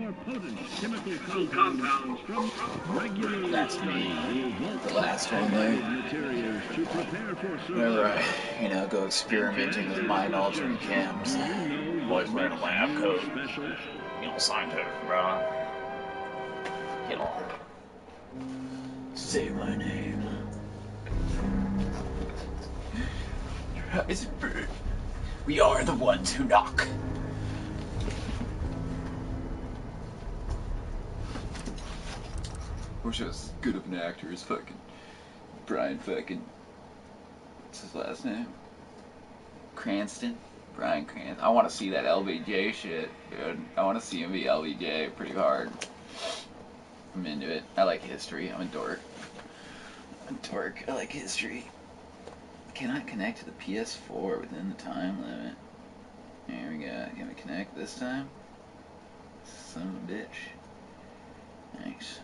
more potent chemical compounds from regularly That's me. The last one there. materials to prepare for Whenever survival. I, go experimenting with mind-altering chems. Always wearing a lab coat. Special. Scientific, bro. Say my name. Heisenberg. We are the ones who knock. Wish I was good of an actor as fucking Brian fucking. What's his last name? Cranston? Brian Cranston. I want to see that LBJ shit, dude. I want to see him be LBJ pretty hard. I'm into it. I like history. I'm a dork. I like history. Cannot connect to the PS4 within the time limit. Here we go. Can we connect this time? Son of a bitch. Thanks.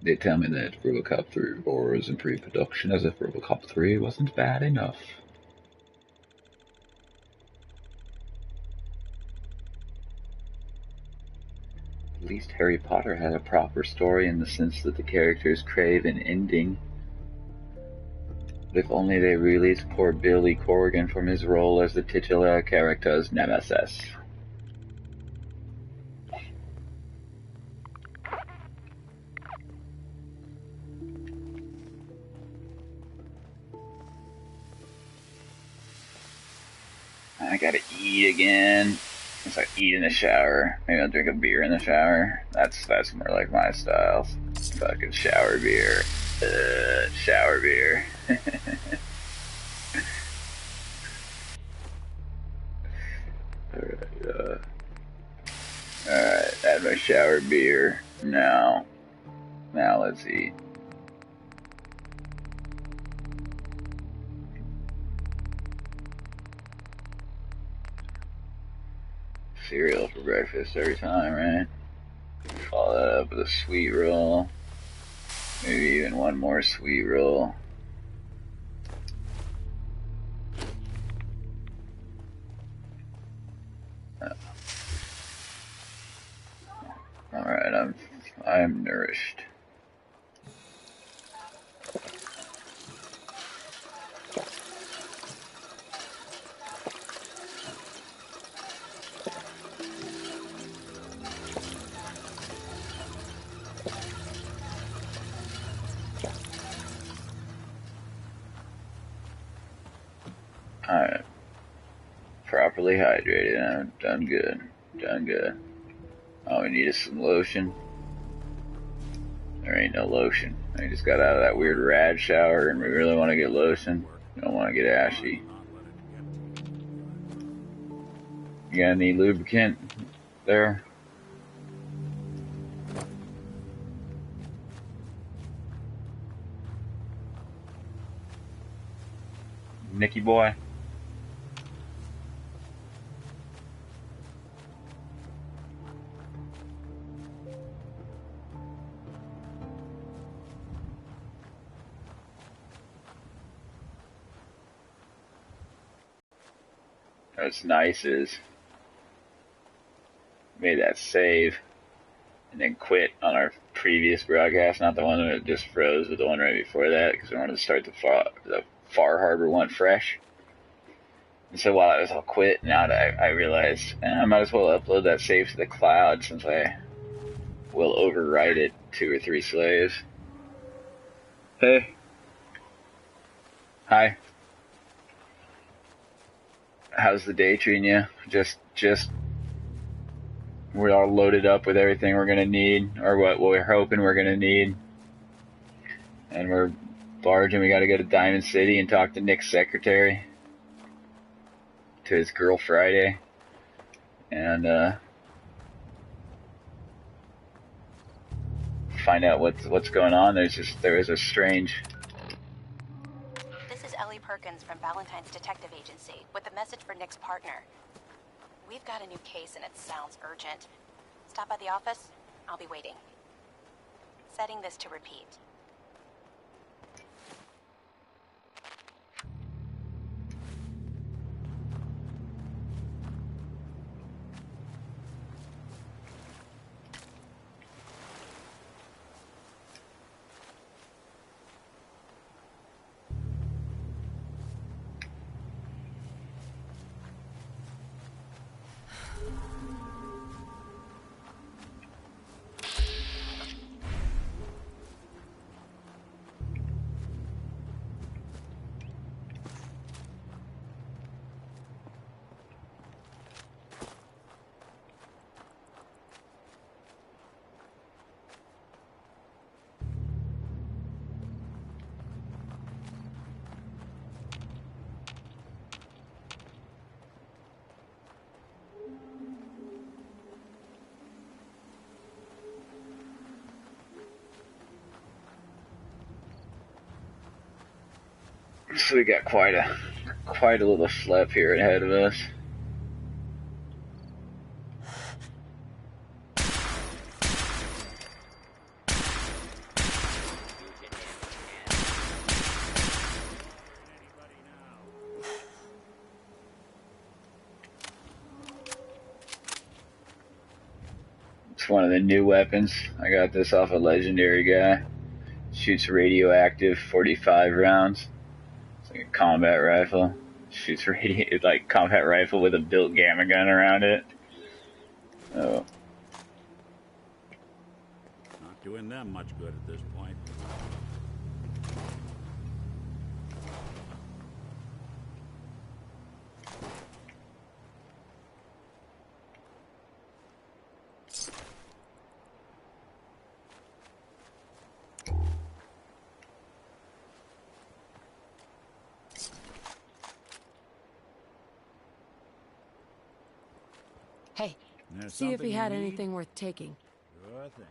They tell me that RoboCop 3 4 is in pre-production, as if RoboCop 3 wasn't bad enough. At least Harry Potter had a proper story in the sense that the characters crave an ending. But if only they released poor Billy Corgan from his role as the titular character's nemesis. I gotta eat again. It's like eat in the shower. Maybe I'll drink a beer in the shower. That's more like my style. Fucking shower beer. Shower beer. Alright, add my shower beer. Now let's eat. Cereal for breakfast every time, right? Follow that up with a sweet roll. Maybe even one more sweet roll. Alright, I'm nourished. Alright. Properly hydrated. I'm done good. Done good. All we need is some lotion. There ain't no lotion. I just got out of that weird rad shower and we really want to get lotion. We don't want to get ashy. You got any lubricant there? Nicky boy? What's nice is made that save and then quit on our previous broadcast, not the one that just froze, but the one right before that, because we wanted to start the Far Harbor one fresh. And so while I was all quit, now that I realized I might as well upload that save to the cloud, since I will overwrite it 2 or 3 slaves. Hey. Hi. How's the day treating you? Just we're all loaded up with everything we're gonna need, or what we're hoping we're gonna need. And we're barging. We gotta go to Diamond City and talk to Nick's secretary, to his girl Friday, and find out what's going on. There is a strange. This is Ellie Perkins. Perkins from Valentine's Detective Agency with a message for Nick's partner. We've got a new case and it sounds urgent. Stop by the office. I'll be waiting. Setting this to repeat. So we got quite a little schlep here ahead of us. It's one of the new weapons. I got this off a legendary guy. Shoots radioactive 45 rounds. It's like a combat rifle. Shoots like combat rifle with a built gamma gun around it. Oh. Not doing them much good at this point. Hey, There's see if something he you had need? anything worth taking. Sure thing.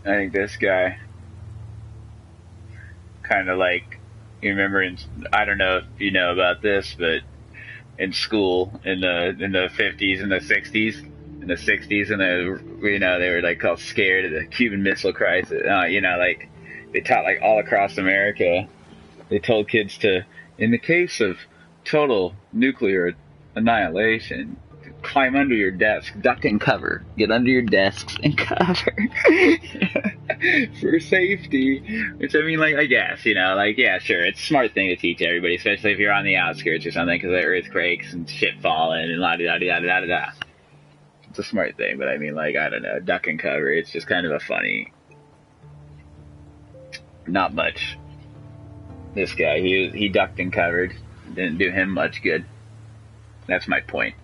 I think this guy kind of like, you remember I don't know if you know about this, but in school in the 50s and the 60s, and they were like all scared of the Cuban Missile Crisis. Like they taught like all across America. They told kids to, in the case of total nuclear annihilation, climb under your desk, duck and cover, get under your desks and cover for safety. Which I mean, like, I guess, yeah, sure, it's a smart thing to teach everybody, especially if you're on the outskirts or something, because of earthquakes and shit falling and la da da da da da da. It's a smart thing, but I mean, like, I don't know, duck and cover. It's just kind of a funny. Not much. This guy, he ducked and covered. Didn't do him much good. That's my point.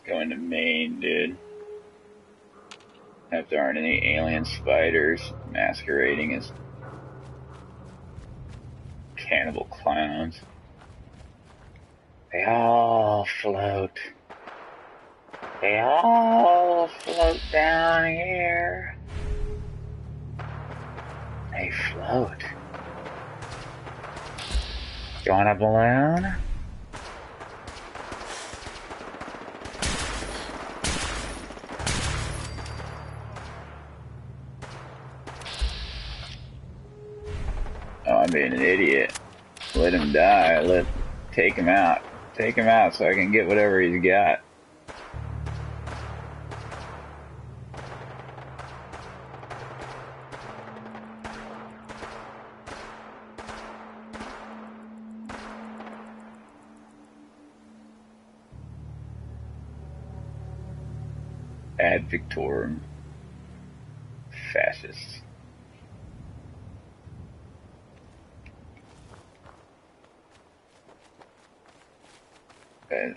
Going to Maine, dude. Hope there aren't any alien spiders masquerading as cannibal clowns. They all float. They all float down here. They float. You want a balloon? Oh, I'm being an idiot. Let him die. Take him out. Take him out so I can get whatever he's got. Ad Victorum. Fascists.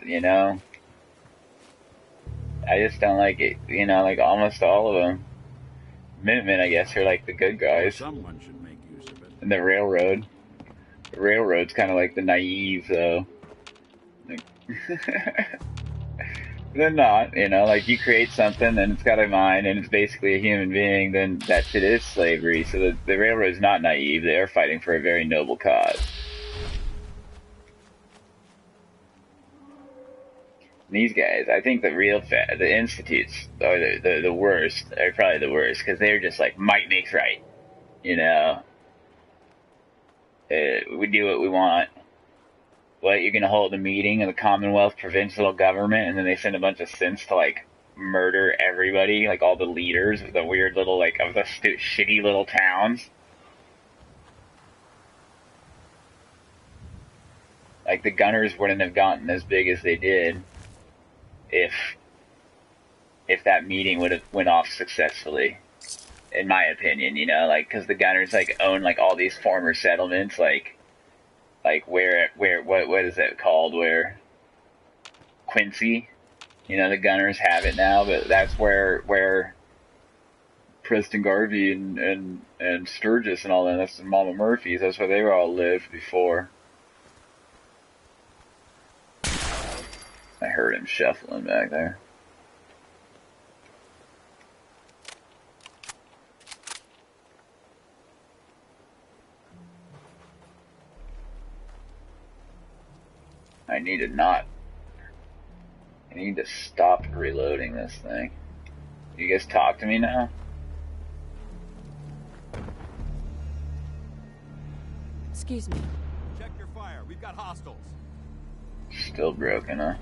You know, I just don't like it. You know, like almost all of them. Minutemen, I guess, are like the good guys. Someone should make use of it. And the railroad. The railroad's kind of like the naive, though. Like, they're not, you know, like you create something and it's got a mind and it's basically a human being, then that shit is slavery. So the railroad's not naive. They are fighting for a very noble cause. These guys, I think the institutes are the worst, are probably the worst, because they're just like, might makes right, you know. We do what we want. What, you're gonna hold a meeting of the Commonwealth provincial government, and then they send a bunch of synths to like murder everybody, like all the leaders of the weird little, like, of the shitty little towns. Like, the gunners wouldn't have gotten as big as they did if that meeting would have went off successfully, in my opinion, you know, like, because the gunners, like, own, like, all these former settlements, like what is it called, where Quincy, you know, the gunners have it now, but that's where Preston Garvey and Sturgis and all that, that's the Mama Murphys, that's where they were all lived before. I heard him shuffling back there. I need to stop reloading this thing. You guys talk to me now? Excuse me. Check your fire. We've got hostiles. Still broken, huh?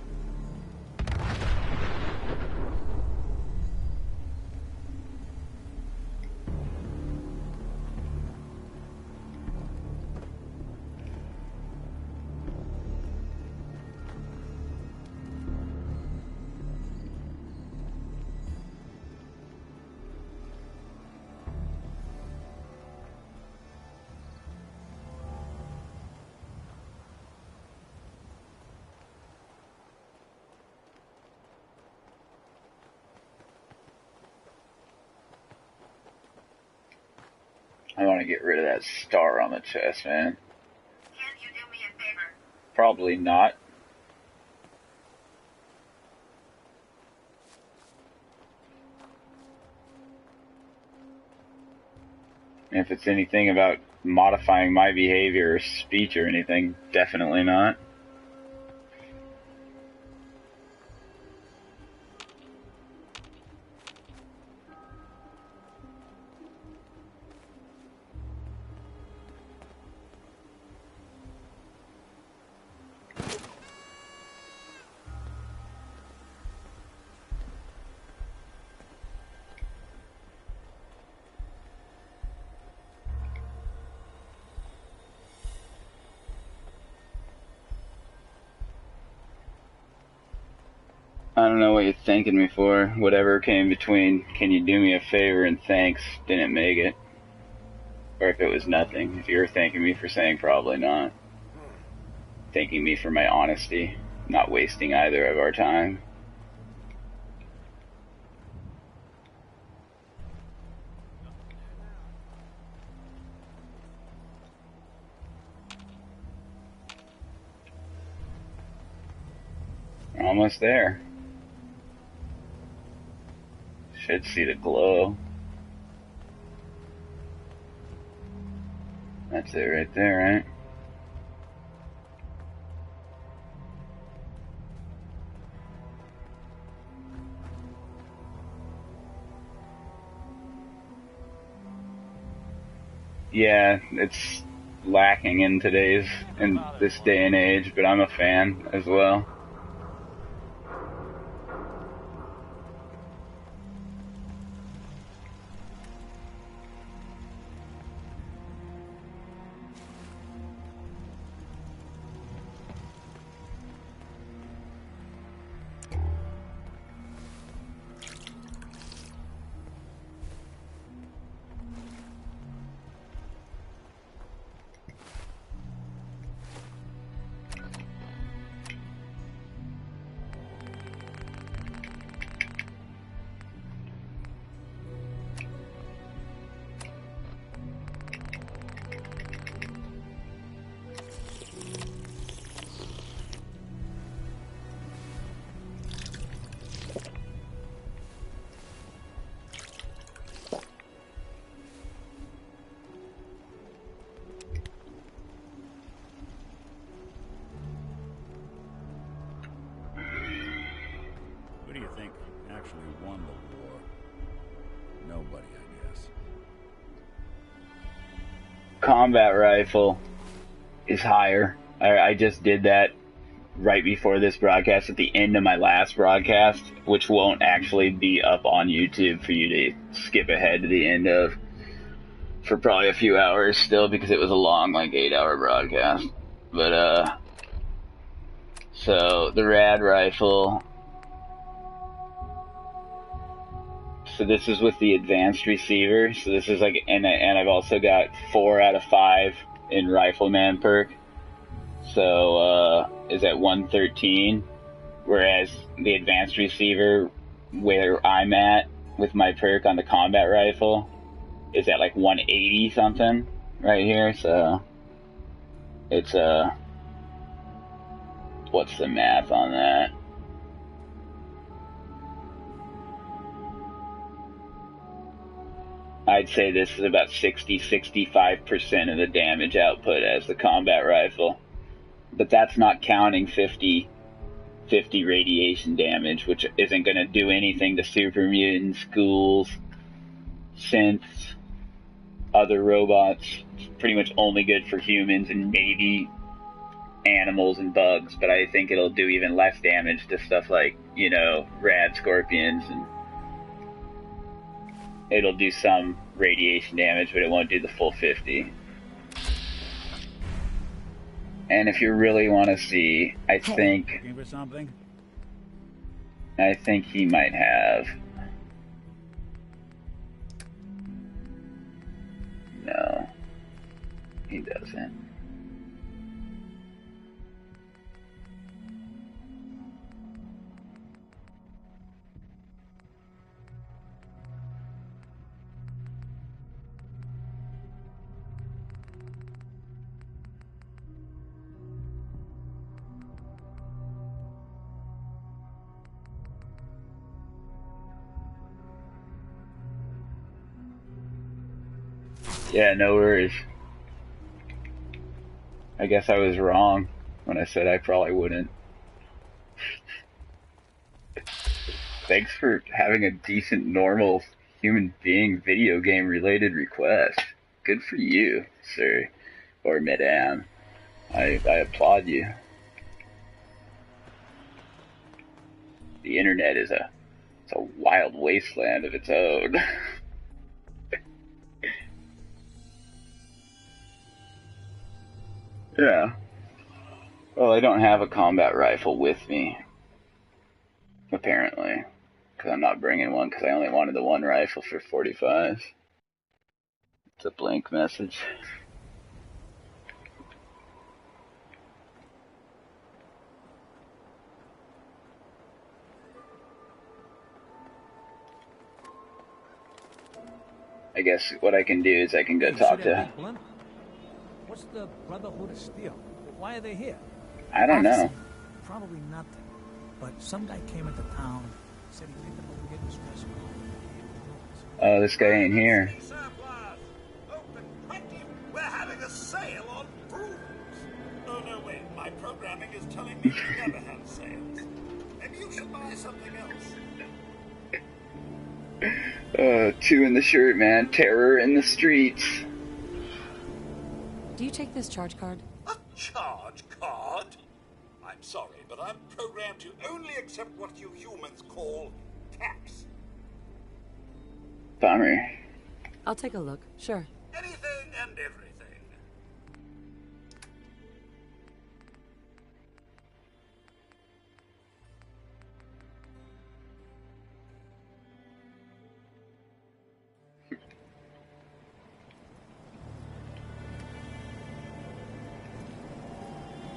I want to get rid of that star on the chest, man. Can't you do me a favor? Probably not. If it's anything about modifying my behavior or speech or anything, definitely not. I don't know what you're thanking me for. Whatever came between, can you do me a favor and thanks, didn't make it. Or if it was nothing. If you were thanking me for saying probably not. Thanking me for my honesty, not wasting either of our time. Almost there. Should see the glow. That's it right there, right? Yeah, it's lacking in this day and age, but I'm a fan as well. Who do you think actually won the war? Nobody, I guess. Combat rifle is higher. I just did that right before this broadcast at the end of my last broadcast, which won't actually be up on YouTube for you to skip ahead to the end of for probably a few hours still, because it was a long, like, 8-hour broadcast. But, so the rad rifle. So this is with the advanced receiver. So this is like, and I've also got 4 out of 5 in Rifleman perk. So is at 113, whereas the advanced receiver, where I'm at with my perk on the combat rifle, is at like 180 something right here. So it's what's the math on that? I'd say this is about 60-65% of the damage output as the combat rifle. But that's not counting 50 radiation damage, which isn't going to do anything to super mutants, ghouls, synths, other robots. It's pretty much only good for humans and maybe animals and bugs, but I think it'll do even less damage to stuff like, you know, rad scorpions, and it'll do some radiation damage, but it won't do the full 50. And if you really want to see, I think he might have. No, he doesn't. Yeah, no worries. I guess I was wrong when I said I probably wouldn't. Thanks for having a decent, normal human being video game related request. Good for you, sir. Or madame. I applaud you. The internet is a wild wasteland of its own. Yeah. Well, I don't have a combat rifle with me, apparently, because I'm not bringing one, because I only wanted the one rifle for 45. It's a blank message. I guess what I can do is I can go talk to... What's the Brotherhood of Steel? Why are they here? I don't know. Probably nothing. but some guy came into town, said he picked up a getting stressed. Oh, this guy ain't here. We're having a sale on brooms. Oh, no, wait. My programming is telling me we never have sales. Maybe you should buy something else. Two in the shirt, man. Terror in the streets. Do you take this charge card? A charge card? I'm sorry, but I'm programmed to only accept what you humans call taps. Bummer. I'll take a look. Sure. Anything and everything.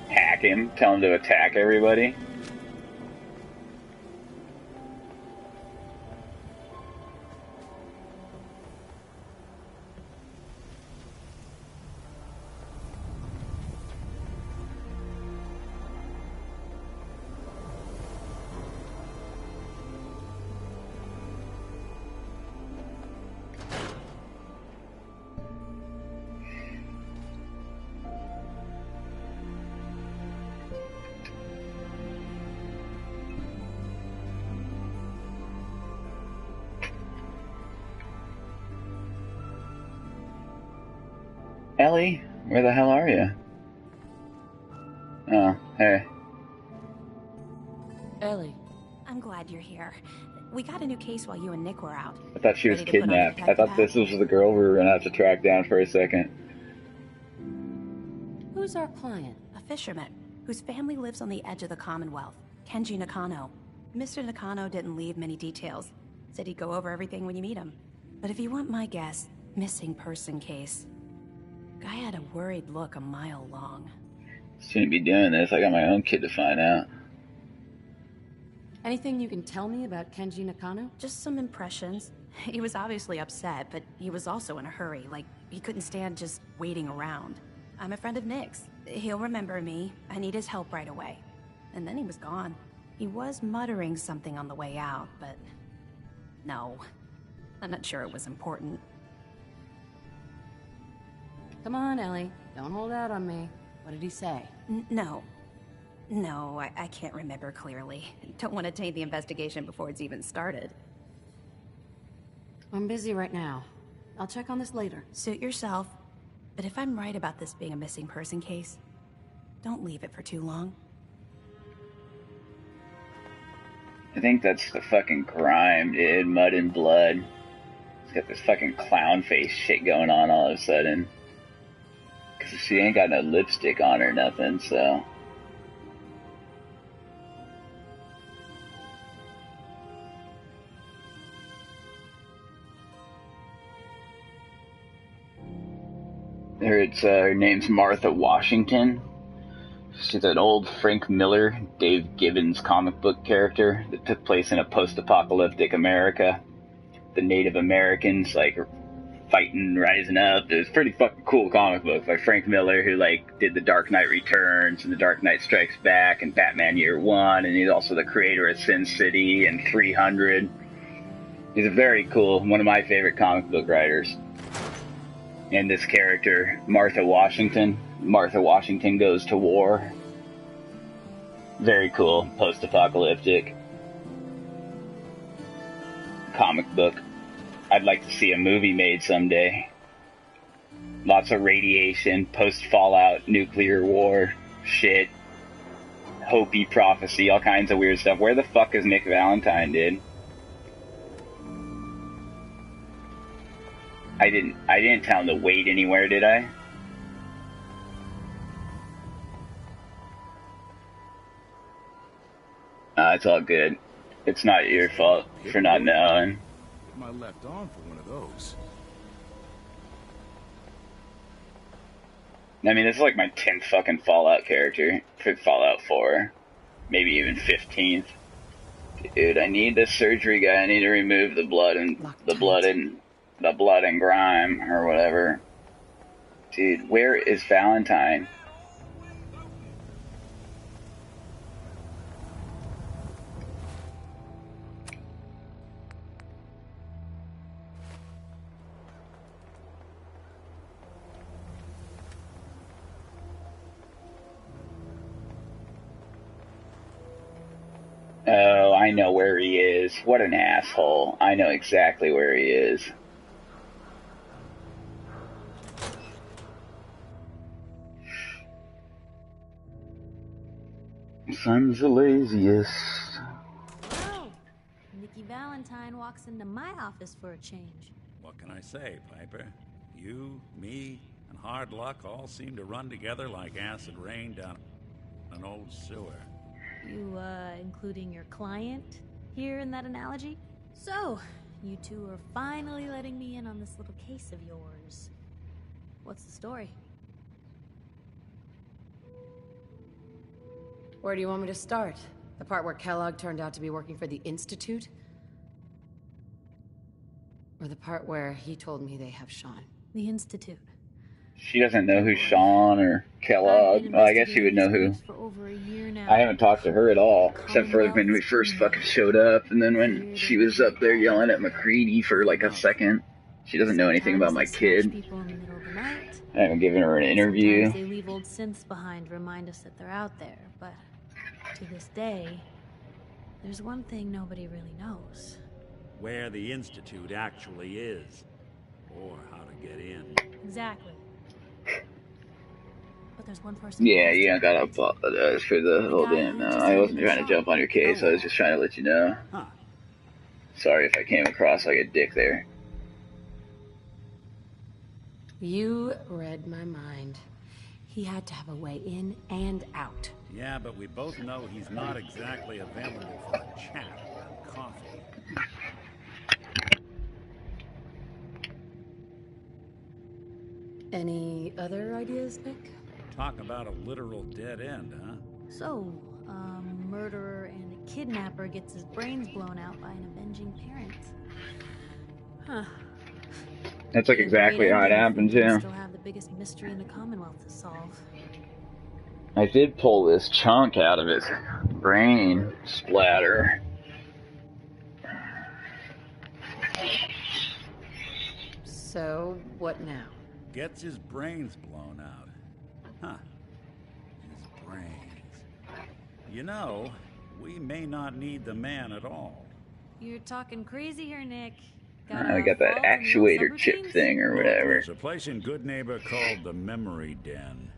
Hack him, tell him to attack everybody. Ellie, where the hell are you? Oh, hey. Ellie. I'm glad you're here. We got a new case while you and Nick were out. I thought she was Ready to put on kidnapped. I detective thought this hat? was the girl we were gonna have to track down for a second. Who's our client? A fisherman whose family lives on the edge of the Commonwealth, Kenji Nakano. Mr. Nakano didn't leave many details. Said he'd go over everything when you meet him. But if you want my guess, missing person case. Guy had a worried look a mile long. Shouldn't be doing this. I got my own kid to find out. Anything you can tell me about Kenji Nakano? Just some impressions. He was obviously upset, but he was also in a hurry. Like, he couldn't stand just waiting around. I'm a friend of Nick's. He'll remember me. I need his help right away. And then he was gone. He was muttering something on the way out, but... no. I'm not sure it was important. Come on, Ellie. Don't hold out on me. What did he say? No. No, I can't remember clearly. Don't want to taint the investigation before it's even started. I'm busy right now. I'll check on this later. Suit yourself. But if I'm right about this being a missing person case, don't leave it for too long. I think that's the fucking crime, dude. Mud and blood. He's got this fucking clown face shit going on all of a sudden. Cause she ain't got no lipstick on or nothing, so... Her name's Martha Washington. She's an old Frank Miller, Dave Gibbons comic book character that took place in a post-apocalyptic America. The Native Americans, like, fighting, rising up. It was a pretty fucking cool comic book by Frank Miller, who, like, did The Dark Knight Returns and The Dark Knight Strikes Back and Batman Year One, and he's also the creator of Sin City and 300. He's a very cool, one of my favorite comic book writers. And this character, Martha Washington goes to war. Very cool, post-apocalyptic comic book. I'd like to see a movie made someday. Lots of radiation, post-Fallout, nuclear war, shit, Hopi prophecy, all kinds of weird stuff. Where the fuck is Nick Valentine, dude? I didn't tell him to wait anywhere, did I? It's all good. It's not your fault for not knowing. My left arm for one of those. I mean, this is like my 10th fucking Fallout character for Fallout 4. Maybe even 15th. Dude, I need this surgery guy. I need to remove the blood and the blood and grime or whatever. Dude, where is Valentine? I know where he is. What an asshole. I know exactly where he is. Son's the laziest. Whoa! Nikki Valentine walks into my office for a change. What can I say, Piper? You, me, and hard luck all seem to run together like acid rain down an old sewer. You, including your client here in that analogy? So, you two are finally letting me in on this little case of yours. What's the story? Where do you want me to start? The part where Kellogg turned out to be working for the Institute? Or the part where he told me they have Sean? The Institute. She doesn't know who Sean or Kellogg. Well, I guess she would know who. For over a year now. I haven't talked to her at all, except for when we first fucking showed up, and then when she was up there yelling at McCready for like a second. She doesn't know anything about my kid. People in the middle of the night. I haven't given her an interview. Sometimes they leave old synths behind to remind us that they're out there, but to this day, there's one thing nobody really knows. Where the Institute actually is. Or how to get in. Exactly. But there's one person. Yeah, you don't gotta apologize for the whole damn. I wasn't trying to jump on your case. I was just trying to let you know. Huh. Sorry if I came across like a dick there. You read my mind. He had to have a way in and out. Yeah, but we both know he's not exactly available for a chat and coffee. Any other ideas, Nick? Talk about a literal dead end, huh? So, a murderer and a kidnapper gets his brains blown out by an avenging parent. Huh. That's like exactly how it happened too. Still have the biggest mystery in the Commonwealth to solve. I did pull this chunk out of his brain splatter. So, what now? Gets his brains blown out. Huh. His brains. You know, we may not need the man at all. You're talking crazy here, Nick. I got that actuator chip thing or whatever. There's a place in Good Neighbor called the Memory Den.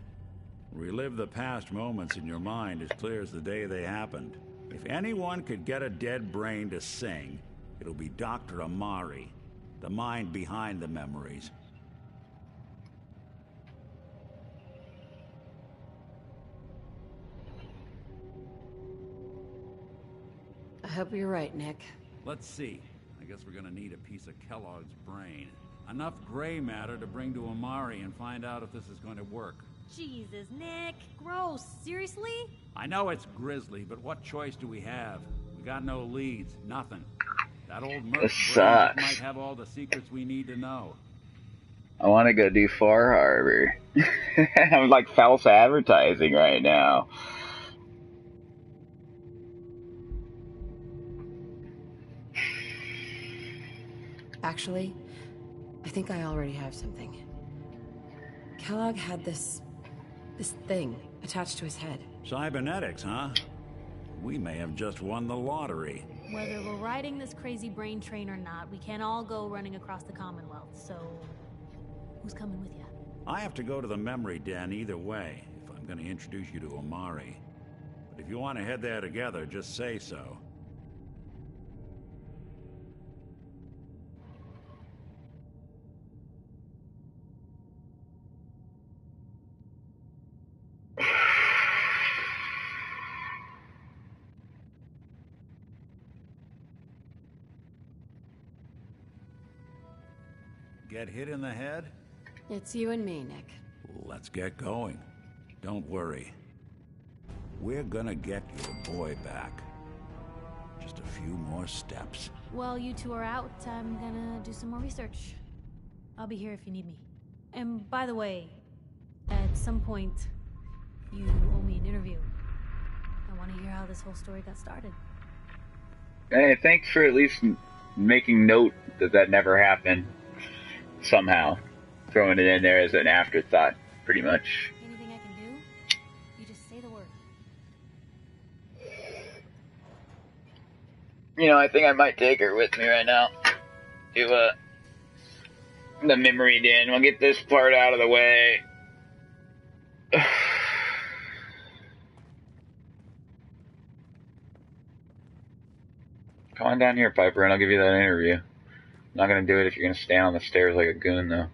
Relive the past moments in your mind as clear as the day they happened. If anyone could get a dead brain to sing, it'll be Dr. Amari, the mind behind the memories. I hope you're right, Nick. Let's see. I guess we're gonna need a piece of Kellogg's brain. Enough gray matter to bring to Amari and find out if this is going to work. Jesus, Nick. Gross. Seriously? I know it's grisly, but what choice do we have? We got no leads, nothing. That old merc This brain sucks. might have all the secrets we need to know. I want to go do Far Harbor. I'm like false advertising right now. Actually, I think I already have something. Kellogg had this thing attached to his head. Cybernetics, huh? We may have just won the lottery. Whether we're riding this crazy brain train or not, we can't all go running across the Commonwealth, so... who's coming with you? I have to go to the Memory Den either way, if I'm going to introduce you to Amari. But if you want to head there together, just say so. Get hit in the head? It's you and me, Nick. Let's get going. Don't worry. We're gonna get your boy back. Just a few more steps. While you two are out, I'm gonna do some more research. I'll be here if you need me. And by the way, at some point, you owe me an interview. I want to hear how this whole story got started. Hey, thanks for at least making note that that never happened. Somehow. Throwing it in there as an afterthought, pretty much. Anything I can do? You just say the word. You know, I think I might take her with me right now to the memory den. We'll get this part out of the way. Come on down here, Piper, and I'll give you that interview. I'm not gonna do it if you're gonna stand on the stairs like a goon, though.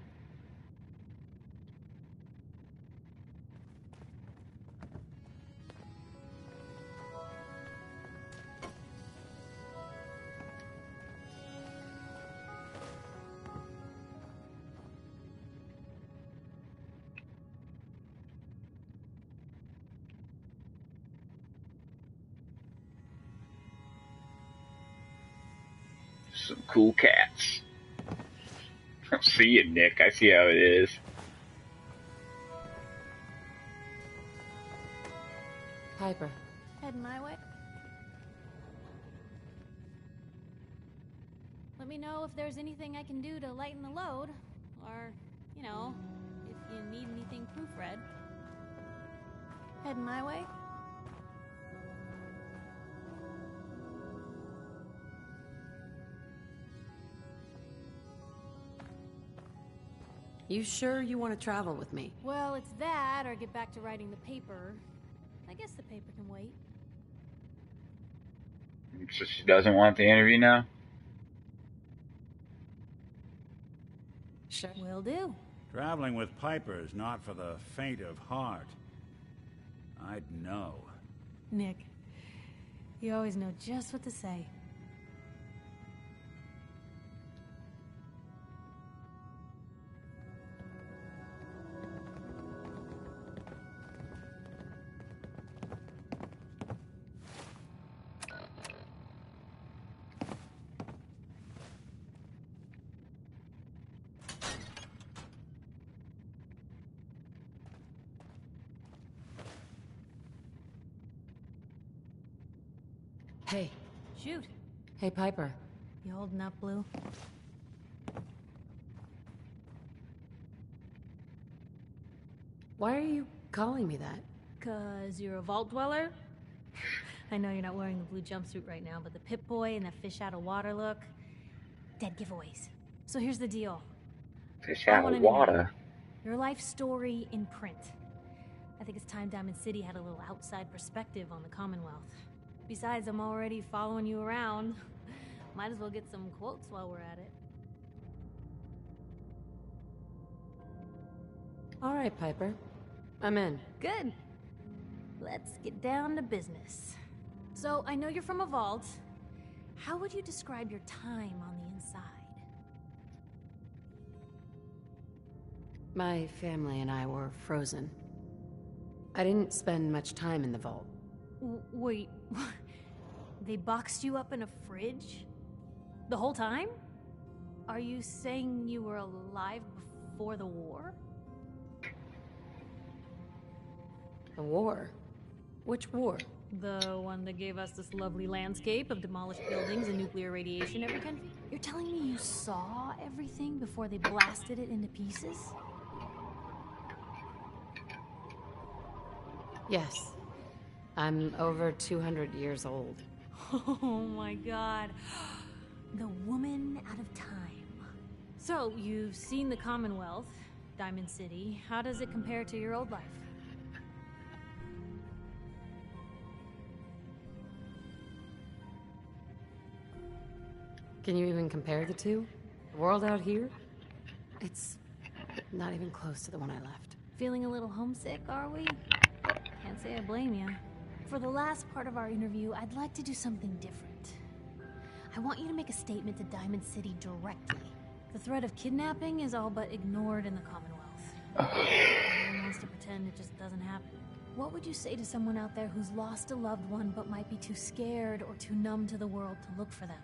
Some cool cats. I see you, Nick. I see how it is. Piper. Heading my way. Let me know if there's anything I can do to lighten the load. Or, you know, if you need anything proofread. Heading my way. You sure you want to travel with me? Well, it's that, or get back to writing the paper. I guess the paper can wait. So she doesn't want the interview now? Sure. Will do. Traveling with Piper is not for the faint of heart. I'd know. Nick, you always know just what to say. Hey. Shoot. Hey, Piper. You holding up, Blue? Why are you calling me that? 'Cause you're a vault dweller? I know you're not wearing the blue jumpsuit right now, but the Pip-Boy and the fish out of water look... dead giveaways. So here's the deal. Fish out of water? Your life story in print. I think it's time Diamond City had a little outside perspective on the Commonwealth. Besides, I'm already following you around. Might as well get some quotes while we're at it. All right, Piper. I'm in. Good. Let's get down to business. So, I know you're from a vault. How would you describe your time on the inside? My family and I were frozen. I didn't spend much time in the vault. Wait, they boxed you up in a fridge? The whole time? Are you saying you were alive before the war? The war? Which war? The one that gave us this lovely landscape of demolished buildings and nuclear radiation every country? You're telling me you saw everything before they blasted it into pieces? Yes. I'm over 200 years old. Oh my god. The woman out of time. So, you've seen the Commonwealth, Diamond City. How does it compare to your old life? Can you even compare the two? The world out here? It's not even close to the one I left. Feeling a little homesick, are we? Can't say I blame you. For the last part of our interview, I'd like to do something different. I want you to make a statement to Diamond City directly. The threat of kidnapping is all but ignored in the Commonwealth. Everyone wants to pretend it just doesn't happen. What would you say to someone out there who's lost a loved one but might be too scared or too numb to the world to look for them?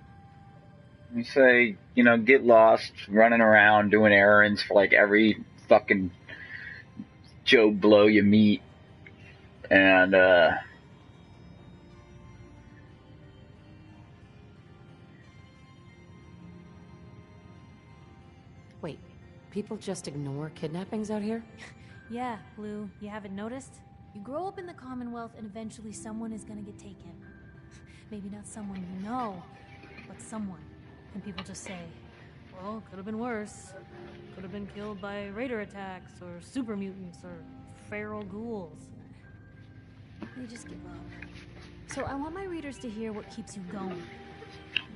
You say, you know, get lost, running around, doing errands for like every fucking Joe Blow you meet. And, Wait, people just ignore kidnappings out here? Yeah, Blue, you haven't noticed? You grow up in the Commonwealth and eventually someone is gonna get taken. Maybe not someone you know, but someone. And people just say, well, could have been worse. Could have been killed by raider attacks, or super mutants, or feral ghouls. They just give up. So I want my readers to hear what keeps you going.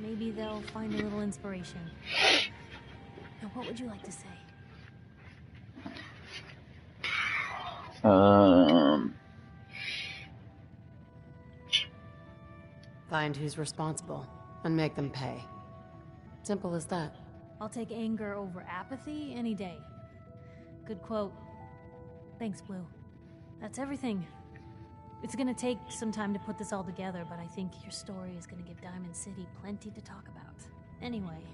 Maybe they'll find a little inspiration. Now, what would you like to say? Find who's responsible and make them pay. Simple as that. I'll take anger over apathy any day. Good quote. Thanks, Blue. That's everything. It's gonna take some time to put this all together, but I think your story is gonna give Diamond City plenty to talk about. Anyway,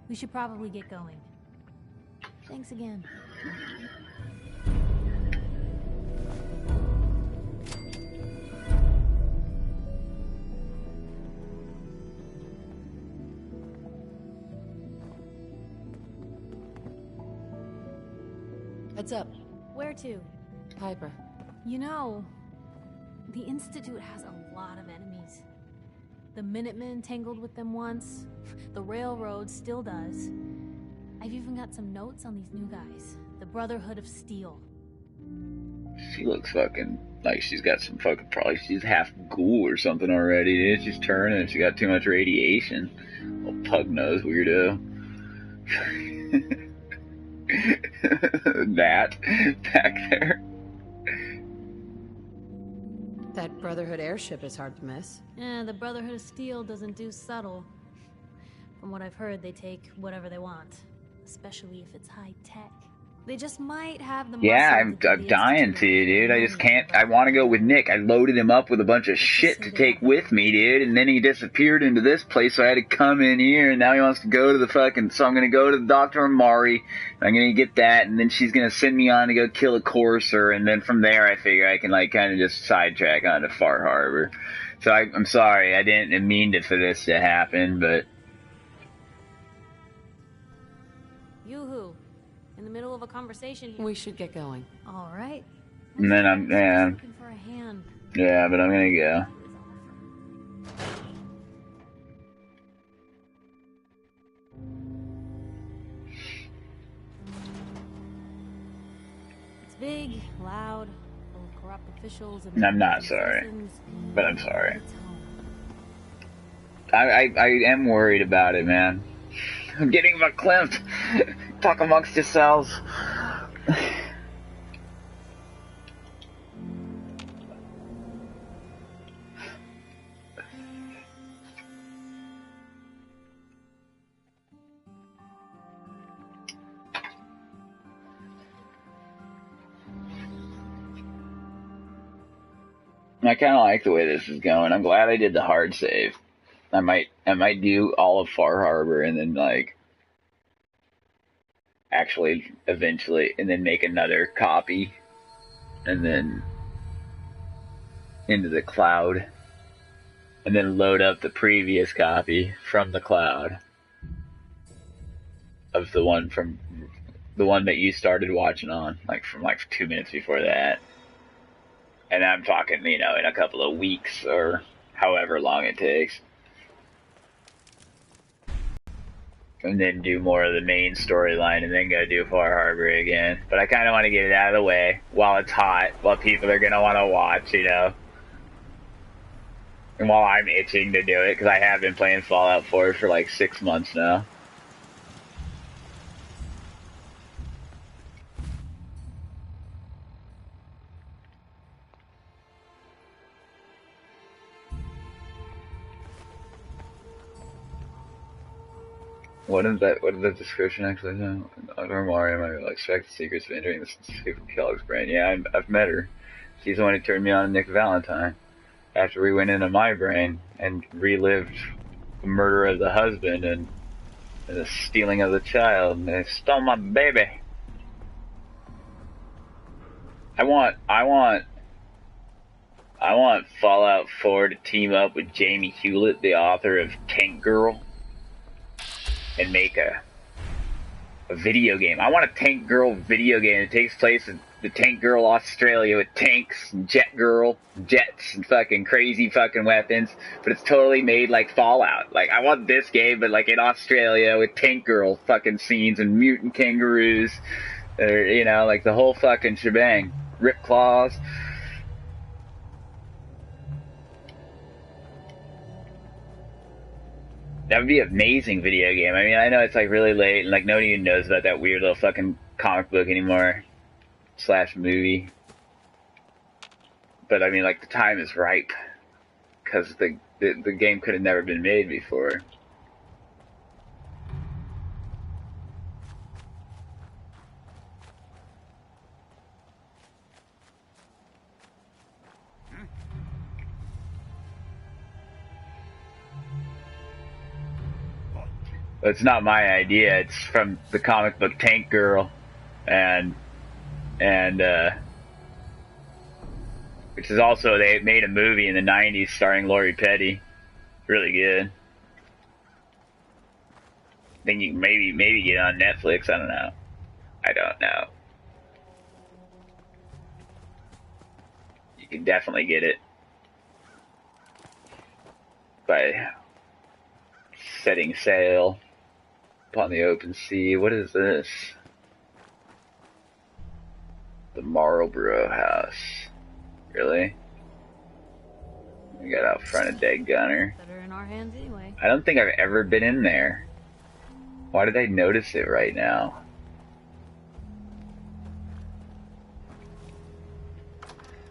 we should probably get going. Thanks again. Heads up. Where to? Piper. You know, the Institute has a lot of enemies. The Minutemen tangled with them once. The Railroad still does. I've even got some notes on these new guys. The Brotherhood of Steel. She looks fucking like she's got some fucking, probably she's half ghoul or something already, dude. She's turning, she got too much radiation. Little pug-nosed weirdo. That back there. That Brotherhood airship is hard to miss. Yeah, the Brotherhood of Steel doesn't do subtle. From what I've heard, they take whatever they want. Especially if it's high tech. They just might have the Yeah, I'm dying to, dude. I just can't. I want to go with Nick. I loaded him up with a bunch of shit to take with me, dude, and then he disappeared into this place, so I had to come in here, and now he wants to go to the fucking. So I'm gonna go to the Dr. Amari. I'm gonna get that, and then she's gonna send me on to go kill a courser, and then from there I figure I can like kind of just sidetrack onto Far Harbor. So I'm sorry, I didn't mean for this to happen, but. Yoo-hoo. In the middle of a conversation here. We should get going. All right. And then I'm looking for a hand. Yeah, but I'm gonna go. It's big, loud, full of corrupt officials and I'm not sorry, citizens, but I'm sorry. it's home. I am worried about it, man. I'm getting verklempt. Talk amongst yourselves. I kind of like the way this is going. I'm glad I did the hard save. I might do all of Far Harbor and then like actually eventually and then make another copy and then into the cloud and then load up the previous copy from the cloud of the one that you started watching on from 2 minutes before that. And I'm talking, in a couple of weeks or however long it takes. And then do more of the main storyline and then go do Far Harbor again. But I kind of want to get it out of the way while it's hot, while people are going to want to watch, And while I'm itching to do it, because I have been playing Fallout 4 for like 6 months now. What did the description actually say? Dr. Mario might extract the secrets of entering the secret Kellogg's brain. Yeah, I've met her. She's the one who turned me on to Nick Valentine. After we went into my brain and relived the murder of the husband and the stealing of the child. And they stole my baby. I want Fallout 4 to team up with Jamie Hewlett, the author of Tank Girl, and make a video game. I want a Tank Girl video game that takes place the Tank Girl Australia with tanks and Jet Girl, jets and fucking crazy fucking weapons, but it's totally made like Fallout. Like, I want this game, but like in Australia with Tank Girl fucking scenes and mutant kangaroos, or, you know, like the whole fucking shebang. Rip claws. That would be an amazing video game. I mean, I know it's like really late and like nobody even knows about that weird little fucking comic book anymore. / movie. But I mean, like, the time is ripe. Because the game could have never been made before. But it's not my idea. It's from the comic book Tank Girl, and which is also, they made a movie in the 90s starring Lori Petty. Really good. I think you can maybe get it on Netflix. I don't know. I don't know. You can definitely get it by setting sail upon the open sea. What is this? The Marlborough House. Really? We got out front of Dead Gunner. Better in our hands anyway. I don't think I've ever been in there. Why did I notice it right now?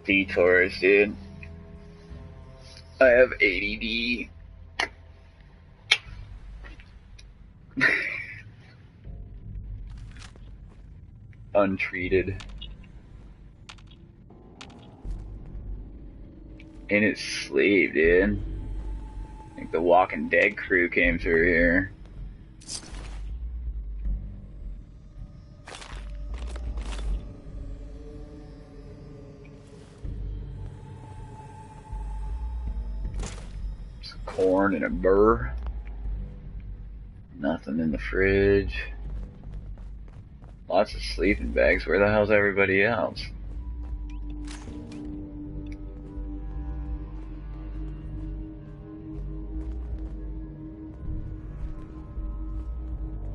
Detours, dude. I have ADD. Untreated. In its sleep, dude. I think the Walking Dead crew came through here. Some corn and a burr. Nothing in the fridge. Lots of sleeping bags. Where the hell's everybody else?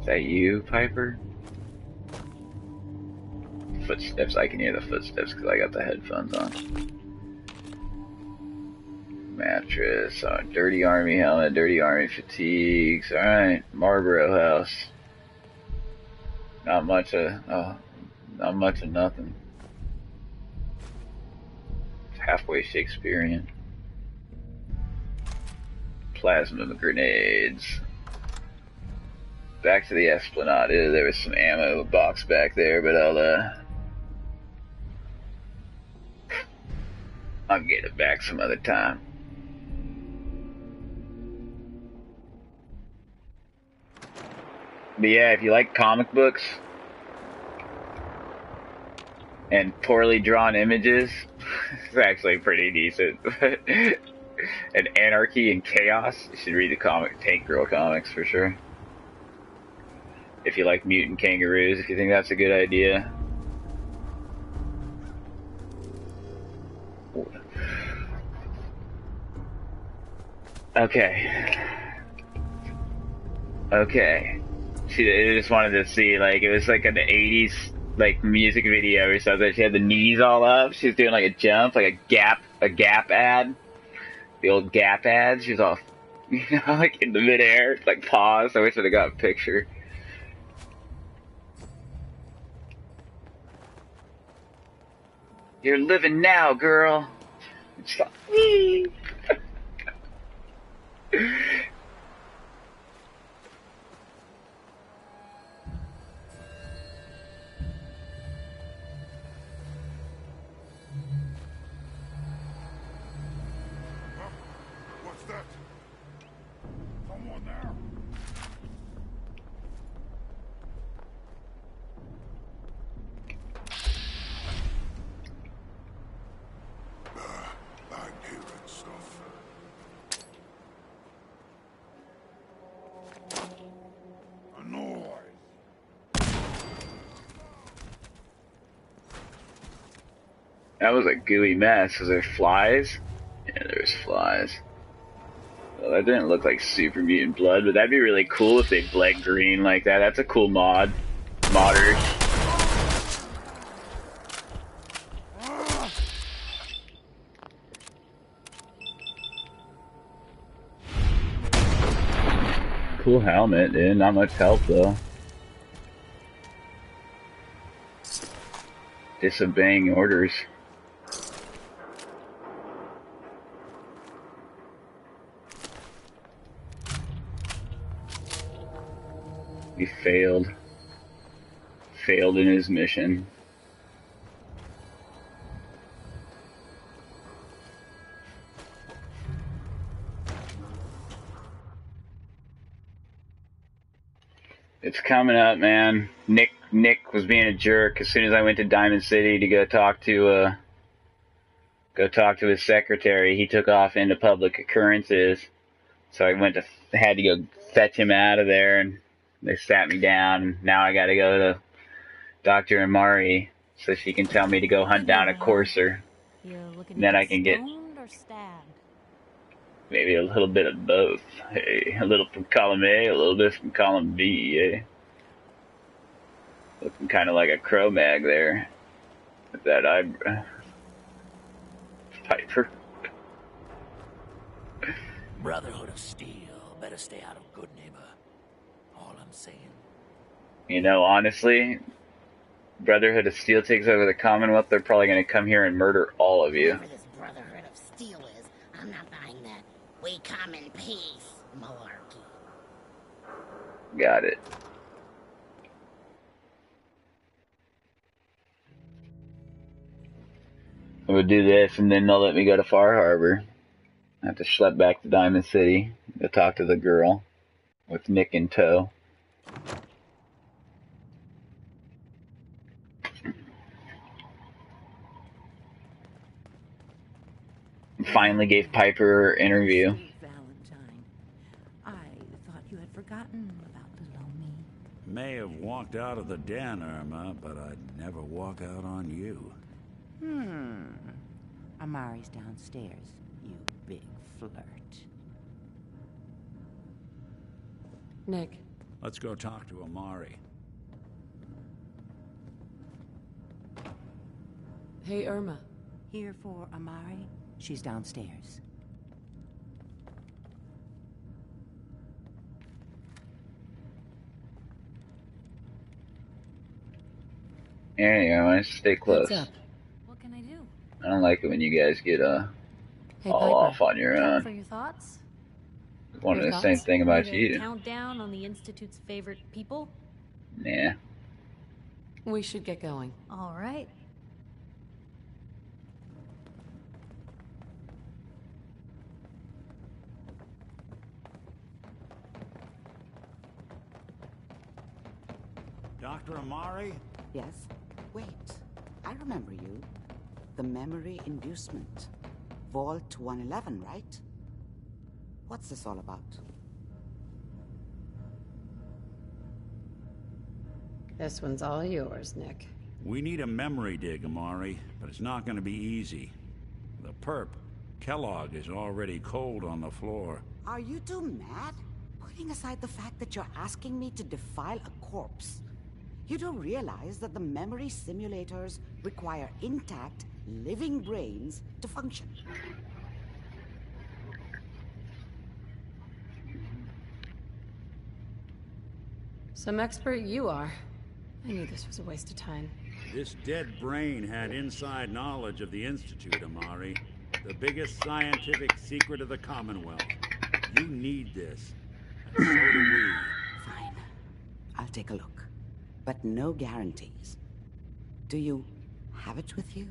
Is that you, Piper? Footsteps. I can hear the footsteps because I got the headphones on. Mattress. Dirty army helmet. Dirty army fatigues. Alright. Marlborough House. Not much of nothing. It's halfway Shakespearean. Plasma grenades. Back to the Esplanade. There was some ammo box back there, but I'll get it back some other time. But yeah, if you like comic books and poorly drawn images, it's actually pretty decent. And anarchy and chaos, you should read the Tank Girl comics for sure. If you like mutant kangaroos, if you think that's a good idea. Okay. She just wanted to see, like, it was like an 80s, like, music video or something. She had the knees all up. She was doing like a jump, like a Gap ad. The old Gap ads. She was all, you know, like in the midair, like pause. I wish I'd have got a picture. You're living now, girl. It's like, wee. What's that? Someone there. I That was a gooey mess. Was there flies? Yeah, there's flies. Well, that didn't look like super mutant blood, but that'd be really cool if they bled green like that. That's a cool mod. Modders. Cool helmet, dude. Not much help, though. Disobeying orders. He failed. Failed in his mission. It's coming up, man. Nick was being a jerk as soon as I went to Diamond City to go talk to his secretary. He took off into public occurrences, so I had to go fetch him out of there, and they sat me down. Now I got to go to Dr. Amari so she can tell me to go hunt down a courser. Then I can get maybe a little bit of both. Hey, a little from column A, a little bit from column B, eh? Looking kind of like a Cro-Mag there. With that eyebrow. Piper. Brotherhood of Steel. Better stay out of Good Neighbor. All I'm saying. You know, honestly, Brotherhood of Steel takes over the Commonwealth, they're probably going to come here and murder all of you. Whatever this Brotherhood of Steel is, I'm not buying that. We come in peace, malarkey. Got it. I'm going to do this, and then they'll let me go to Far Harbor. I have to schlep back to Diamond City to talk to the girl with Nick in tow. Finally gave Piper her interview. Valentine, I thought you had forgotten about little me. May have walked out of the den, Irma, but I'd never walk out on you. Amari's downstairs, you big flirt. Nick. Let's go talk to Amari. Hey, Irma. Here for Amari? She's downstairs. There you go, stay close. What's up? What can I do? I don't like it when you guys get all Piper. off on your Time own. for your thoughts? Wanted Your the same thoughts? thing about Need a you. Countdown on the Institute's favorite people? Nah. We should get going. All right. Dr. Amari? Yes? Wait. I remember you. The memory inducement. Vault 111, right? What's this all about? This one's all yours, Nick. We need a memory dig, Amari, but it's not going to be easy. The perp, Kellogg, is already cold on the floor. Are you two mad? Putting aside the fact that you're asking me to defile a corpse, you do realize that the memory simulators require intact, living brains to function. Some expert you are. I knew this was a waste of time. This dead brain had inside knowledge of the Institute, Amari. The biggest scientific secret of the Commonwealth. You need this. And so do we. Fine. I'll take a look. But no guarantees. Do you have it with you?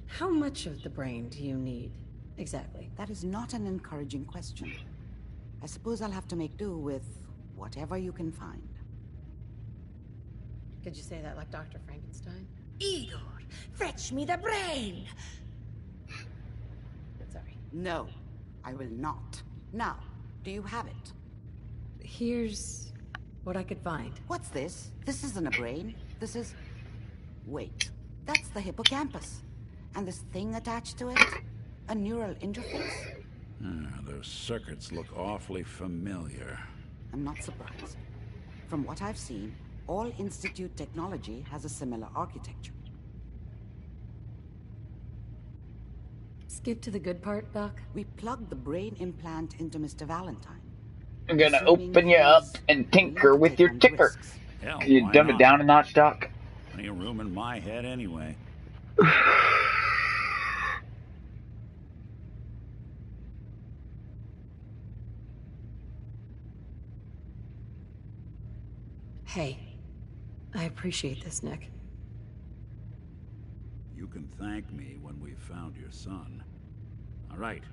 How much of the brain do you need, exactly? That is not an encouraging question. I suppose I'll have to make do with whatever you can find. Could you say that like Dr. Frankenstein? Igor, fetch me the brain! Sorry. No, I will not. Now, do you have it? Here's what I could find. What's this? This isn't a brain. This is... Wait, that's the hippocampus. And this thing attached to it? A neural interface? Those circuits look awfully familiar. I'm not surprised. From what I've seen, all Institute technology has a similar architecture. Skip to the good part, Doc. We plugged the brain implant into Mr. Valentine. I'm gonna open you up and tinker with your ticker. Hell, Can you why dumb not? it down a notch, Doc? Plenty of room in my head anyway. Hey, I appreciate this, Nick. You can thank me when we've found your son. All right,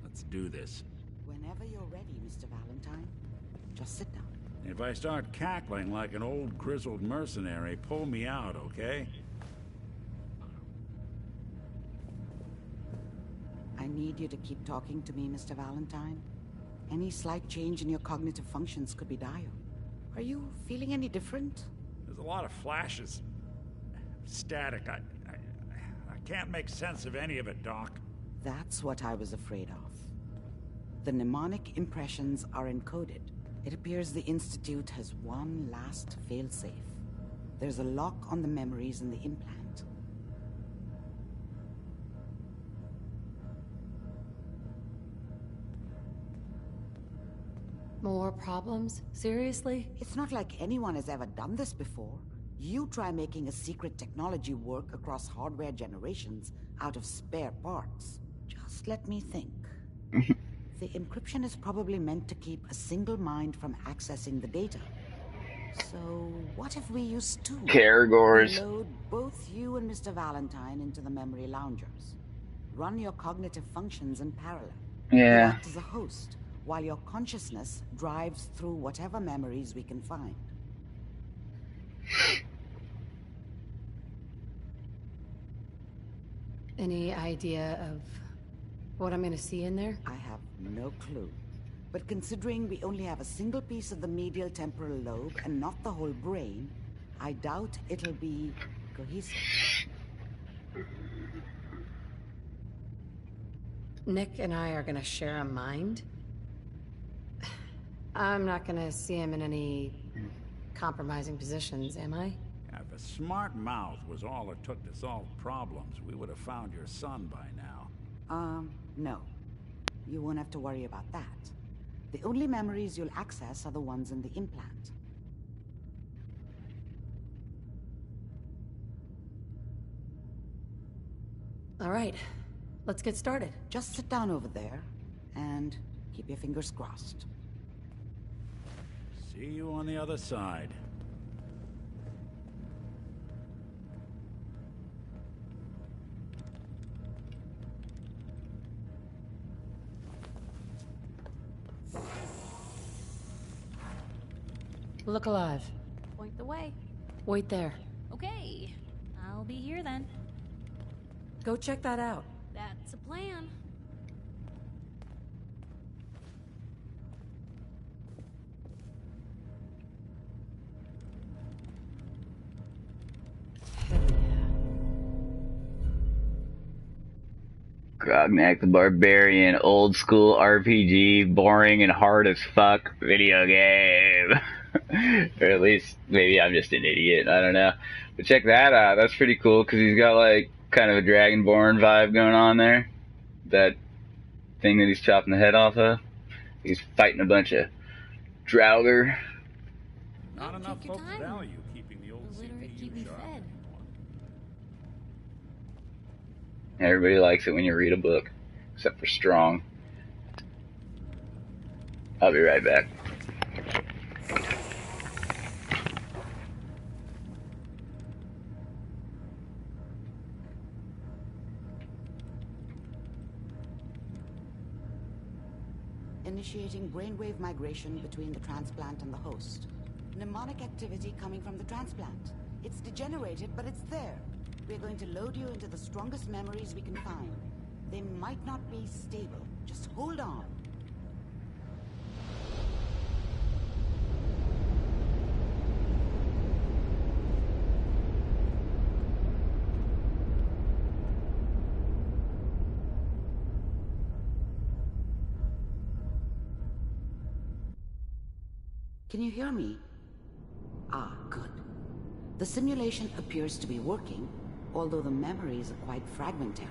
let's do this. Whenever you're ready, Mr. Valentine, just sit down. If I start cackling like an old grizzled mercenary, pull me out, okay? I need you to keep talking to me, Mr. Valentine. Any slight change in your cognitive functions could be dire. Are you feeling any different? There's a lot of flashes. Static. I can't make sense of any of it, Doc. That's what I was afraid of. The mnemonic impressions are encoded. It appears the Institute has one last failsafe. There's a lock on the memories in the implant. More problems? Seriously? It's not like anyone has ever done this before. You try making a secret technology work across hardware generations out of spare parts. Just let me think. The encryption is probably meant to keep a single mind from accessing the data. So, what if we use two? Caragors. Load both you and Mr. Valentine into the memory loungers. Run your cognitive functions in parallel. Yeah. You act as a host, while your consciousness drives through whatever memories we can find. Any idea of what I'm gonna see in there? I have no clue. But considering we only have a single piece of the medial temporal lobe and not the whole brain, I doubt it'll be cohesive. Nick and I are gonna share a mind? I'm not gonna see him in any compromising positions, am I? If a smart mouth was all it took to solve problems, we would have found your son by now. No. You won't have to worry about that. The only memories you'll access are the ones in the implant. All right, let's get started. Just sit down over there and keep your fingers crossed. See you on the other side. Look alive. Point the way. Wait there. Okay, I'll be here then. Go check that out. That's a plan. Grognak the Barbarian, old school RPG, boring and hard as fuck video game. Or at least, maybe I'm just an idiot, I don't know. But check that out, that's pretty cool, because he's got like, kind of a Dragonborn vibe going on there. That thing that he's chopping the head off of. He's fighting a bunch of Draugr. Not enough folks value keeping the old CPU sharp. Everybody likes it when you read a book, except for Strong. I'll be right back. Initiating brainwave migration between the transplant and the host. Mnemonic activity coming from the transplant. It's degenerated, but it's there. We're going to load you into the strongest memories we can find. They might not be stable. Just hold on. Can you hear me? Ah, good. The simulation appears to be working, although the memories are quite fragmentary.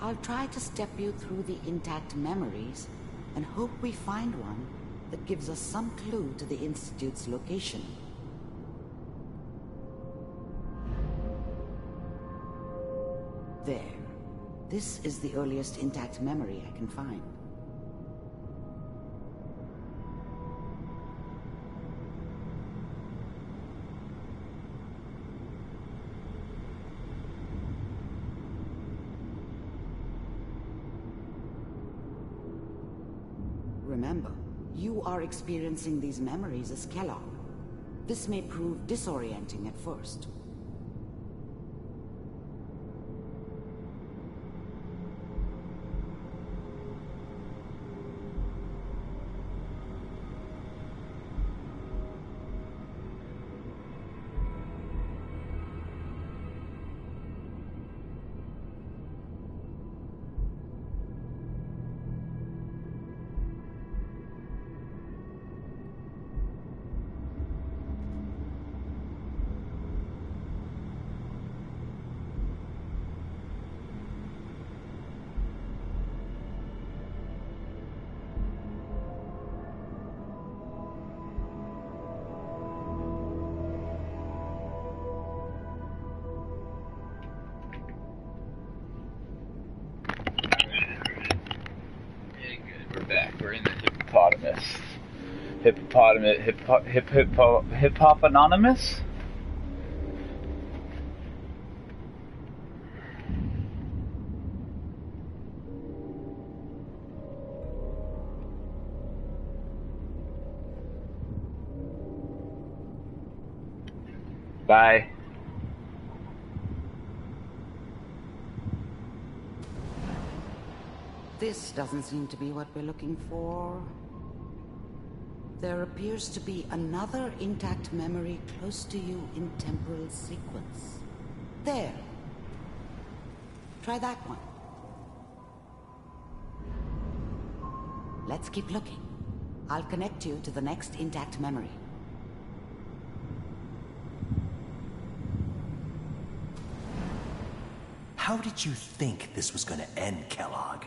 I'll try to step you through the intact memories and hope we find one that gives us some clue to the Institute's location. There. This is the earliest intact memory I can find. Remember, you are experiencing these memories as Kellogg. This may prove disorienting at first. We're in the Hippopotamus? Bye. This doesn't seem to be what we're looking for. There appears to be another intact memory close to you in temporal sequence. There. Try that one. Let's keep looking. I'll connect you to the next intact memory. How did you think this was gonna end, Kellogg?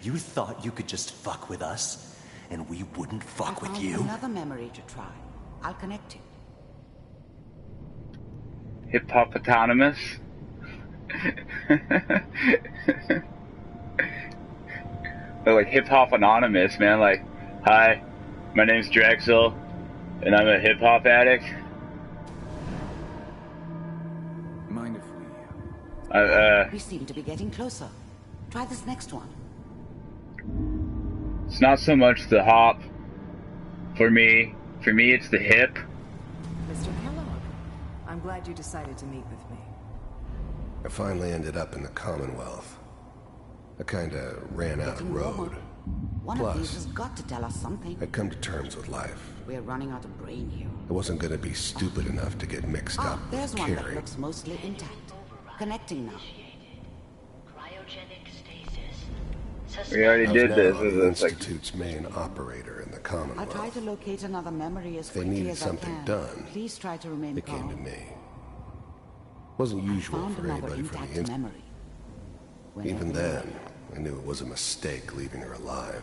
You thought you could just fuck with us, and we wouldn't fuck with you? Another memory to try. I'll connect you. Hippopotamus? They're like hip-hop anonymous, man. Like, hi, my name's Drexel, and I'm a hip-hop addict. Mind if we... We seem to be getting closer. Try this next one. It's not so much the hop for me. For me, it's the hip. Mr. Kellogg, I'm glad you decided to meet with me. I finally ended up in the Commonwealth. I kinda ran out of road. One of these has got to tell us something. I'd come to terms with life. We're running out of brain here. I wasn't gonna be stupid enough to get mixed up there's with one that Carrie. looks mostly intact. Connecting now. We already did this. The Institute's main operator in the I'll Commonwealth. try to locate another memory as If they quickly needed as something I can. done, Please try to remain they came calm. to me. Wasn't usual Found for another anybody from intact the Institute. memory. Even then, I knew it was a mistake leaving her alive.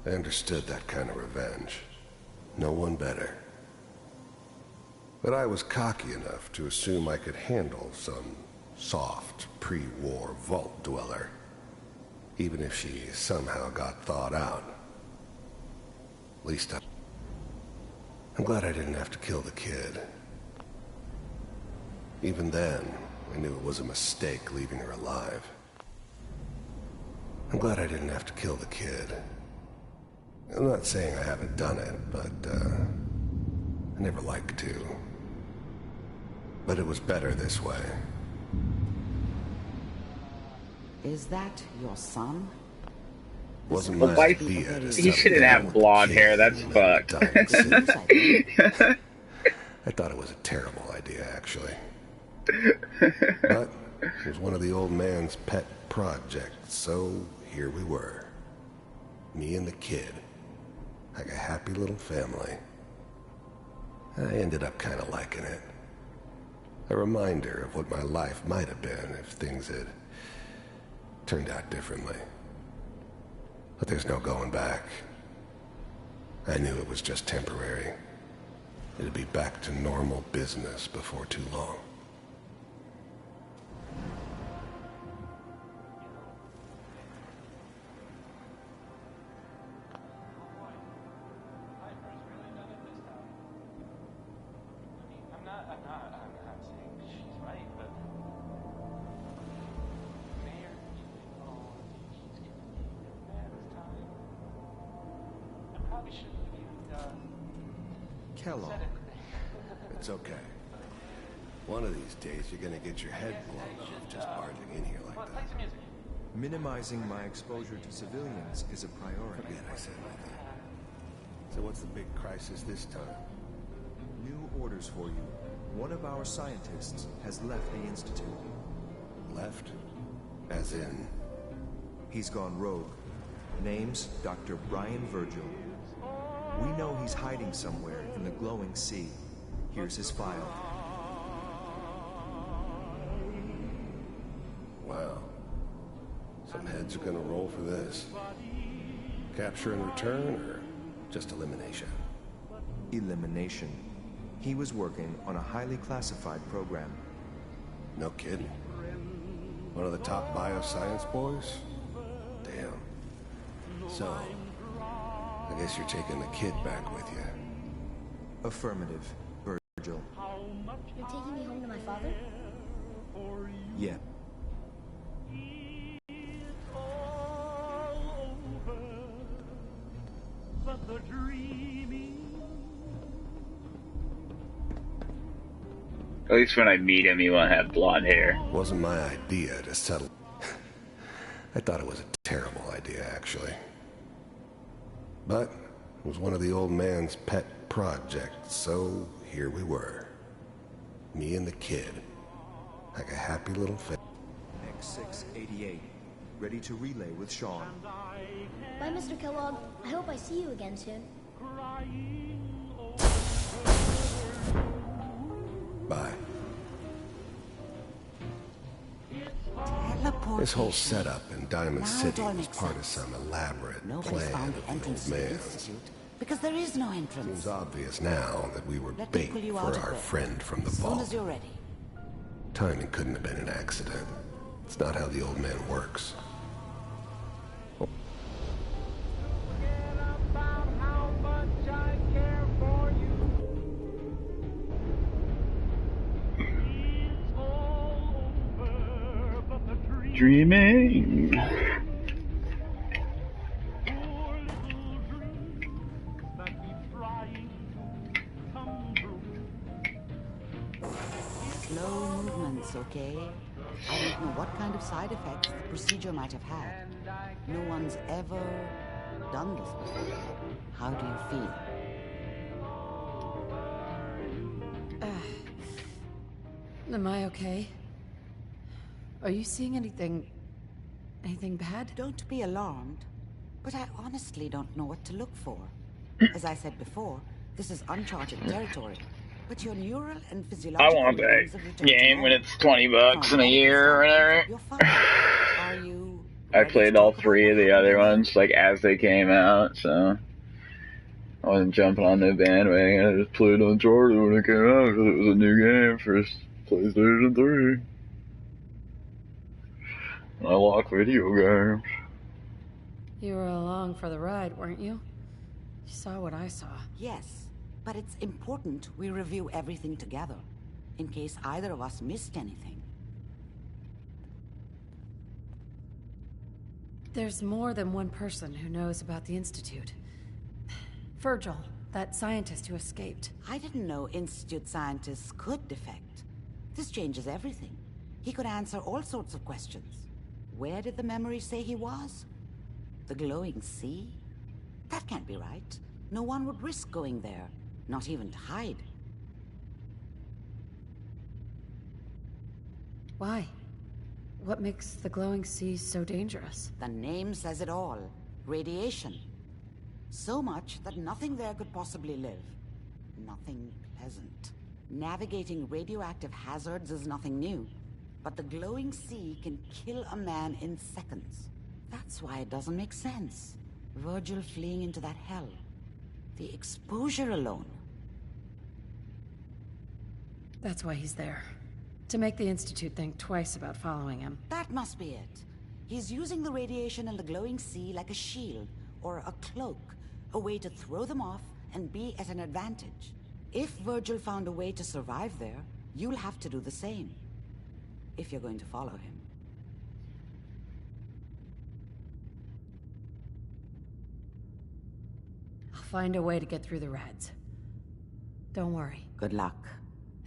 I understood that kind of revenge. No one better. But I was cocky enough to assume I could handle some soft, pre-war vault dweller, even if she somehow got thawed out. At least I'm glad I didn't have to kill the kid. Even then, I knew it was a mistake leaving her alive. I'm glad I didn't have to kill the kid. I'm not saying I haven't done it, but, I never like to. But it was better this way. Is that your son? Wasn't Well, my idea to he shouldn't have blonde hair. That's fucked. I thought it was a terrible idea, actually. But it was one of the old man's pet projects, so here we were. Me and the kid. Like a happy little family. I ended up kind of liking it. A reminder of what my life might have been if things had turned out differently. But there's no going back. I knew it was just temporary. It'd be back to normal business before too long. Kellogg. It's okay. One of these days, you're gonna get your head blown off just barging in here like that. Minimizing my exposure to civilians is a priority. Forget I said anything. So what's the big crisis this time? New orders for you. One of our scientists has left the Institute. Left? As in? He's gone rogue. Name's Dr. Brian Virgil. We know he's hiding somewhere in the glowing sea. Here's his file. Wow. Some heads are gonna roll for this. Capture and return, or just elimination? Elimination. He was working on a highly classified program. No kidding. One of the top bioscience boys? Damn. So, I guess you're taking the kid back with you. Affirmative, Virgil. You're taking me home to my father? Yeah. At least when I meet him, he won't have blonde hair. Wasn't my idea to settle. I thought it was a terrible idea, actually. But it was one of the old man's pet projects, so here we were. Me and the kid. Like a happy little family. X688. Ready to relay with Sean. Bye, Mr. Kellogg. I hope I see you again soon. Bye. Teleportation. This whole setup in Diamond Now City it all was makes part of sense. some elaborate Nobody's plan found the of the entrance old to the man's. Institute because there is no entrance. Seems obvious now that we were Let me bait pull you for out of our there. friend from the As soon vault. as you're ready. Timing couldn't have been an accident. It's not how the old man works. Dreaming. Slow movements, okay? I don't know what kind of side effects the procedure might have had. No one's ever done this before. How do you feel? Am I okay? Are you seeing anything bad? Don't be alarmed, but I honestly don't know what to look for. As I said before, this is uncharted territory, but your neural and I physiological want rhythms that have returned game to when normal. it's $20 in a year or whatever. You're fine. Are you I played all three of the other ones like as they came out, so I wasn't jumping on the bandwagon. I just played Uncharted when it came out because it was a new game for PlayStation 3. I like video games. You were along for the ride, weren't you? You saw what I saw. Yes, but it's important we review everything together, in case either of us missed anything. There's more than one person who knows about the Institute. Virgil, that scientist who escaped. I didn't know Institute scientists could defect. This changes everything. He could answer all sorts of questions. Where did the memory say he was? The glowing sea? That can't be right. No one would risk going there, not even to hide. Why? What makes the glowing sea so dangerous? The name says it all. Radiation. So much that nothing there could possibly live. Nothing pleasant. Navigating radioactive hazards is nothing new. But the glowing sea can kill a man in seconds. That's why it doesn't make sense. Virgil fleeing into that hell. The exposure alone. That's why he's there. To make the Institute think twice about following him. That must be it. He's using the radiation in the glowing sea like a shield, or a cloak, a way to throw them off and be at an advantage. If Virgil found a way to survive there, you'll have to do the same. If you're going to follow him. I'll find a way to get through the reds. Don't worry. Good luck.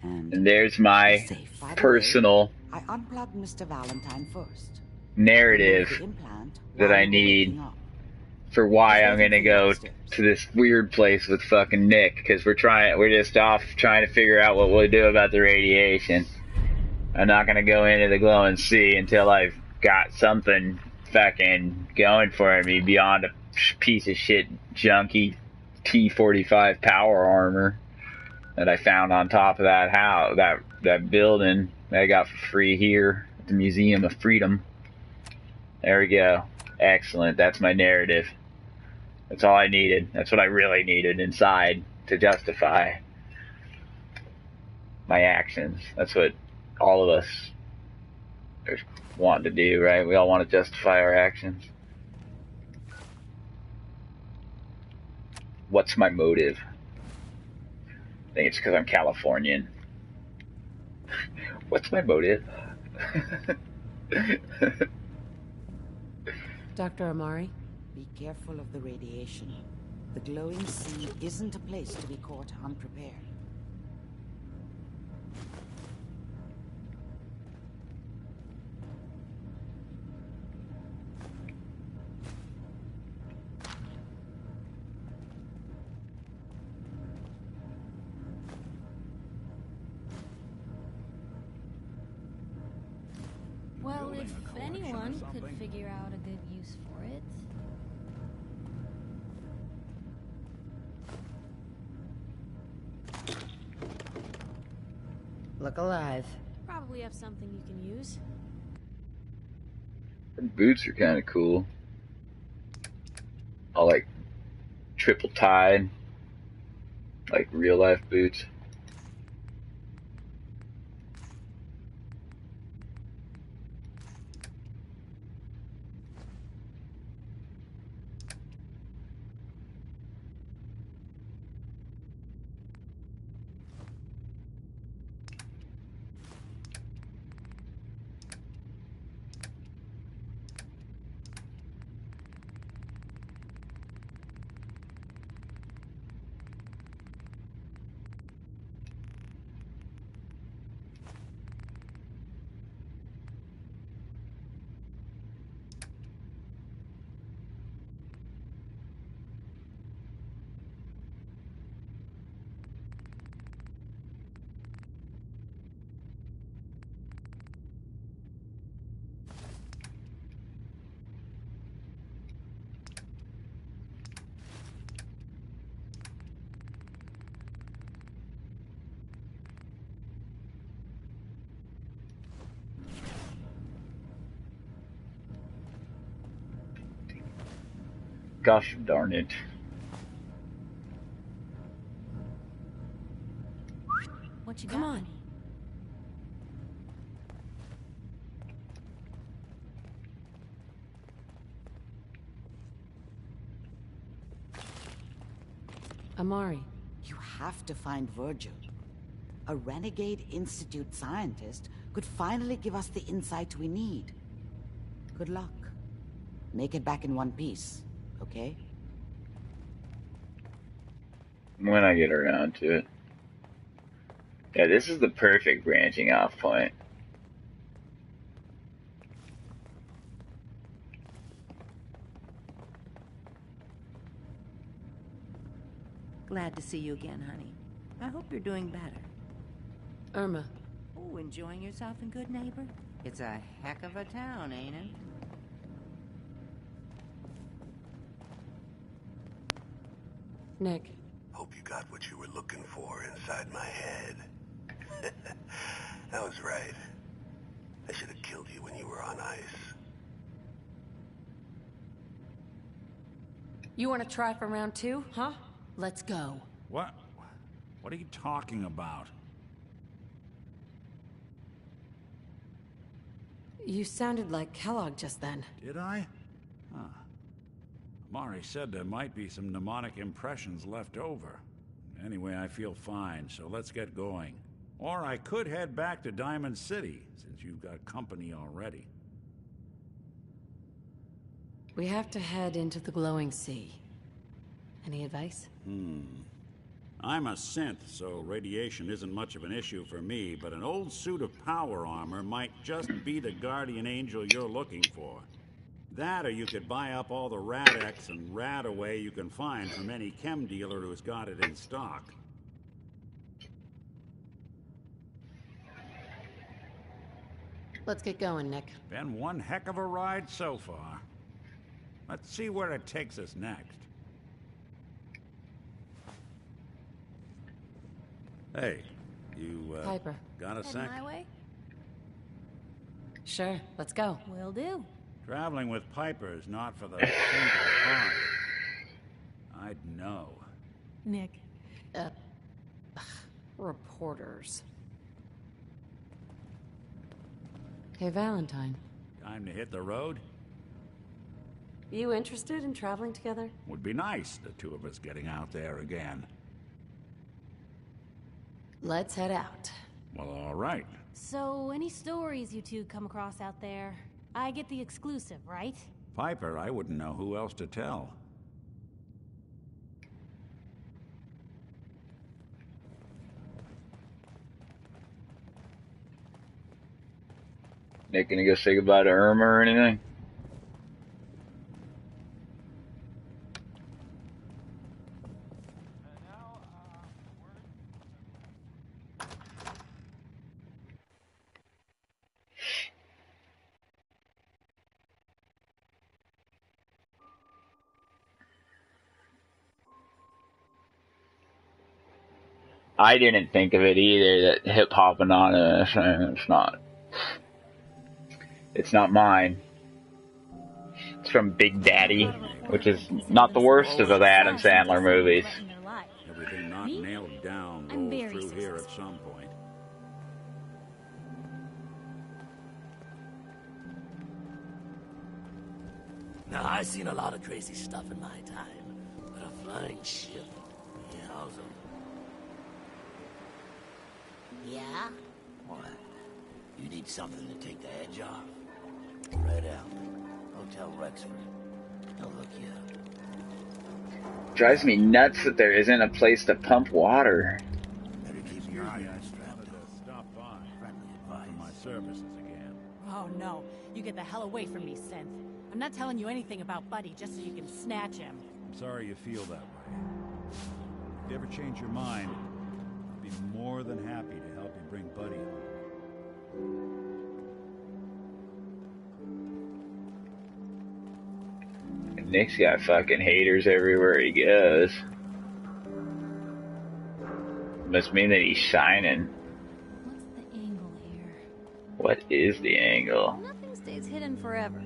And there's my personal I unplugged Mr. Valentine first. narrative that I need for why I'm gonna go to this weird place with fucking Nick, because we're just off trying to figure out what we'll do about the radiation. I'm not gonna go into the glowing sea until I've got something fucking going for me beyond a piece of shit junky T-45 power armor that I found on top of that house, that building that I got for free here at the Museum of Freedom. There we go. Excellent. That's my narrative. That's all I needed. That's what I really needed inside to justify my actions. That's what all of us want to do, right? We all want to justify our actions. What's my motive? I think it's because I'm Californian. What's my motive? Dr. Amari? Be careful of the radiation. The glowing sea isn't a place to be caught unprepared. Well, if anyone could figure out a good use for it. Look alive. Probably have something you can use. Her boots are kind of cool. All like triple tied, like real life boots. Gosh darn it. What you Come got? on. Amari. You have to find Virgil. A renegade Institute scientist could finally give us the insight we need. Good luck. Make it back in one piece, okay? When I get around to it. Yeah, this is the perfect branching off point. Glad to see you again, honey. I hope you're doing better. Irma. Oh, enjoying yourself in Good Neighbor? It's a heck of a town, ain't it? Nick. Hope you got what you were looking for inside my head. I was right. I should have killed you when you were on ice. You want to try for round 2, huh? Let's go. What? What are you talking about? You sounded like Kellogg just then. Did I? Huh. Mari said there might be some mnemonic impressions left over. Anyway, I feel fine, so let's get going. Or I could head back to Diamond City, since you've got company already. We have to head into the glowing sea. Any advice? I'm a synth, so radiation isn't much of an issue for me, but an old suit of power armor might just be the guardian angel you're looking for. That, or you could buy up all the Rad-X and Rad-Away you can find from any chem dealer who's got it in stock. Let's get going, Nick. Been one heck of a ride so far. Let's see where it takes us next. Hey, you, Piper. got a Head sec? my way? Sure, let's go. Will do. Traveling with Piper is not for the faint of heart. I'd know. Nick. Reporters. Hey, Valentine. Time to hit the road? You interested in traveling together? Would be nice, the two of us getting out there again. Let's head out. Well, all right. So, any stories you two come across out there? I get the exclusive, right? Piper, I wouldn't know who else to tell. Nick, gonna go say goodbye to Irma or anything? I didn't think of it either, that Hip Hop Anonymous, it's not mine. It's from Big Daddy, which is not the worst of the Adam Sandler movies. Everything not nailed down rolled through here at some point. Now, I've seen a lot of crazy stuff in my time, but a flying ship, yowza. Yeah? What? You need something to take the edge off? Right out. Hotel Rexford. I'll hook you up. Drives me nuts that there isn't a place to pump water. Better keep your eye on Stop by. For my services again. Oh no, you get the hell away from me, Synth. I'm not telling you anything about Buddy just so you can snatch him. I'm sorry you feel that way. If you ever change your mind, I'll be more than happy to help you bring Buddy home. Nick's got fucking haters everywhere he goes. Must mean that he's shining. What's the angle here? What is the angle? Nothing stays hidden forever.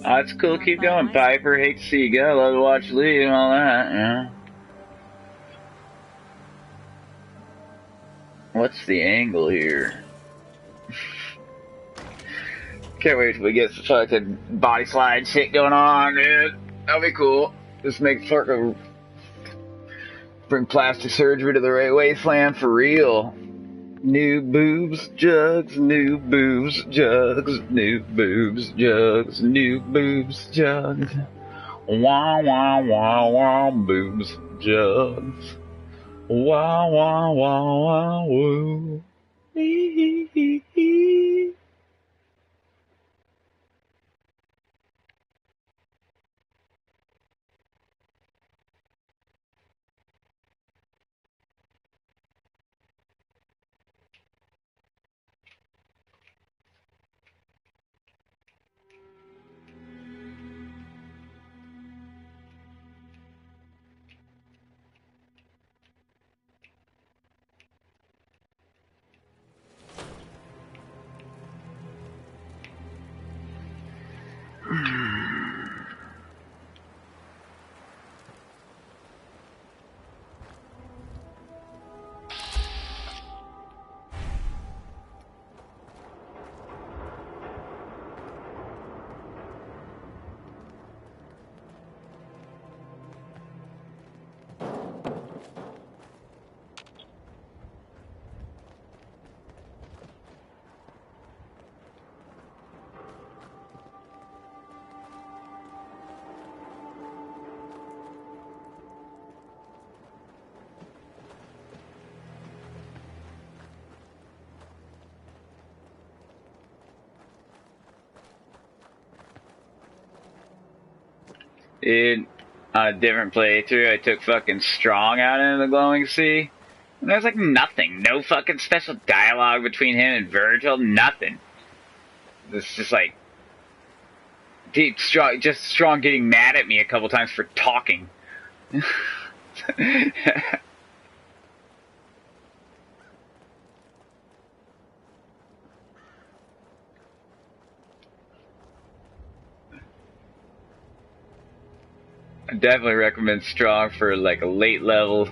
That's cool, keep going, Piper. Hate to see you go. Love to watch you leave and all that, yeah. What's the angle here? Can't wait till we get some fucking body slide shit going on, dude. That'll be cool. Just make fucking bring plastic surgery to the right wasteland for real. New boobs, jugs, new boobs, jugs, new boobs, jugs, new boobs, jugs. Wah, wah, wah, wah, boobs, jugs. Wah, wah, wah, wah, woo. Hee, hee, hee, hee. Dude, on a different playthrough, I took fucking Strong out into the glowing sea. And there's like nothing. No fucking special dialogue between him and Virgil. Nothing. It's just like... Dude, Strong getting mad at me a couple times for talking. I definitely recommend Strong for like a late level.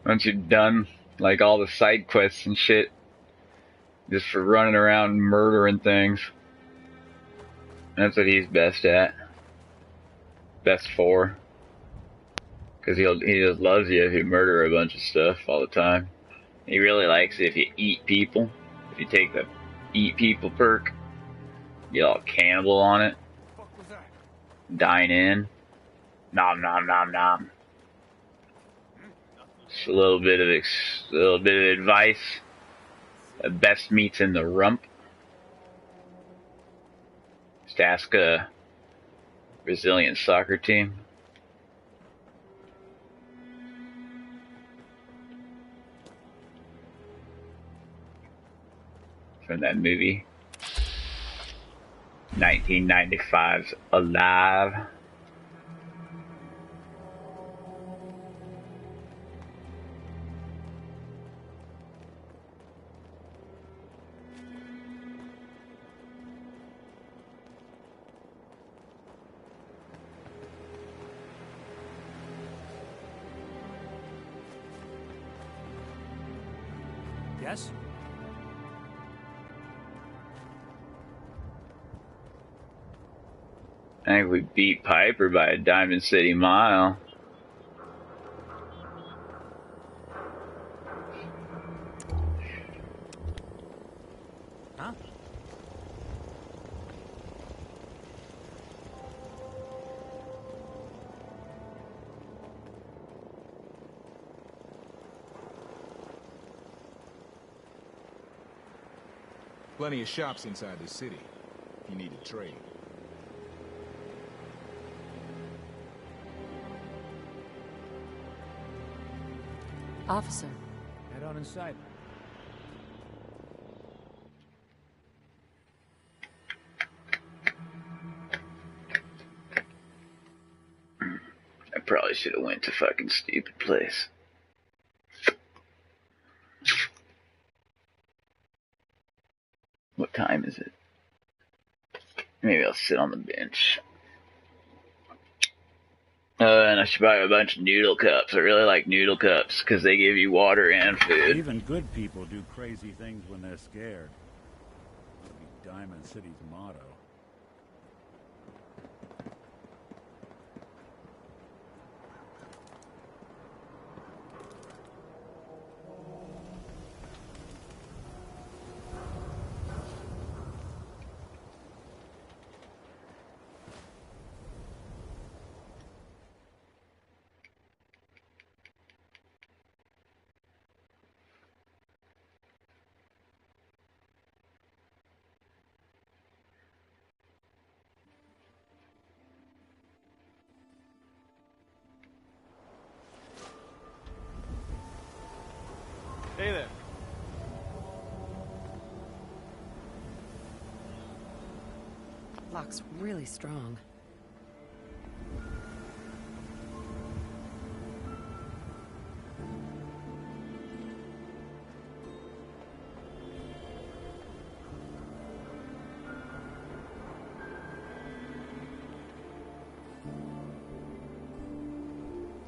Once you're done, like all the side quests and shit. Just for running around murdering things. That's what he's best at. Best for. Because he just loves you if you murder a bunch of stuff all the time. He really likes it if you eat people. If you take the eat people perk. Get all cannibal on it. Dine in. Nom nom nom nom. Just a little bit of advice. The best meat's in the rump. Just ask a Brazilian soccer team. From that movie. 1995's Alive. Yes? I think we beat Piper by a Diamond City mile. Huh? Plenty of shops inside the city, if you need a trade. Officer. Head on inside. I probably should have went to fucking stupid place. What time is it? Maybe I'll sit on the bench. And I should buy a bunch of noodle cups. I really like noodle cups because they give you water and food. Even good people do crazy things when they're scared. That'll be Diamond City's motto. Hey there. Lock's really strong.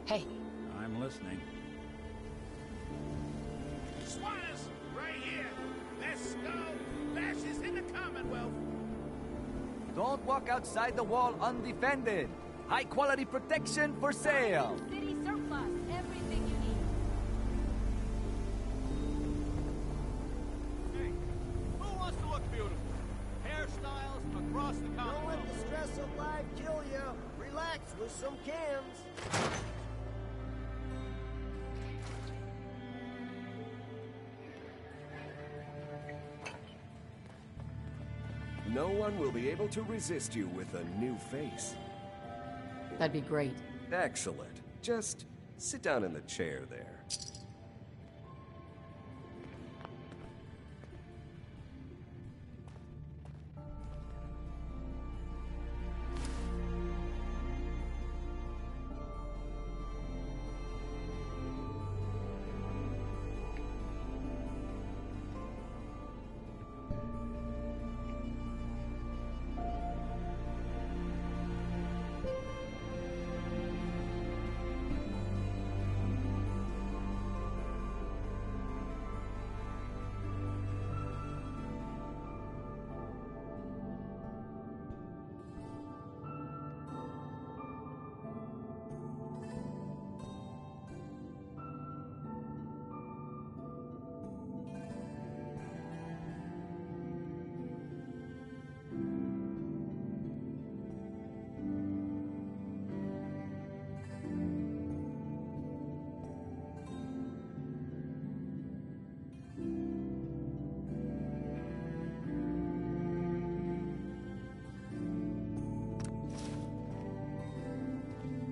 Hey. I'm listening. Squatters, right here. Let's go. Fascists in the Commonwealth. Don't walk outside the wall undefended. High quality protection for sale. City surplus, everything you need. Hey, who wants to look beautiful? Hairstyles across the Commonwealth. Don't let the stress of life kill you. Relax with some cams. No one will be able to resist you with a new face. That'd be great. Excellent. Just sit down in the chair there.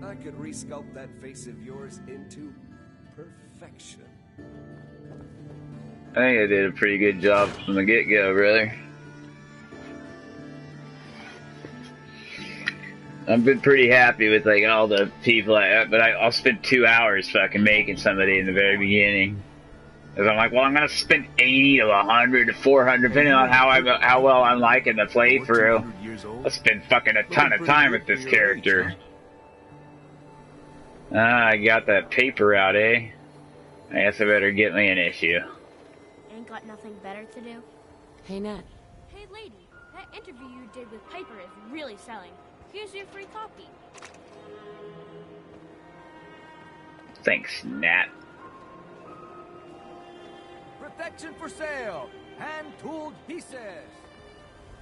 I could resculpt that face of yours into perfection. I think I did a pretty good job from the get-go, brother. I've been pretty happy with like all the people, but I'll spend 2 hours fucking making somebody in the very beginning. Because I'm like, well, I'm gonna spend 80 to 100 to 400, depending on how well I'm liking the playthrough. I'll spend fucking a ton of time with this character. I got that paper out, eh? I guess I better get me an issue. Ain't got nothing better to do? Hey, Nat. Hey, lady, that interview you did with Piper is really selling. Here's your free copy. Thanks, Nat. Protection for sale. Hand-tooled pieces.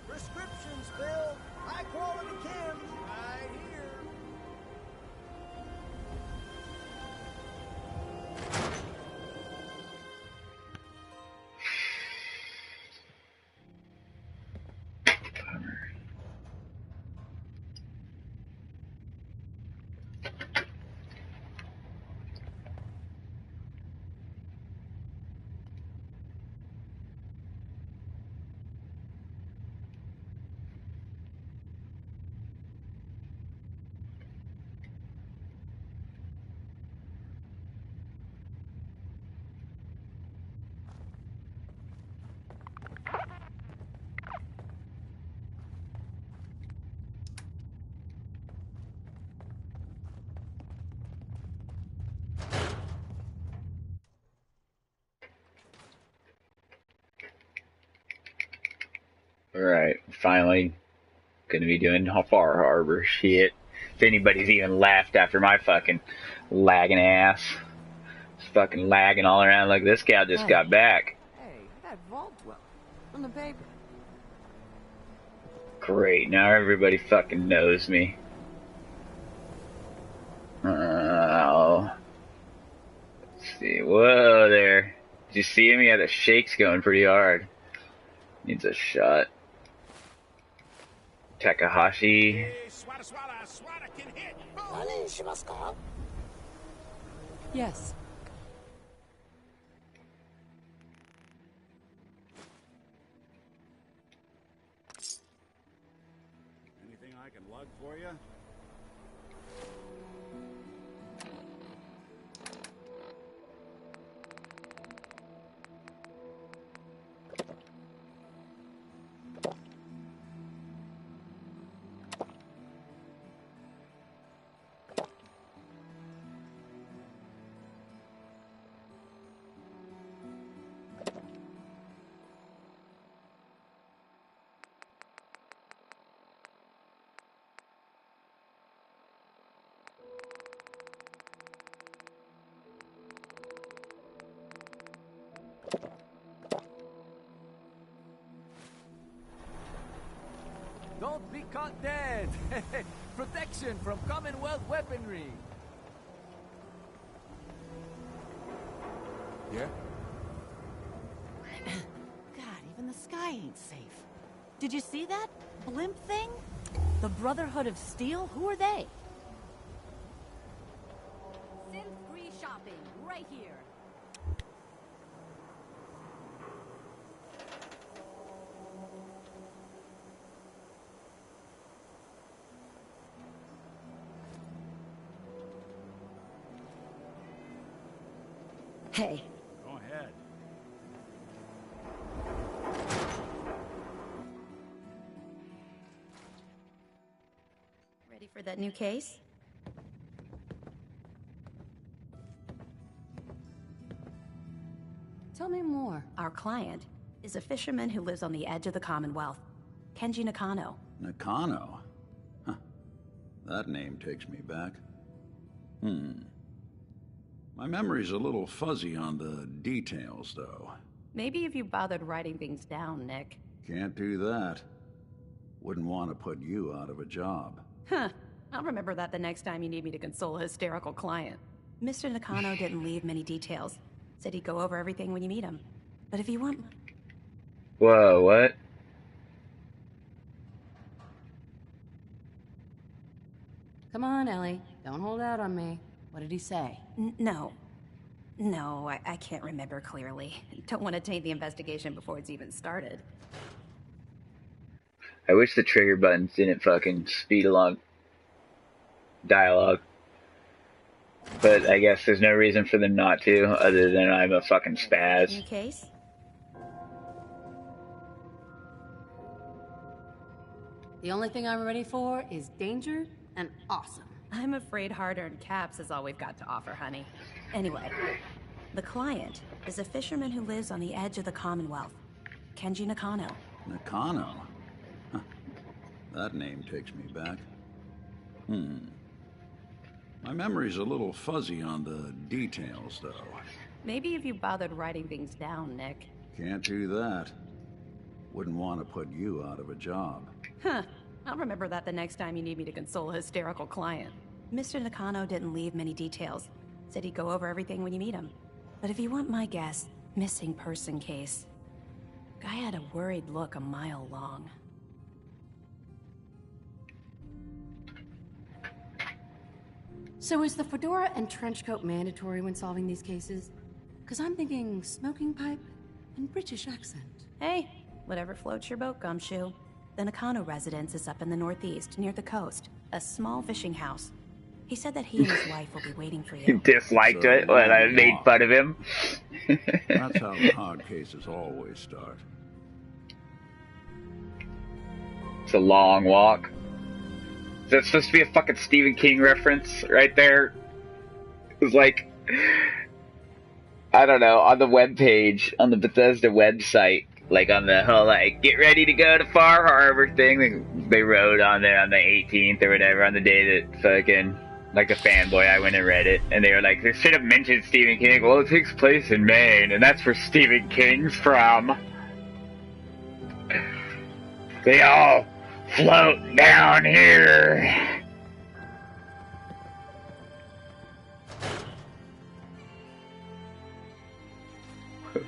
Prescriptions, Bill. High-quality cans. Right here. Alright, finally gonna be doing Far Harbor shit. If anybody's even laughed after my fucking lagging ass. It's fucking lagging all around like this guy just got back. Hey, that Vaultwell from the paper. Great, now everybody fucking knows me. Oh. Let's see. Whoa there. Did you see him? Yeah, the shake's going pretty hard. Needs a shot. Takahashi. Yes. Anything I can lug for you? Don't be caught dead. Protection from Commonwealth weaponry. Yeah? God, even the sky ain't safe. Did you see that blimp thing? The Brotherhood of Steel? Who are they? right here. Hey. Go ahead. Ready for that new case? Tell me more. Our client is a fisherman who lives on the edge of the Commonwealth, Kenji Nakano. Nakano? Huh. That name takes me back. My memory's a little fuzzy on the details, though. Maybe if you bothered writing things down, Nick. Can't do that. Wouldn't want to put you out of a job. Huh. I'll remember that the next time you need me to console a hysterical client. Mr. Nakano didn't leave many details. Said he'd go over everything when you meet him. But if you want... Whoa, what? Come on, Ellie. Don't hold out on me. What did he say? No. No, I can't remember clearly. Don't want to taint the investigation before it's even started. I wish the trigger buttons didn't fucking speed along dialogue. But I guess there's no reason for them not to, other than I'm a fucking spaz. New case? The only thing I'm ready for is danger and awesome. I'm afraid hard-earned caps is all we've got to offer, honey. Anyway, the client is a fisherman who lives on the edge of the Commonwealth, Kenji Nakano. Nakano? Huh. That name takes me back. My memory's a little fuzzy on the details, though. Maybe if you bothered writing things down, Nick. Can't do that. Wouldn't want to put you out of a job. Huh. I'll remember that the next time you need me to console a hysterical client. Mr. Nakano didn't leave many details. Said he'd go over everything when you meet him. But if you want my guess, missing person case. Guy had a worried look a mile long. So is the fedora and trench coat mandatory when solving these cases? Because I'm thinking smoking pipe and British accent. Hey, whatever floats your boat, Gumshoe. The Nakano residence is up in the northeast, near the coast. A small fishing house. He said that he and his wife will be waiting for He you. disliked it when I made fun of him. That's how the hard cases always start. It's a long walk. Is that supposed to be a fucking Stephen King reference right there? It was like, I don't know, on the webpage, on the Bethesda website, like on the whole, like, get ready to go to Far Harbor thing, they wrote on there on the 18th or whatever, on the day that fucking, like a fanboy, I went and read it, and they were like, they should have mentioned Stephen King. Well, it takes place in Maine, and that's where Stephen King's from. They all float down here.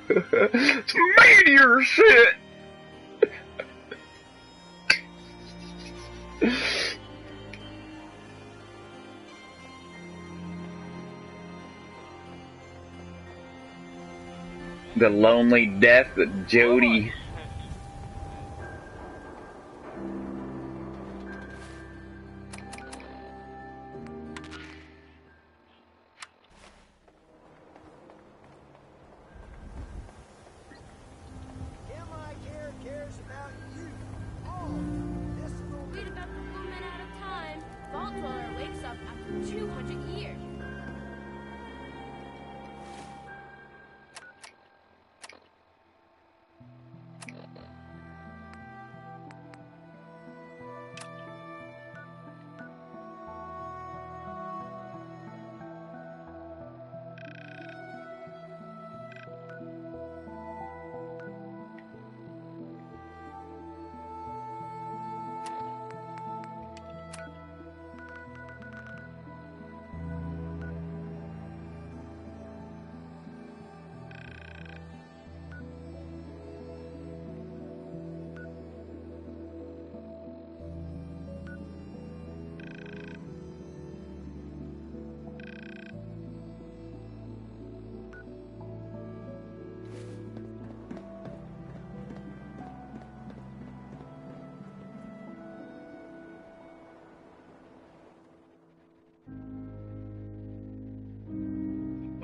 It's meteor shit. The lonely death of Jody. cares about you. Oh, this will read about the woman out of time. Vault Dweller wakes up after 200 years.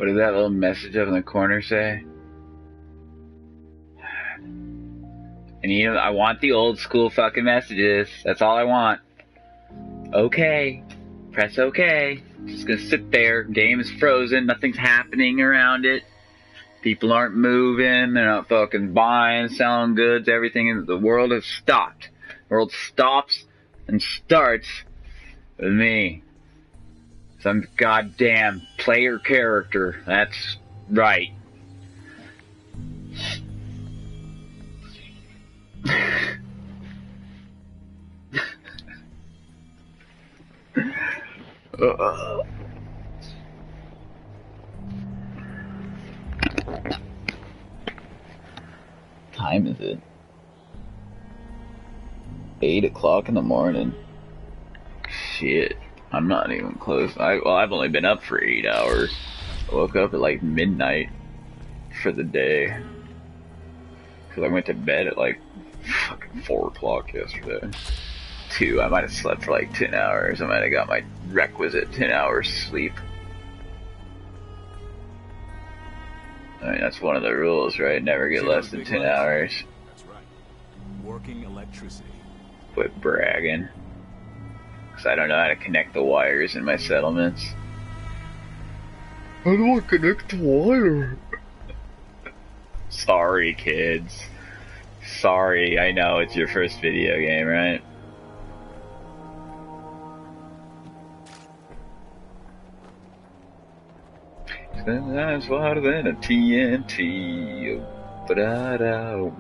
What did that little message up in the corner say? And I want the old school fucking messages. That's all I want. Okay. Press OK. Just gonna sit there. Game is frozen. Nothing's happening around it. People aren't moving. They're not fucking buying, selling goods. Everything. The world has stopped. The world stops and starts with me. Some goddamn player character. That's right. Time is it? 8 o'clock in the morning. Shit. I'm not even close. I've only been up for 8 hours. I woke up at like midnight for the day. Because I went to bed at like fucking 4 o'clock yesterday. 2, I might have slept for like 10 hours. I might have got my requisite 10 hours sleep. I mean, that's one of the rules, right? Never get less than 10 hours. That's right. Working electricity. Quit bragging. Because I don't know how to connect the wires in my settlements. How do I connect the wire? Sorry, kids. Sorry, I know it's your first video game, right? That's hotter than a TNT. Ba-da-da.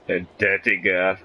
A dirty girl.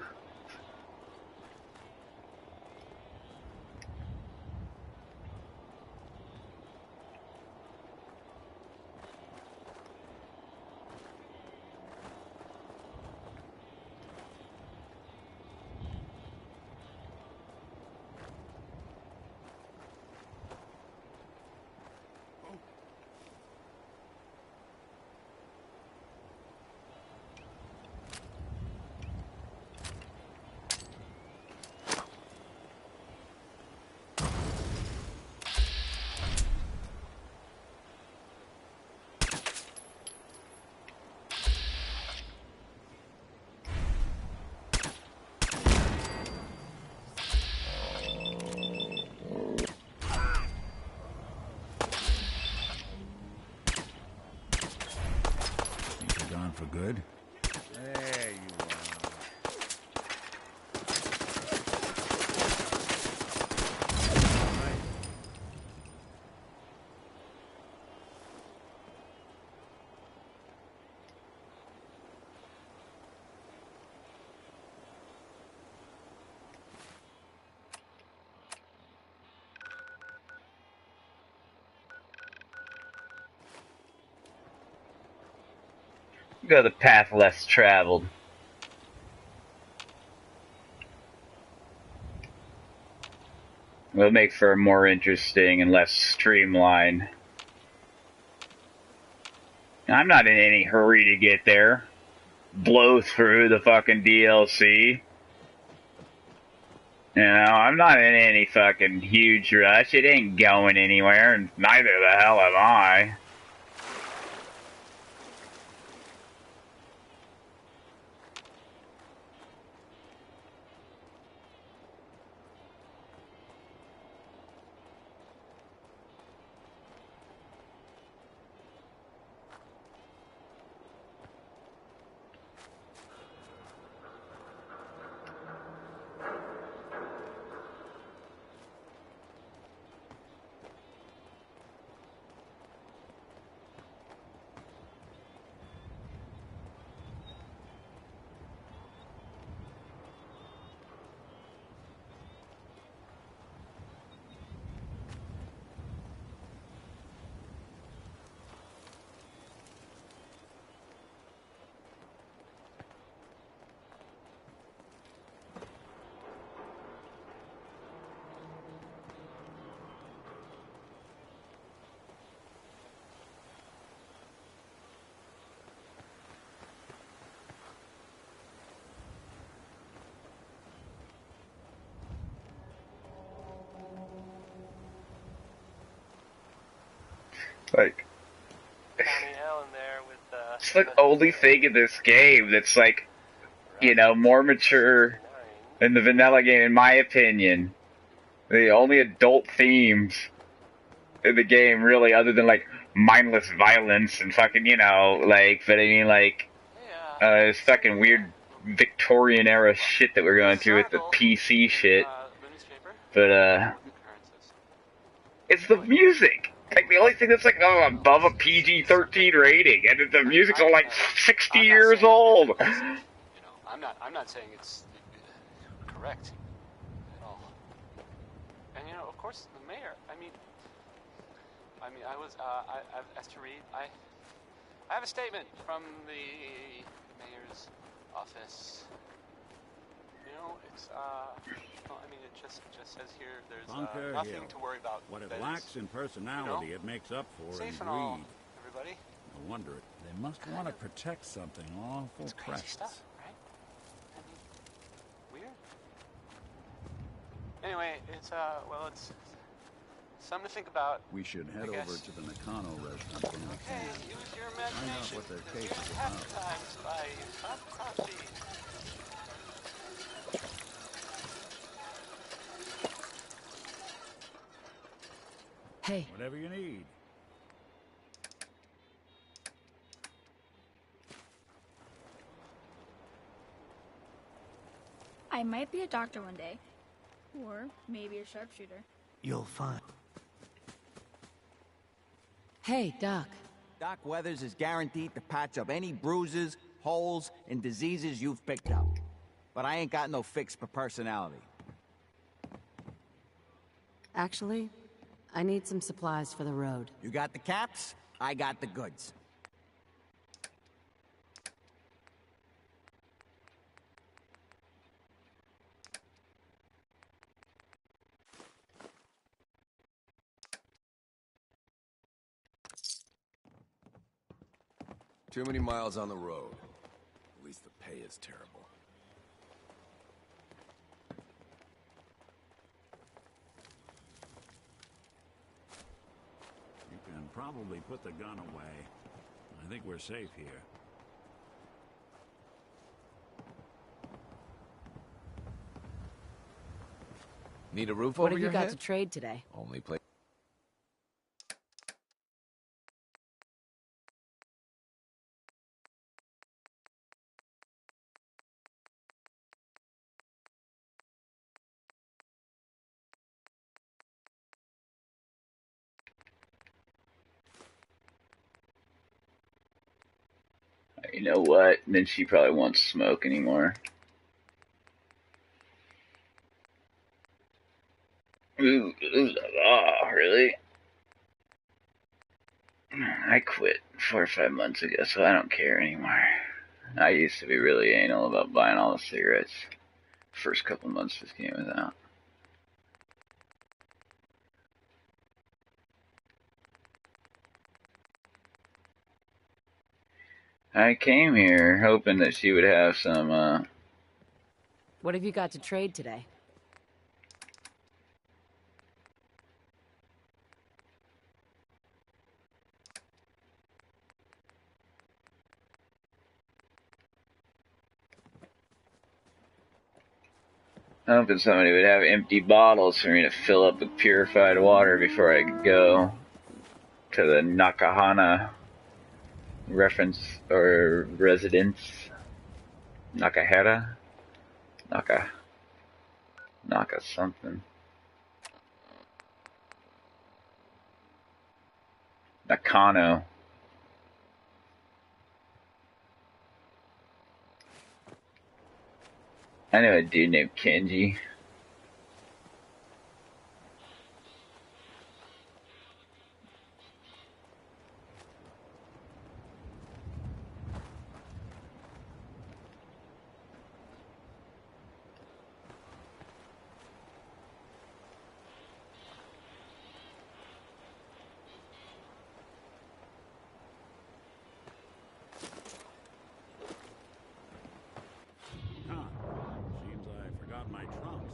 For good? There you are. Go the path less traveled. It'll make for a more interesting and less streamlined. I'm not in any hurry to get there. Blow through the fucking DLC. You know, I'm not in any fucking huge rush. It ain't going anywhere, and neither the hell am I. Like, Connie Allen there with, it's the only thing in this game that's like, you know, more mature than the vanilla game, in my opinion. The only adult themes in the game, really, other than like mindless violence and fucking, you know, like, but I mean, like, this fucking weird Victorian era shit that we're going through with the PC shit. But, it's the music. Like, the only thing that's like, oh, above a PG-13 rating, and the music's all like 60 years old. you know, I'm not saying it's correct at all. And you know, of course, the mayor. I mean, I was as to read. I have a statement from the mayor's office. You know, it's well, I mean, it just says here there's nothing Hill. to worry about. What it lacks in personality, you know, it makes up for safe in and all, greed. everybody. No wonder it. They must want to protect something awful It's crazy precious. stuff, right? I mean, weird. Anyway, it's well, it's something to think about. We should head I over guess. to the Nakano restaurant when we Okay, can. use your Find out imagination. what their case is Happy about. times by Top Coffee. Hey. Whatever you need. I might be a doctor one day. Or maybe a sharpshooter. You'll find. Hey, Doc. Doc Weathers is guaranteed to patch up any bruises, holes, and diseases you've picked up. But I ain't got no fix for personality. Actually, I need some supplies for the road. You got the caps, I got the goods. Too many miles on the road. At least the pay is terrible. You can probably put the gun away. I think we're safe here. Need a roof What over have your you got head? to trade today? Only place. You know what? Then she probably won't smoke anymore. Ooh, really? I quit 4 or 5 months ago, so I don't care anymore. I used to be really anal about buying all the cigarettes. First couple months this game was out. I came here hoping that she would have some, What have you got to trade today? hoping somebody would have empty bottles for me to fill up with purified water before I could go to the Nakahana reference or residence. Nakahara? Naka something. Nakano. I know a dude named Kenji. Huh. Seems I forgot my trunks.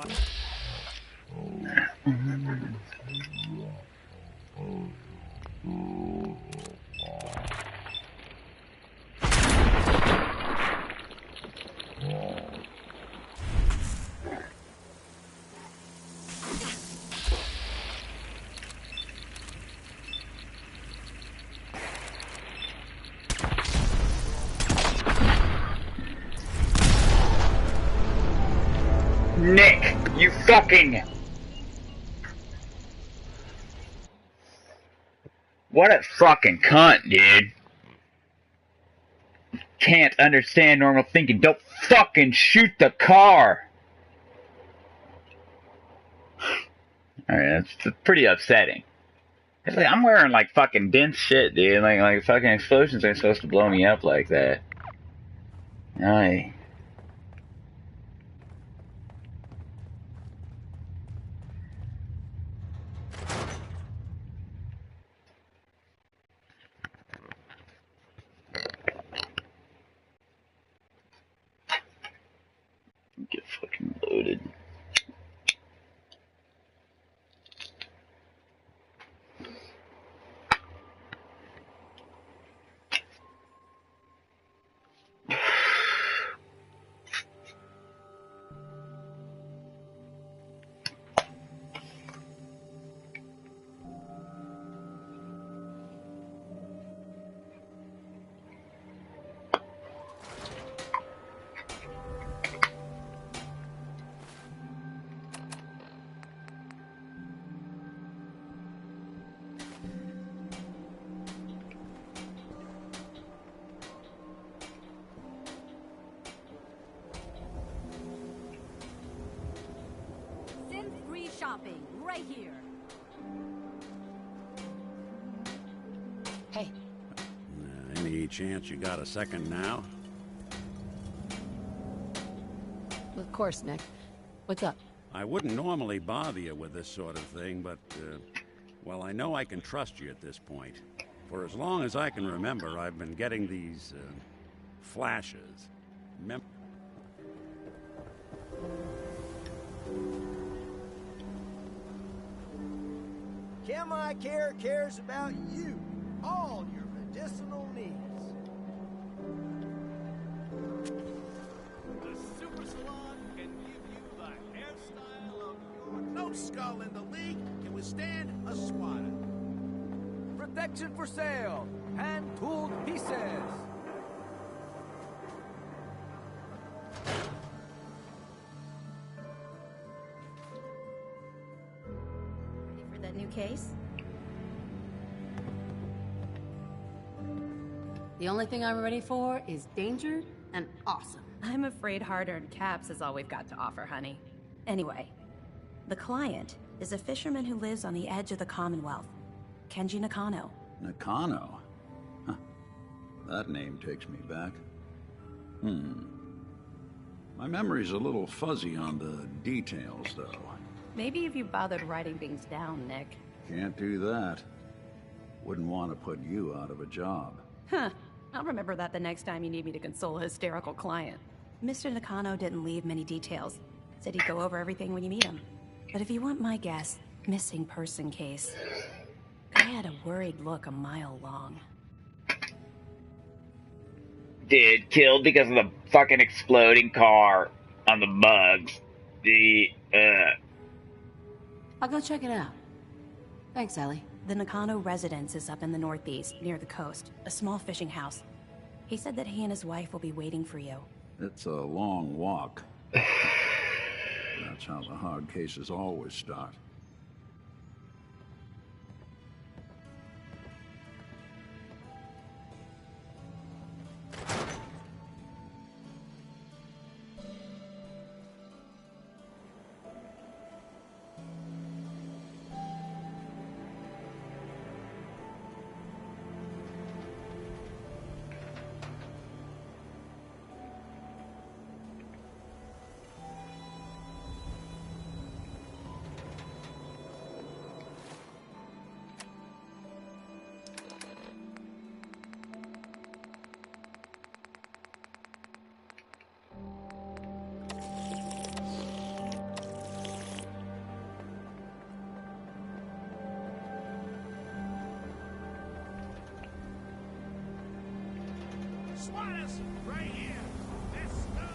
want? Nick, you fucking... What a fucking cunt, dude. Can't understand normal thinking. Don't fucking shoot the car! Alright, that's pretty upsetting. It's like, I'm wearing like fucking dense shit, dude. Like fucking explosions ain't supposed to blow me up like that. Aye. Get fucking loaded. Free shopping, right here. Hey. Any chance you got a second now? Of course, Nick. What's up? I wouldn't normally bother you with this sort of thing, but, well, I know I can trust you at this point. For as long as I can remember, I've been getting these, flashes. ChemiCare cares about you, all your medicinal needs. The Super Salon can give you the hairstyle of your... No skull in the league can withstand a swatter. Protection for sale. Hand-tooled pieces. Ready for that new case? The only thing I'm ready for is danger and awesome. I'm afraid hard-earned caps is all we've got to offer, honey. Anyway, the client is a fisherman who lives on the edge of the Commonwealth, Kenji Nakano. Nakano? Huh. That name takes me back. My memory's a little fuzzy on the details, though. Maybe if you bothered writing things down, Nick. Can't do that. Wouldn't want to put you out of a job. Huh. I'll remember that the next time you need me to console a hysterical client. Mr. Nakano didn't leave many details. Said he'd go over everything when you meet him. But if you want my guess, missing person case. Guy had a worried look a mile long. Dude, killed because of the fucking exploding car on the bugs. I'll go check it out. Thanks, Ellie. The Nakano residence is up in the northeast, near the coast. A small fishing house. He said that he and his wife will be waiting for you. It's a long walk. That's how the hard cases always start. This, right here. This snow.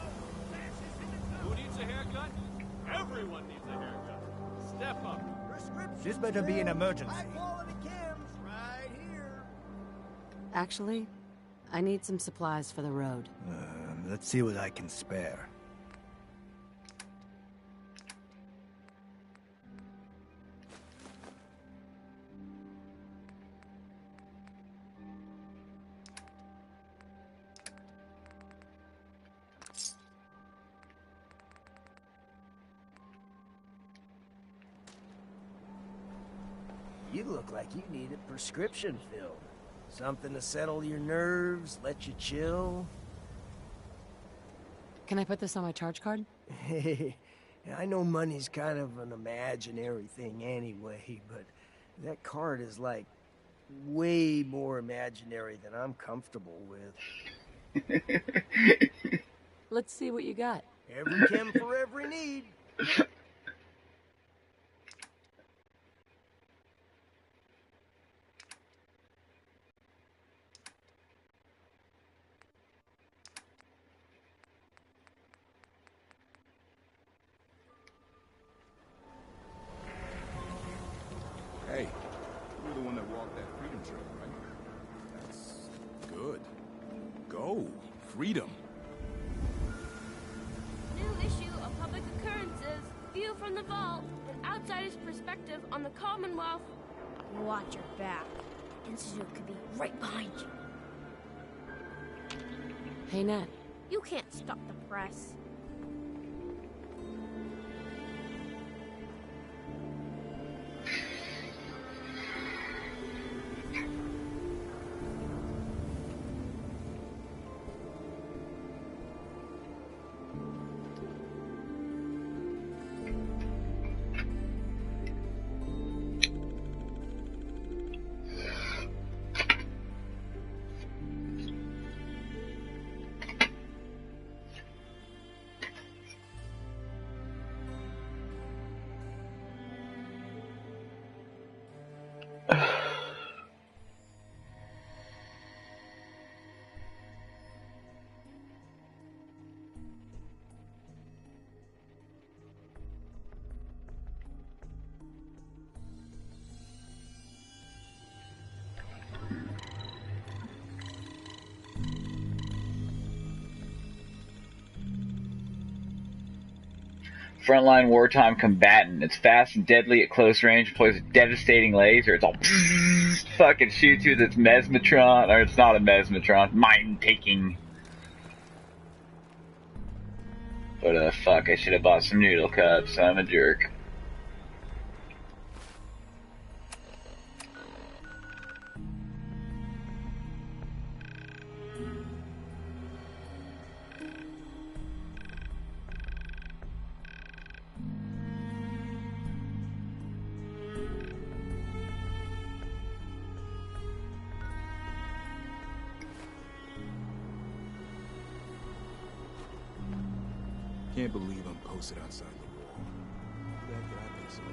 This is in the Who needs a haircut? Everyone needs a haircut. Step up. Prescription. This better be an emergency. High quality chems right here. Actually, I need some supplies for the road. Let's see what I can spare. You look like you need a prescription filled. Something to settle your nerves, let you chill. Can I put this on my charge card? I know money's kind of an imaginary thing anyway, but that card is like way more imaginary than I'm comfortable with. Let's see what you got. Every chem for every need. Hey, you're the one that walked that freedom trail, right? That's good. Go. Freedom. New issue of Public Occurrences. View from the vault. An outsider's perspective on the Commonwealth. Watch your back. Institute could be right behind you. Hey, Nat. You can't stop the press. Frontline wartime combatant. It's fast and deadly at close range, employs a devastating laser. It's all fucking shoots you with its mesmetron, or it's not a mesmetron, mind-taking. But fuck, I should have bought some noodle cups. I'm a jerk. Can't believe I'm posted outside the wall. Who the heck did I piss off?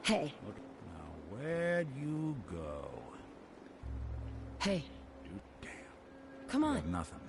Hey. Look, now, where'd you go? Hey. You damn. Come on. Got nothing.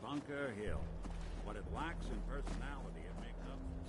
Bunker Hill. What it lacks in personality, it makes up for.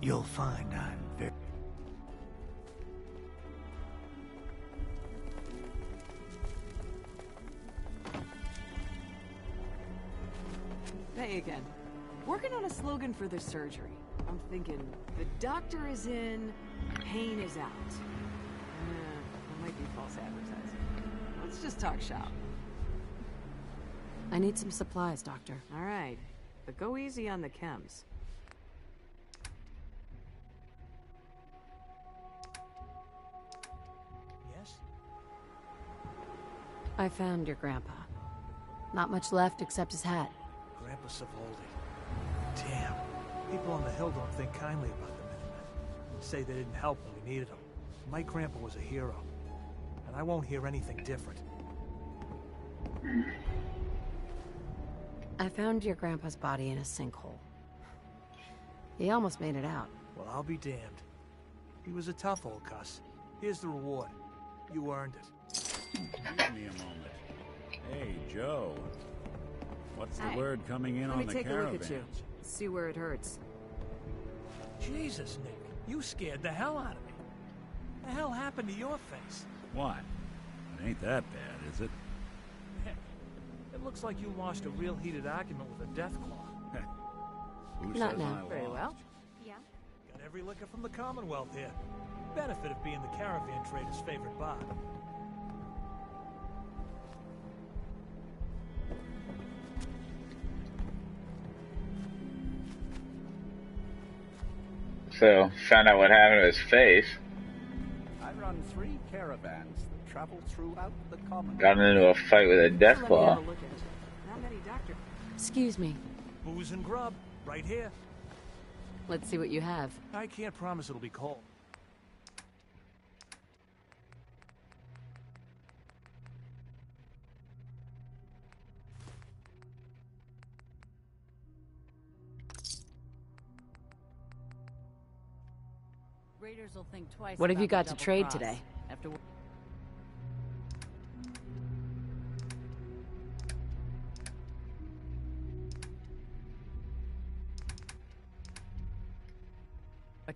You'll find I'm very... Hey again. Working on a slogan for the surgery. I'm thinking, the doctor is in, pain is out. That might be false advertising. Let's just talk shop. I need some supplies, Doctor. All right, but go easy on the chems. Yes? I found your grandpa. Not much left except his hat. Grandpa Savoldi. Damn. People on the hill don't think kindly about the Minutemen. Say they didn't help when we needed them. My grandpa was a hero. And I won't hear anything different. I found your grandpa's body in a sinkhole. He almost made it out. Well, I'll be damned. He was a tough old cuss. Here's the reward. You earned it. Give me a moment. Hey, Joe. What's the word coming in on the Let me take a look at you. caravans? See where it hurts. Jesus, Nick. You scared the hell out of me. The hell happened to your face? What? It ain't that bad, is it? Heck, it looks like you lost a real heated argument with a Deathclaw. Who Not says now. I Very lost? well. Yeah. Got every liquor from the Commonwealth here. Benefit of being the caravan trader's favorite bar. So, found out what happened to his face. I run 3 caravans that travel throughout the Commonwealth. Got into a fight with a Deathclaw. Not many doctors. Excuse me. Booze and grub, right here. Let's see what you have. I can't promise it'll be cold. Raiders will think twice. What have you about got the to trade double cross. today? After what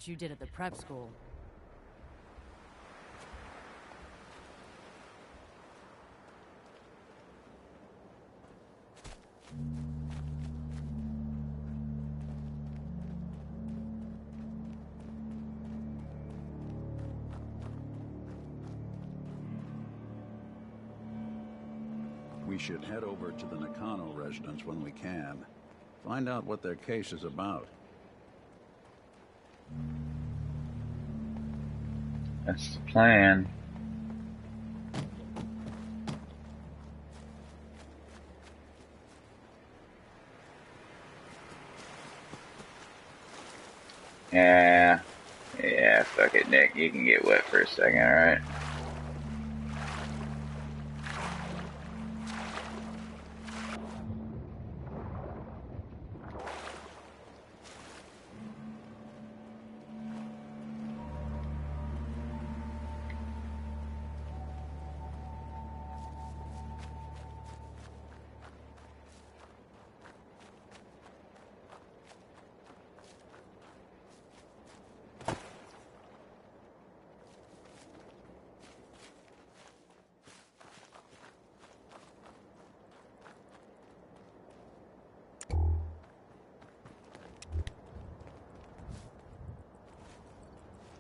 you did at the prep school. We should head over to the Nakano residence when we can. Find out what their case is about. That's the plan. Yeah, fuck it, Nick. You can get wet for a second, alright?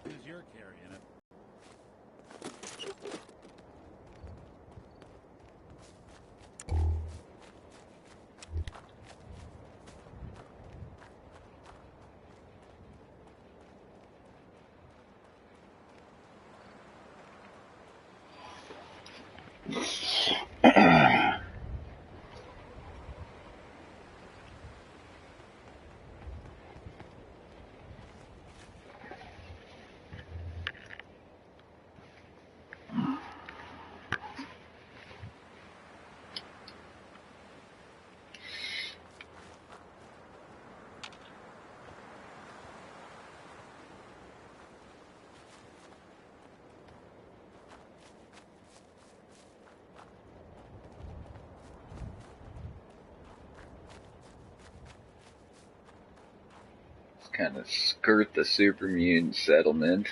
Who's you're carrying it? kind of skirt the super mutant settlement.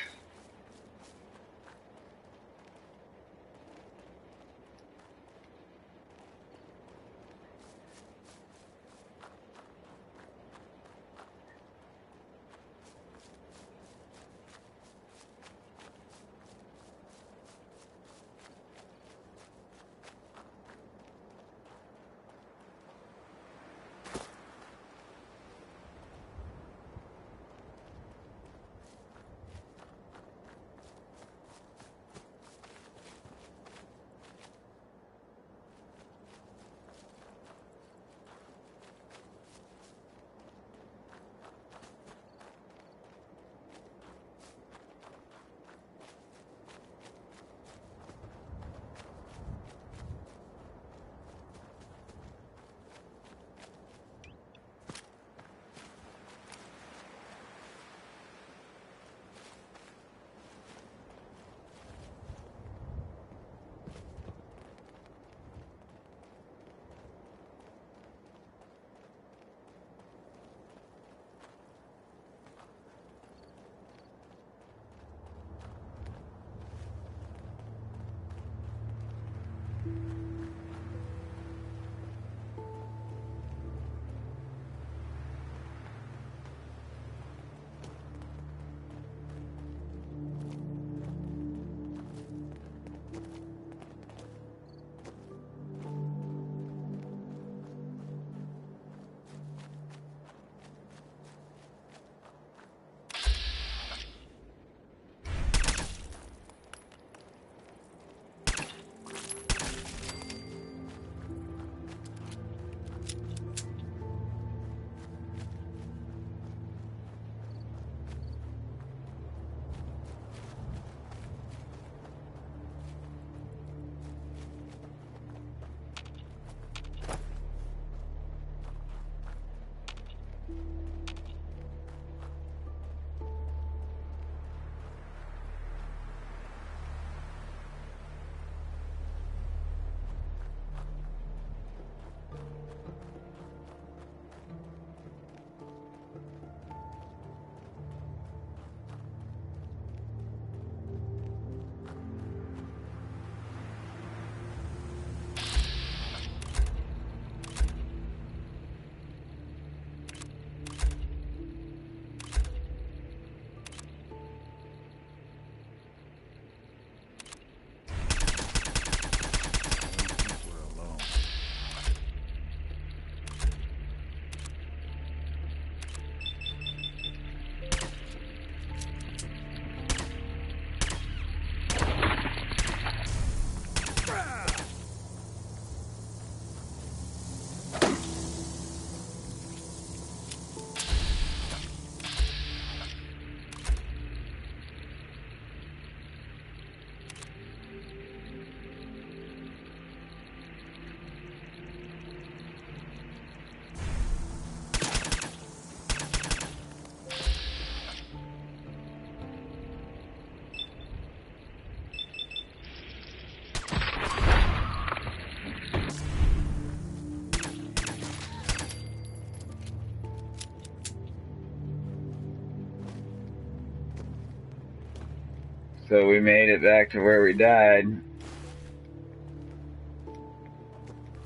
So we made it back to where we died.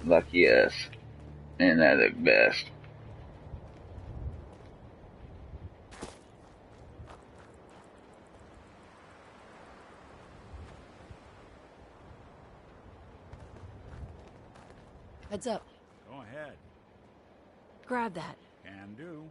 Lucky us. And that at best. Heads up. Go ahead. Grab that. Can do.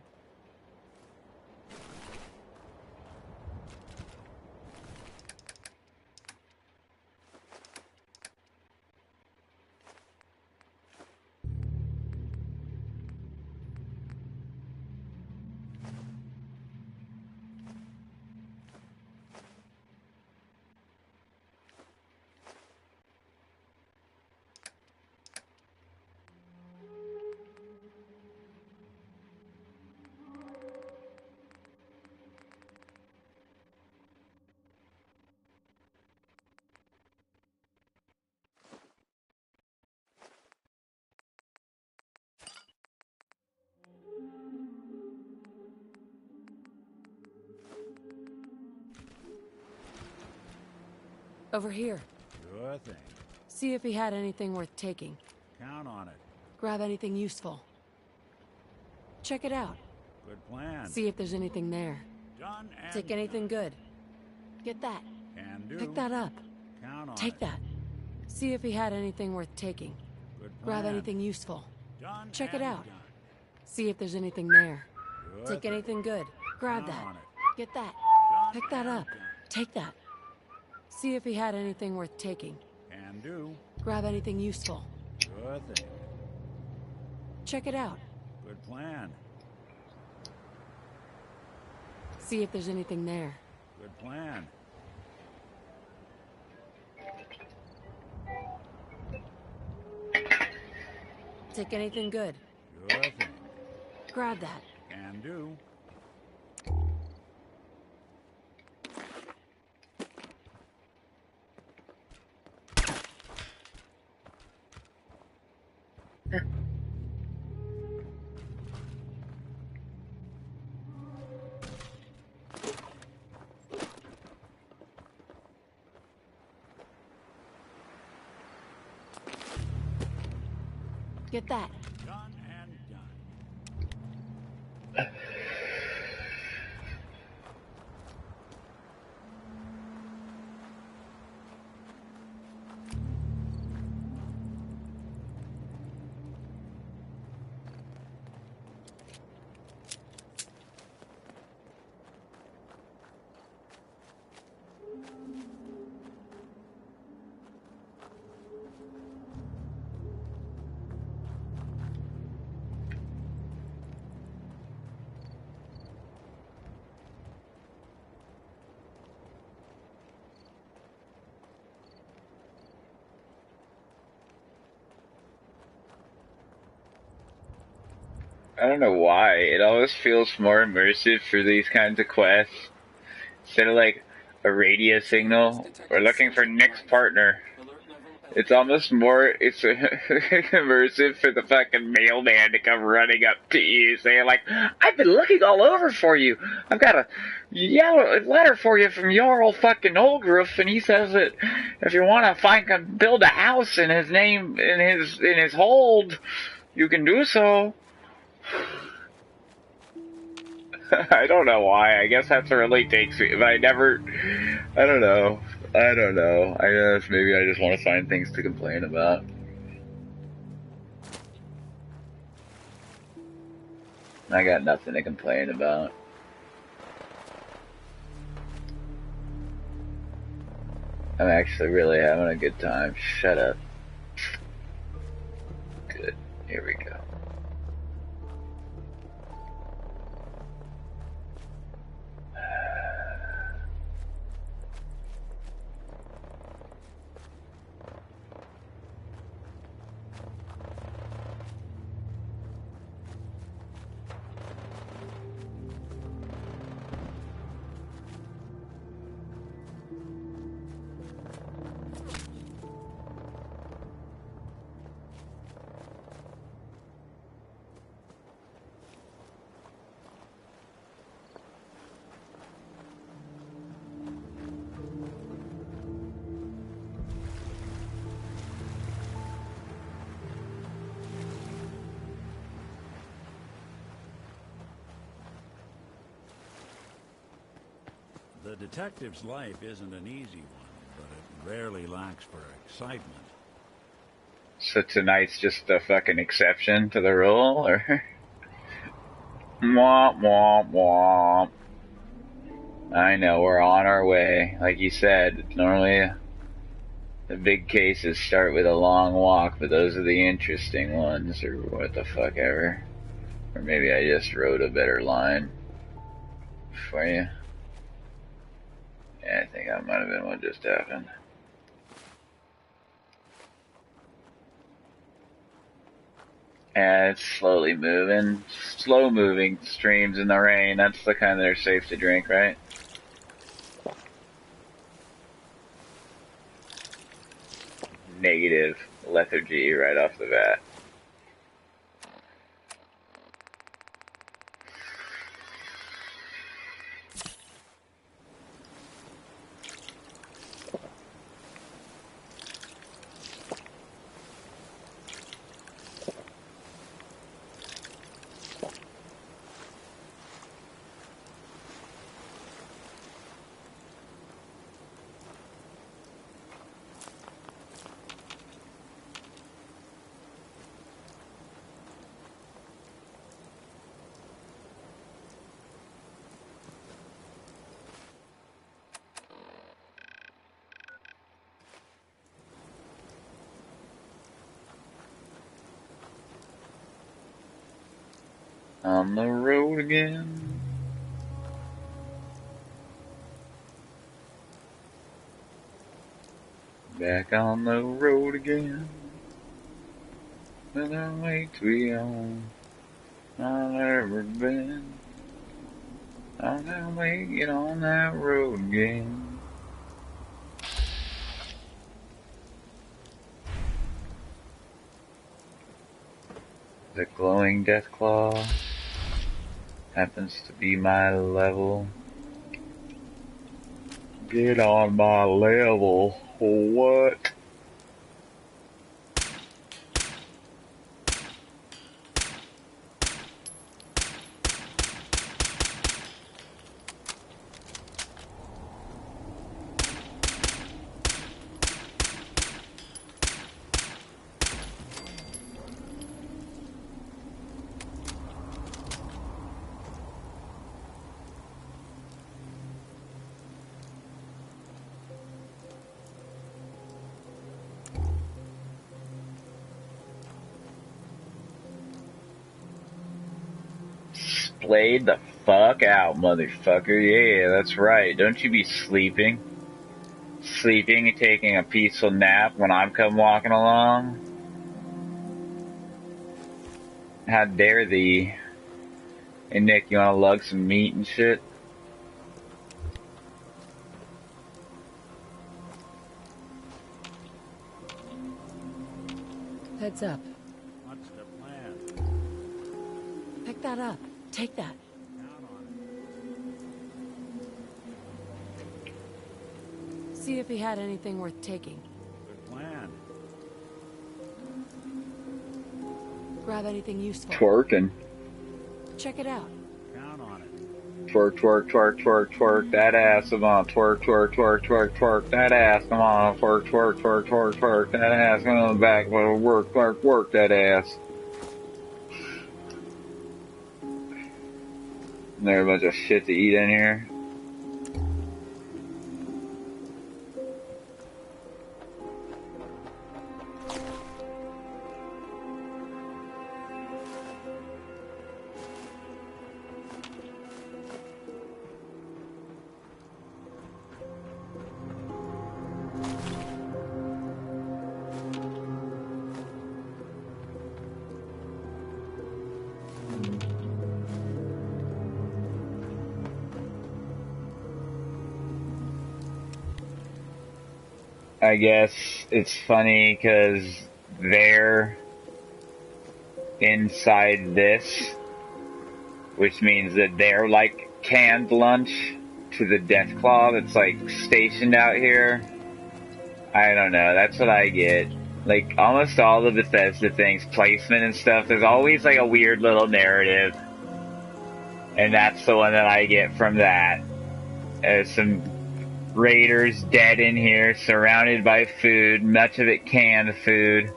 Over here. Sure thing. See if he had anything worth taking. Count on it. Grab anything useful. Check it out. Good plan. See if there's anything there. Done and Take anything good. Get that. Can do. Pick that up. Count on Take it. that. See if he had anything worth taking. Good Grab plan. anything useful. Done Check it and out. done. See if there's anything there. Good Take thing. anything good. Grab Count that. on it. Get that. Done Pick that and up. done. Take that. See if he had anything worth taking. Can do. Grab anything useful. Good thing. Check it out. Good plan. See if there's anything there. Good plan. Take anything good. Sure thing. Grab that. Can do. Get that. Done and done. I don't know why. It always feels more immersive for these kinds of quests. Instead of like a radio signal, we're looking for Nick's partner. It's almost more, it's immersive for the fucking mailman to come running up to you saying like, I've been looking all over for you. I've got a yellow letter for you from Jarl fucking Holgroof, and he says that if you want to build a house in his name, in his hold, you can do so. I don't know why. I guess that's what really takes me. But I don't know. I guess maybe I just want to find things to complain about. I got nothing to complain about. I'm actually really having a good time. Shut up. Good. Here we go. The detective's life isn't an easy one, but it rarely lacks for excitement. So tonight's just a fucking exception to the rule, or? Womp womp womp. I know, we're on our way. Like you said, normally the big cases start with a long walk, but those are the interesting ones, or what the fuck ever. Or maybe I just wrote a better line for you. Yeah, I think that might have been what just happened. And it's slowly moving. Slow moving streams in the rain. That's the kind that are safe to drink, right? Negative lethargy right off the bat. On the road again. Back on the road again. Another way to be on. I've ever been. I'll never make it on that road again. The glowing Deathclaw happens to be my level. Get on my level. What? Splayed the fuck out, motherfucker. Yeah, that's right. Don't you be sleeping. Sleeping and taking a peaceful nap when I'm come walking along. How dare thee. Hey Nick, you wanna lug some meat and shit? Heads up. What's the plan? Pick that up. Take that. See if he had anything worth taking. Good plan. Grab anything useful. Twerking. Check it out. Count on it. Twerk, twerk, twerk, twerk, twerk, that ass, come on. Twerk, twerk, twerk, twerk, twerk, that ass, come on. Twerk, twerk, twerk, twerk, twerk, that ass, come on the back, work, work, work that ass. And there's a bunch of shit to eat in here. I guess it's funny because they're inside this, which means that they're like canned lunch to the Deathclaw that's like stationed out here. I don't know, that's what I get. Like almost all the Bethesda things, placement and stuff, there's always like a weird little narrative. And that's the one that I get from that. There's some raiders dead in here, surrounded by food, much of it canned food.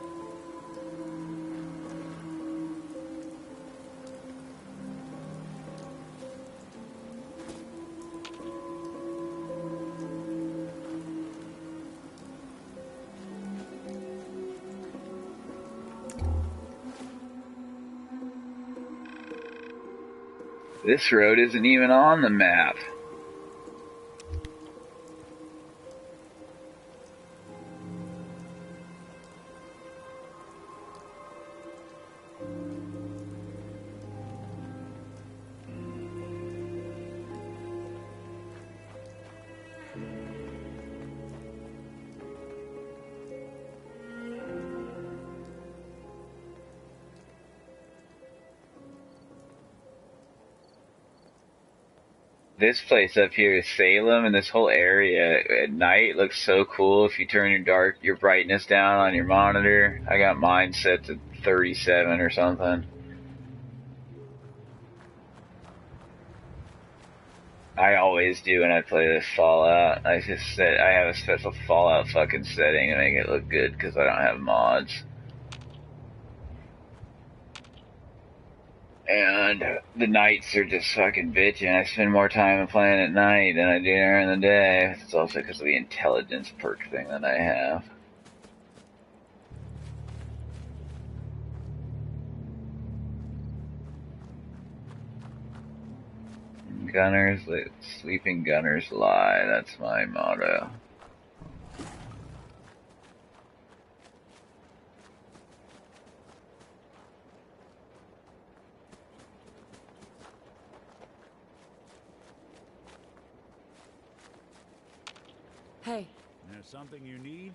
This road isn't even on the map. This place up here is Salem, and this whole area at night looks so cool if you turn your brightness down on your monitor. I got mine set to 37 or something. I always do when I play this Fallout. I have a special Fallout fucking setting to make it look good because I don't have mods. And the nights are just fucking bitching. I spend more time playing at night than I do during the day. It's also because of the intelligence perk thing that I have. Sleeping gunners lie. That's my motto. Hey. There's something you need?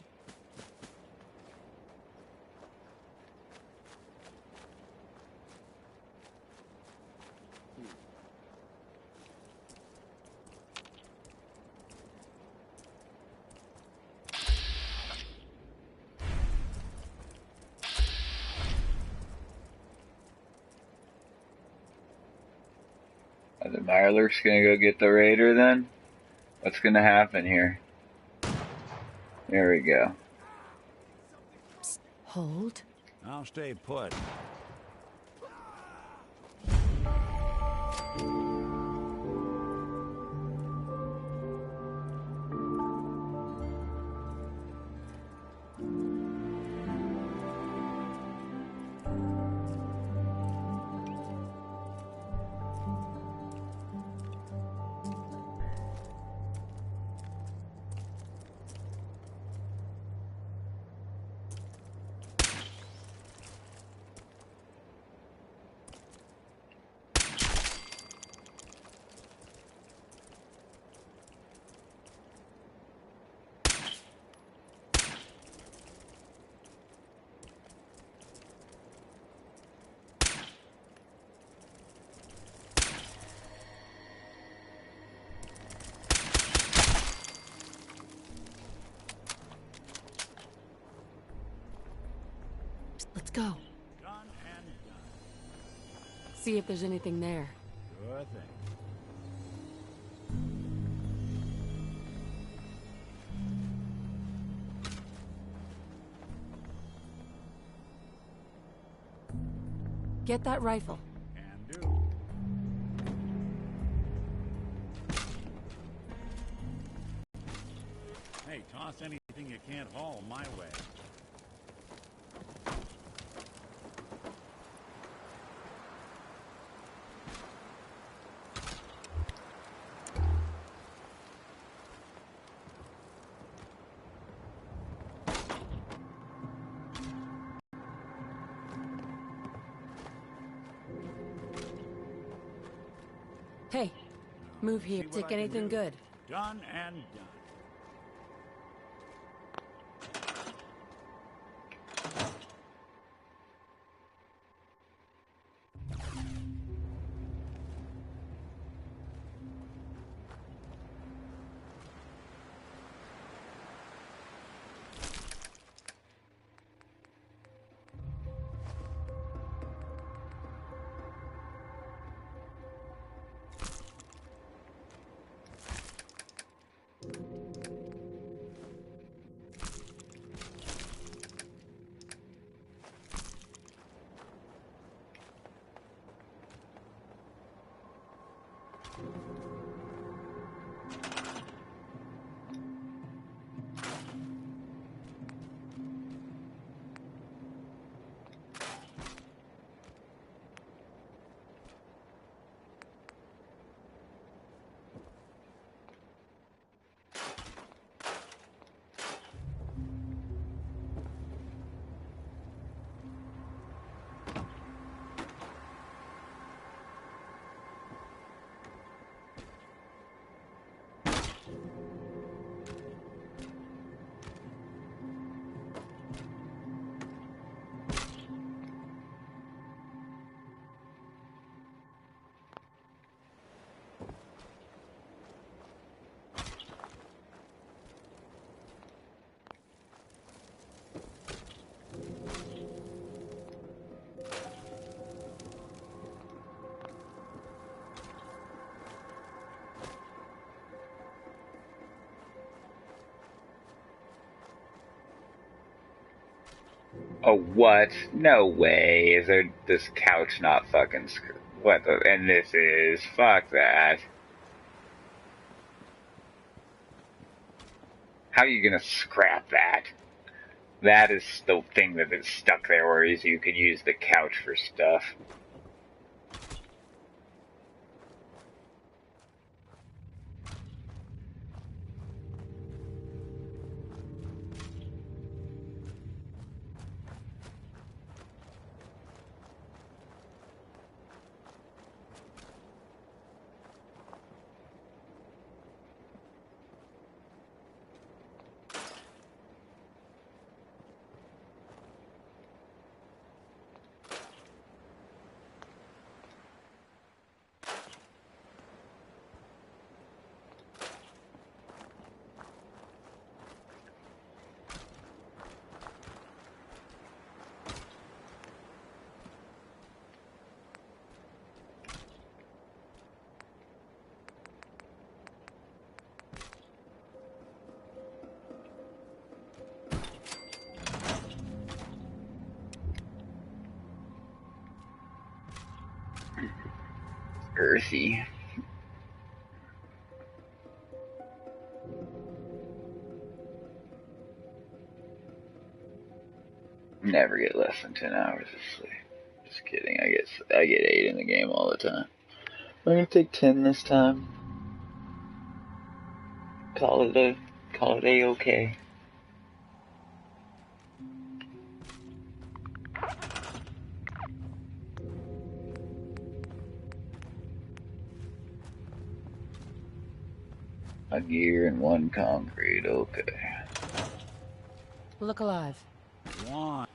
Are the Mirelurks gonna go get the Raider then? What's gonna happen here? There we go. Psst, hold. I'll stay put. Let's go. See if there's anything there. Sure thing. Get that rifle. Can do. Hey, toss anything you can't haul my way. Hey, move here. Take anything good. Done and done. Oh, what? No way. Is there this couch not fucking what the, and this is, fuck that. How are you gonna scrap that? That is the thing that is stuck there, whereas you could use the couch for stuff. earthy. Never get less than 10 hours of sleep. Just kidding. I get 8 in the game all the time. I'm gonna take 10 this time. Call it A-okay. A gear and 1 concrete, okay. Look alive. One.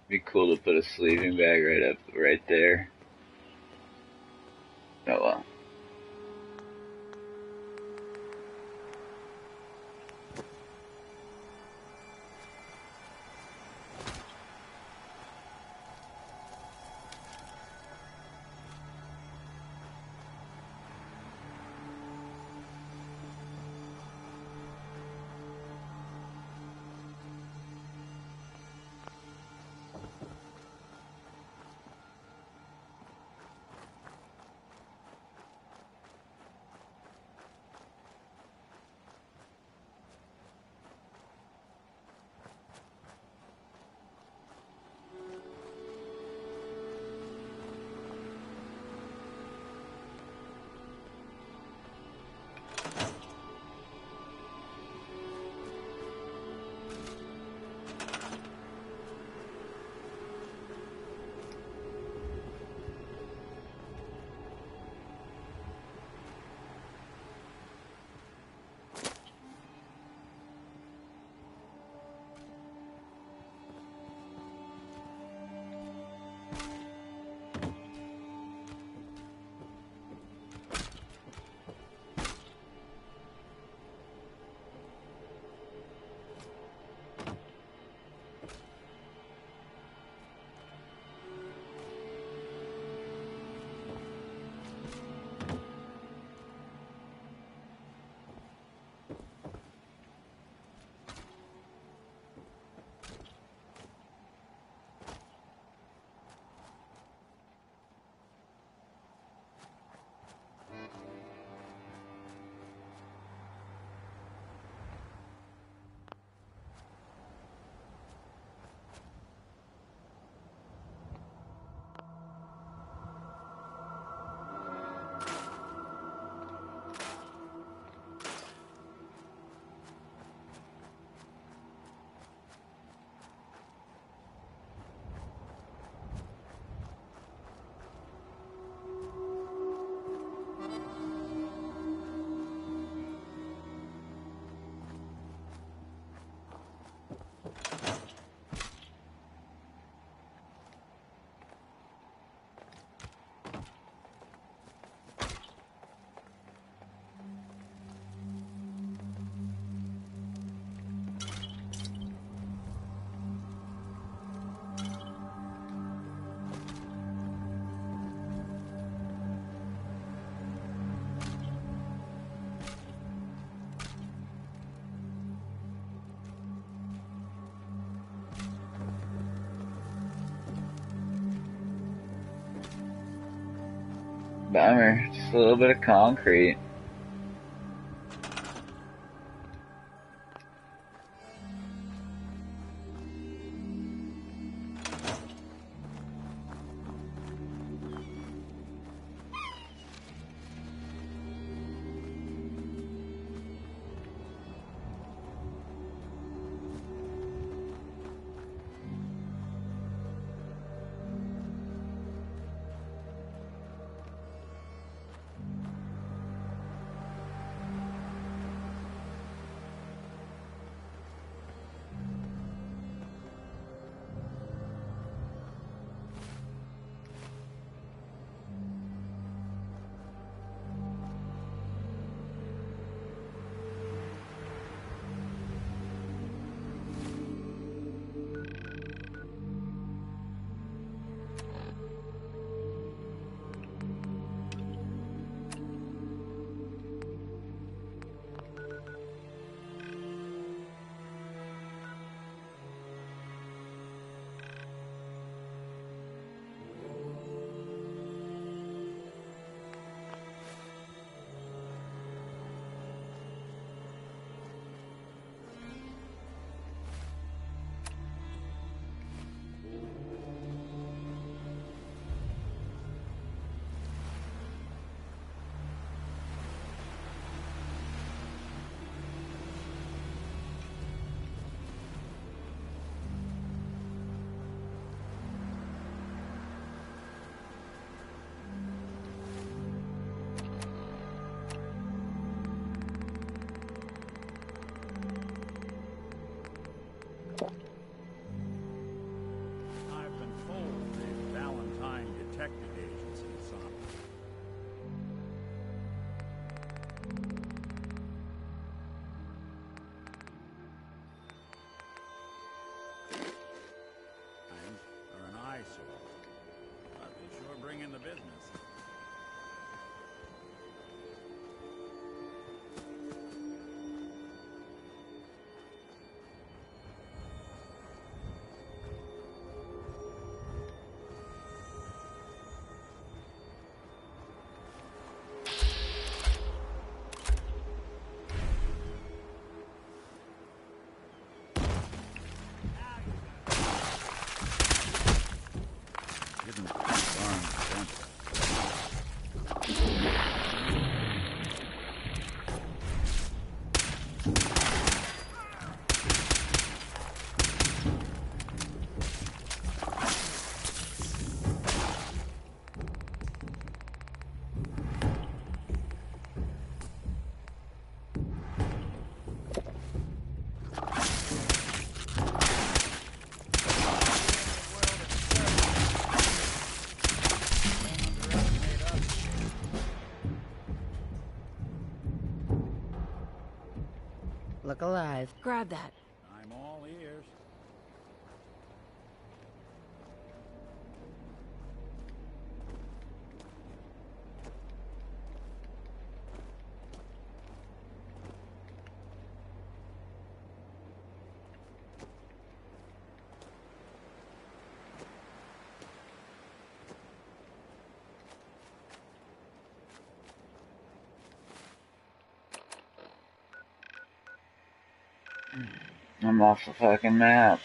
Be cool to put a sleeping bag right there. Oh well. Bummer. Just a little bit of concrete. Isn't darn simple. Look alive. Grab that. I'm all ears. I'm off the fucking map.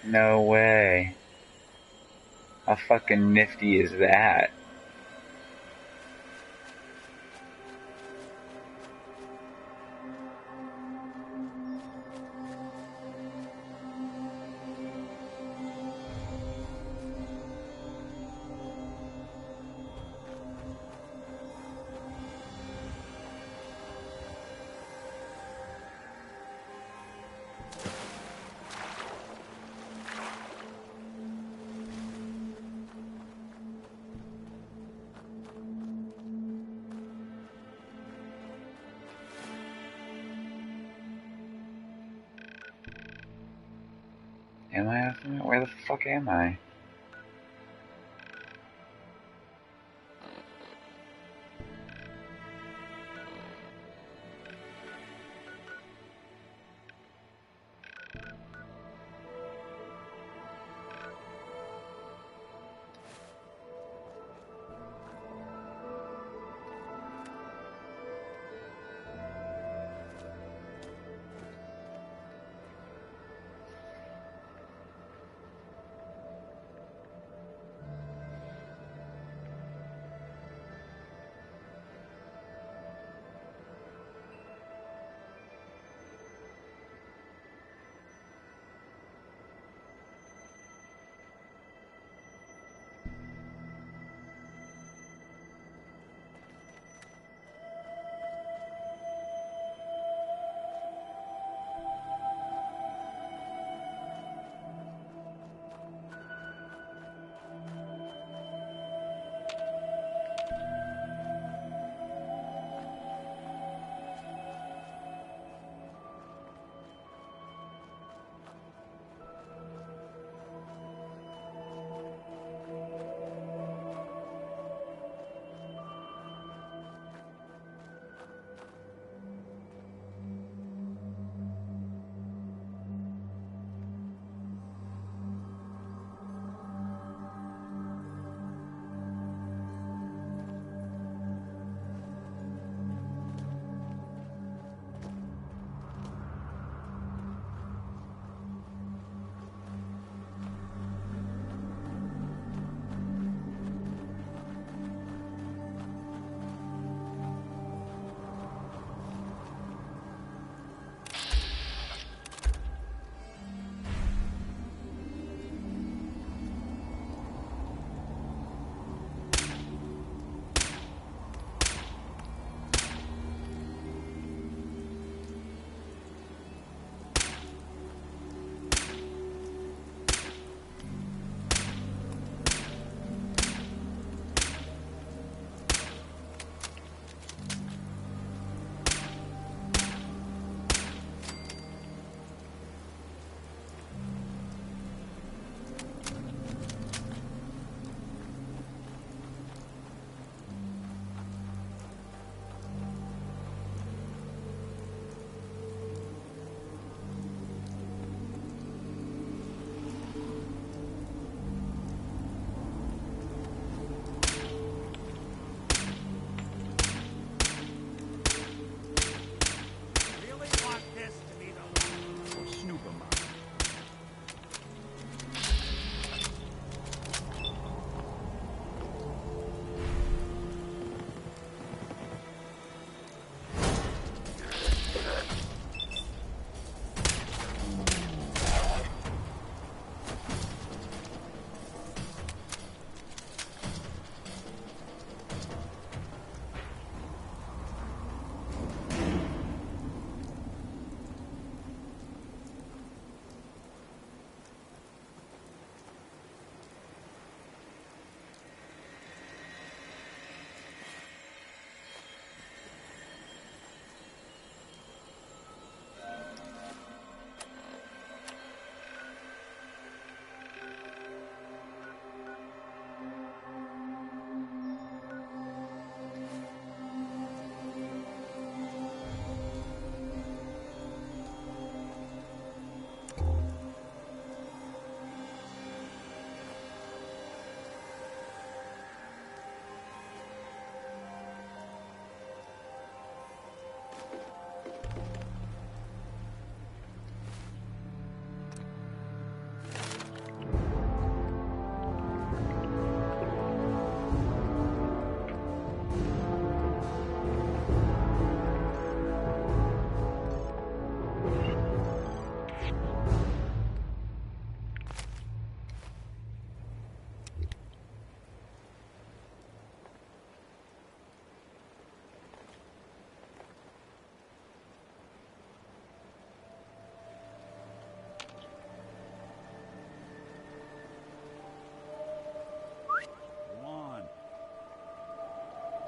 No way. How fucking nifty is that? Am I off the map? Where the fuck am I?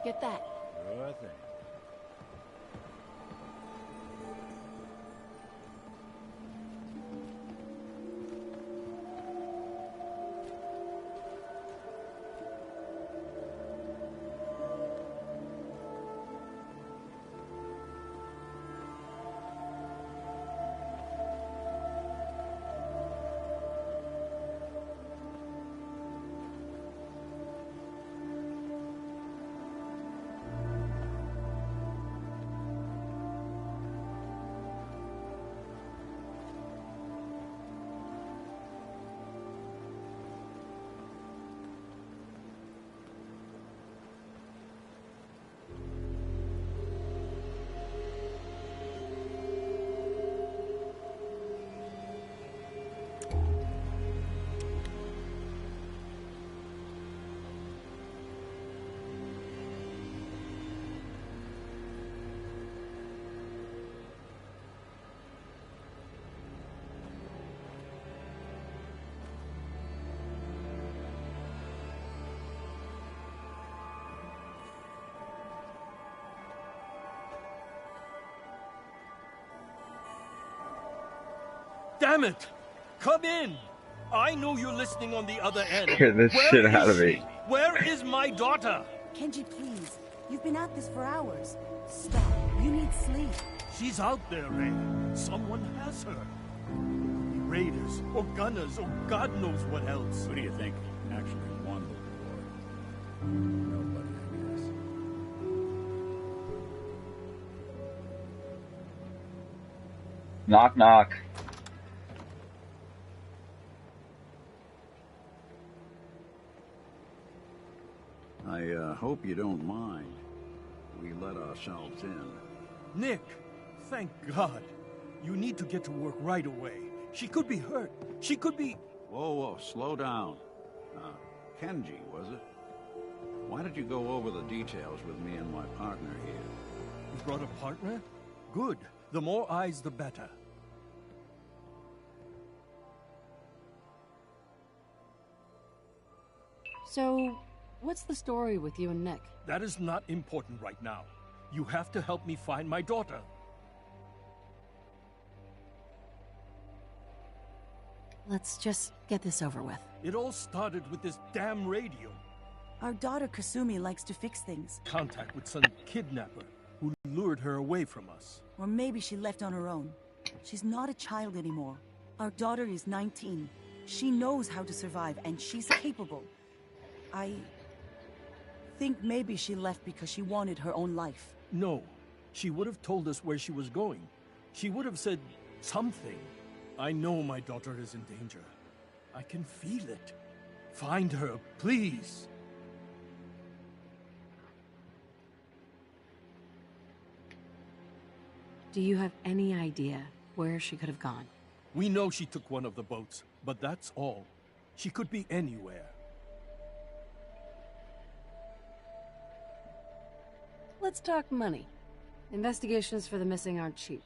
Get that. Sure thing. Damn it! Come in! I know you're listening on the other end. Scared the shit out of me. Where is my daughter? Kenji, please. You've been at this for hours. Stop. You need sleep. She's out there, Ray. Someone has her. Raiders, or gunners, or God knows what else. Who do you think actually won the war? Nobody, I guess. Knock, knock. I hope you don't mind. We let ourselves in. Nick, thank God. You need to get to work right away. She could be hurt. She could be... Whoa, slow down. Kenji, was it? Why did you go over the details with me and my partner here? You brought a partner? Good. The more eyes, the better. So, what's the story with you and Nick? That is not important right now. You have to help me find my daughter. Let's just get this over with. It all started with this damn radio. Our daughter Kasumi likes to fix things. Contact with some kidnapper who lured her away from us. Or maybe she left on her own. She's not a child anymore. Our daughter is 19. She knows how to survive, and she's capable. I think maybe she left because she wanted her own life. No. She would have told us where she was going. She would have said something. I know my daughter is in danger. I can feel it. Find her, please. Do you have any idea where she could have gone? We know she took one of the boats, but that's all. She could be anywhere. Let's talk money. Investigations for the missing aren't cheap.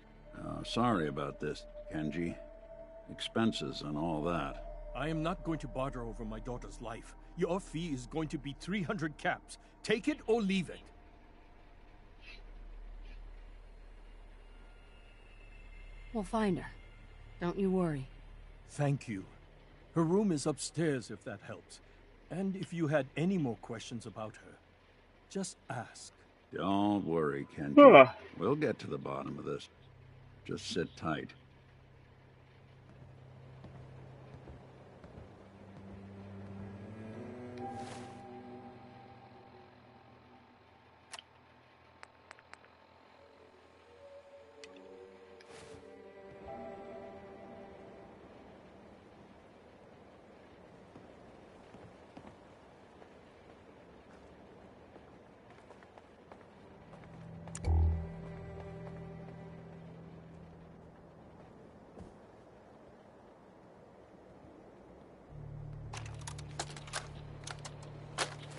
Sorry about this, Kenji. Expenses and all that. I am not going to barter over my daughter's life. Your fee is going to be 300 caps. Take it or leave it. We'll find her. Don't you worry. Thank you. Her room is upstairs if that helps. And if you had any more questions about her, just ask. Don't worry, Kenji. We'll get to the bottom of this. Just sit tight.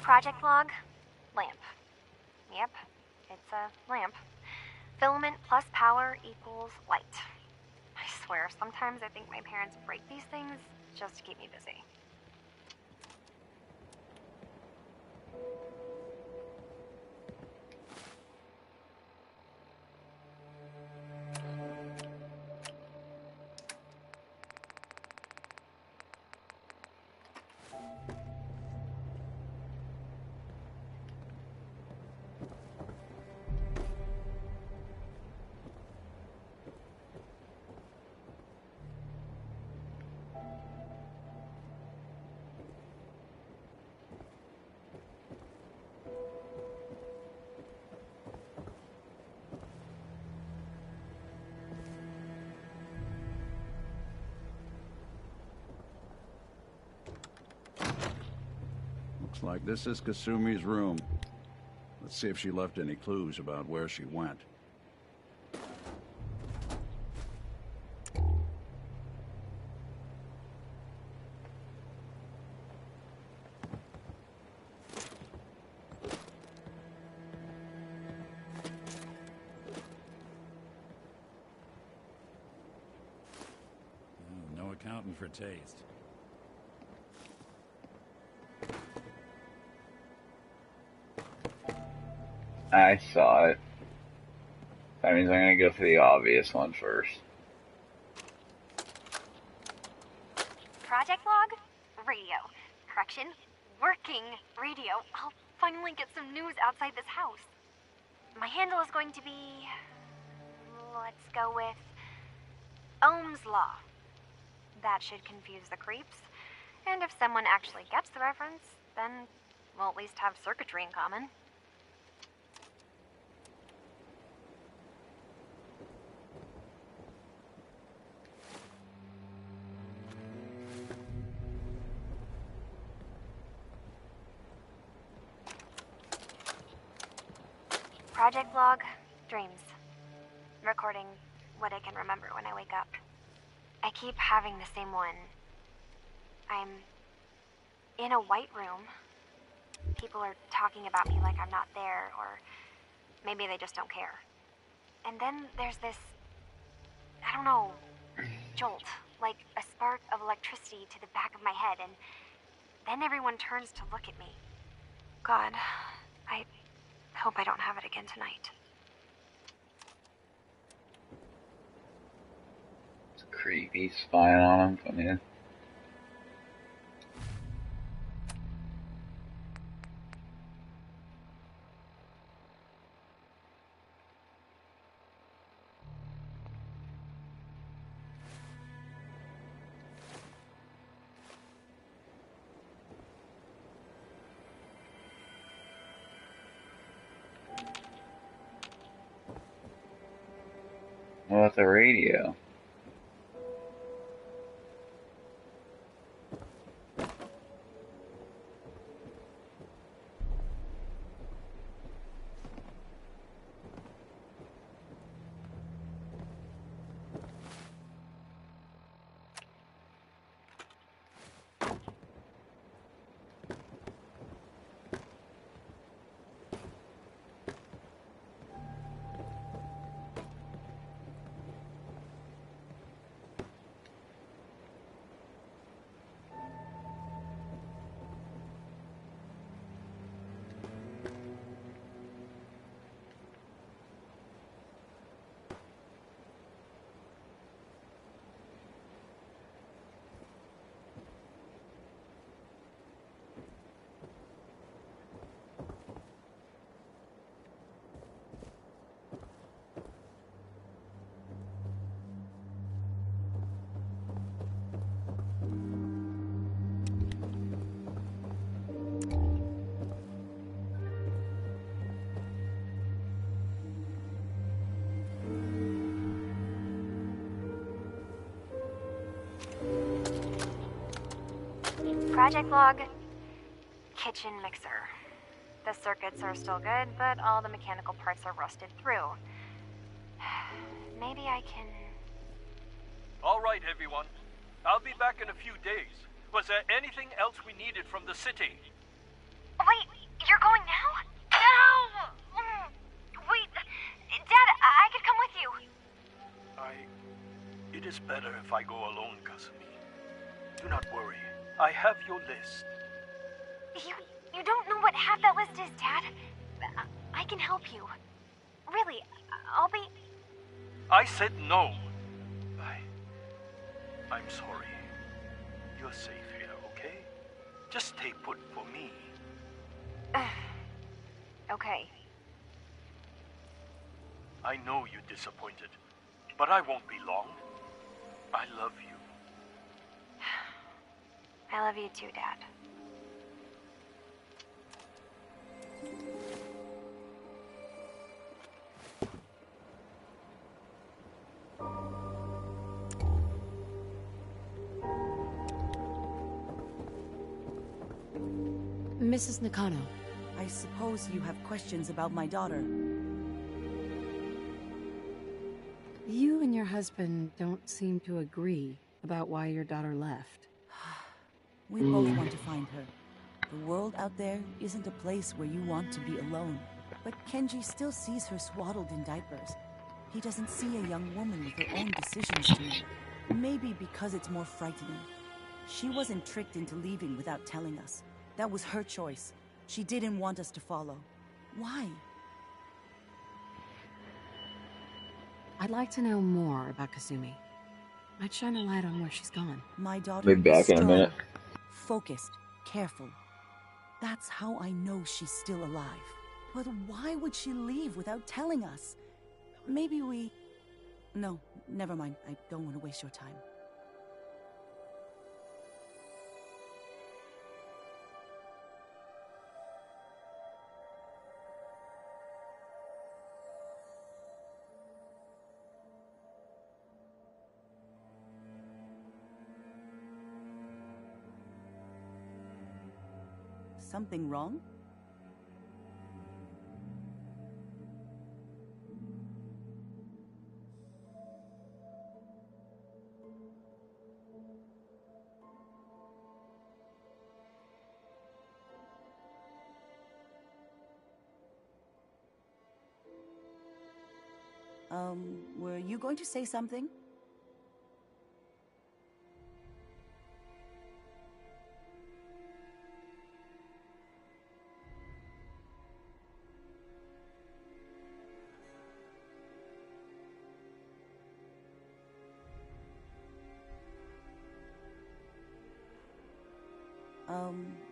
Project log, lamp. Yep, it's a lamp. Filament plus power equals light. I swear, sometimes I think my parents break these things just to keep me busy. Looks like this is Kasumi's room. Let's see if she left any clues about where she went. No accounting for taste. I saw it. That means I'm gonna go for the obvious one first. Project log? Radio. Correction, working radio. I'll finally get some news outside this house. My handle is going to be... let's go with... Ohm's Law. That should confuse the creeps. And if someone actually gets the reference, then we'll at least have circuitry in common. Project log, dreams. Recording what I can remember when I wake up. I keep having the same one. I'm in a white room. People are talking about me like I'm not there, or maybe they just don't care. And then there's this, I don't know, jolt, like a spark of electricity to the back of my head, and then everyone turns to look at me. God, I hope I don't have it again tonight. It's creepy spying on him from here. What about the radio? Project log, kitchen mixer. The circuits are still good, but all the mechanical parts are rusted through. Maybe I can... All right, everyone. I'll be back in a few days. Was there anything else we needed from the city? Wait, you're going now? No! Wait, Dad, I could come with you. It is better if I go alone, Kasumi. Do not worry. I have your list. You don't know what half that list is, Dad. I can help you. Really, I'll be... I said no. I'm sorry. You're safe here, okay? Just stay put for me. Okay. I know you're disappointed, but I won't be long. I love you. I love you too, Dad. Mrs. Nakano. I suppose you have questions about my daughter. You and your husband don't seem to agree about why your daughter left. We both want to find her. The world out there isn't a place where you want to be alone. But Kenji still sees her swaddled in diapers. He doesn't see a young woman with her own decisions to make. Maybe because it's more frightening. She wasn't tricked into leaving without telling us. That was her choice. She didn't want us to follow. Why? I'd like to know more about Kasumi. Might shine a light on where she's gone. My daughter Be back is in a strong, minute. focused, careful. That's how I know she's still alive. But why would she leave without telling us? Maybe we... No, never mind. I don't want to waste your time. Something wrong? Were you going to say something?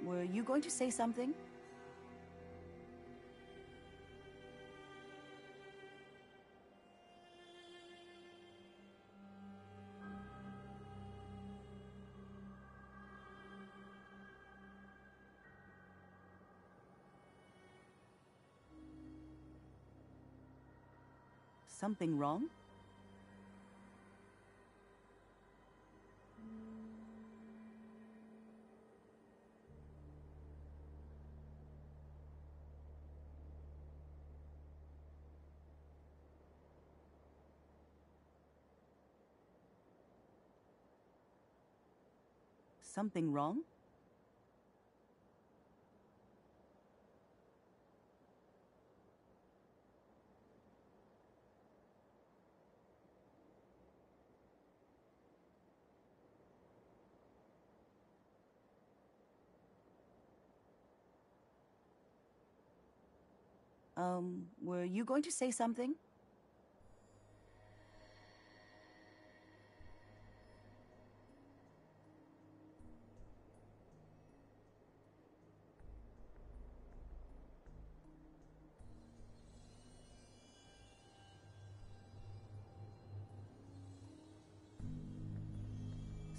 Were you going to say something? Something wrong? Something wrong? Were you going to say something?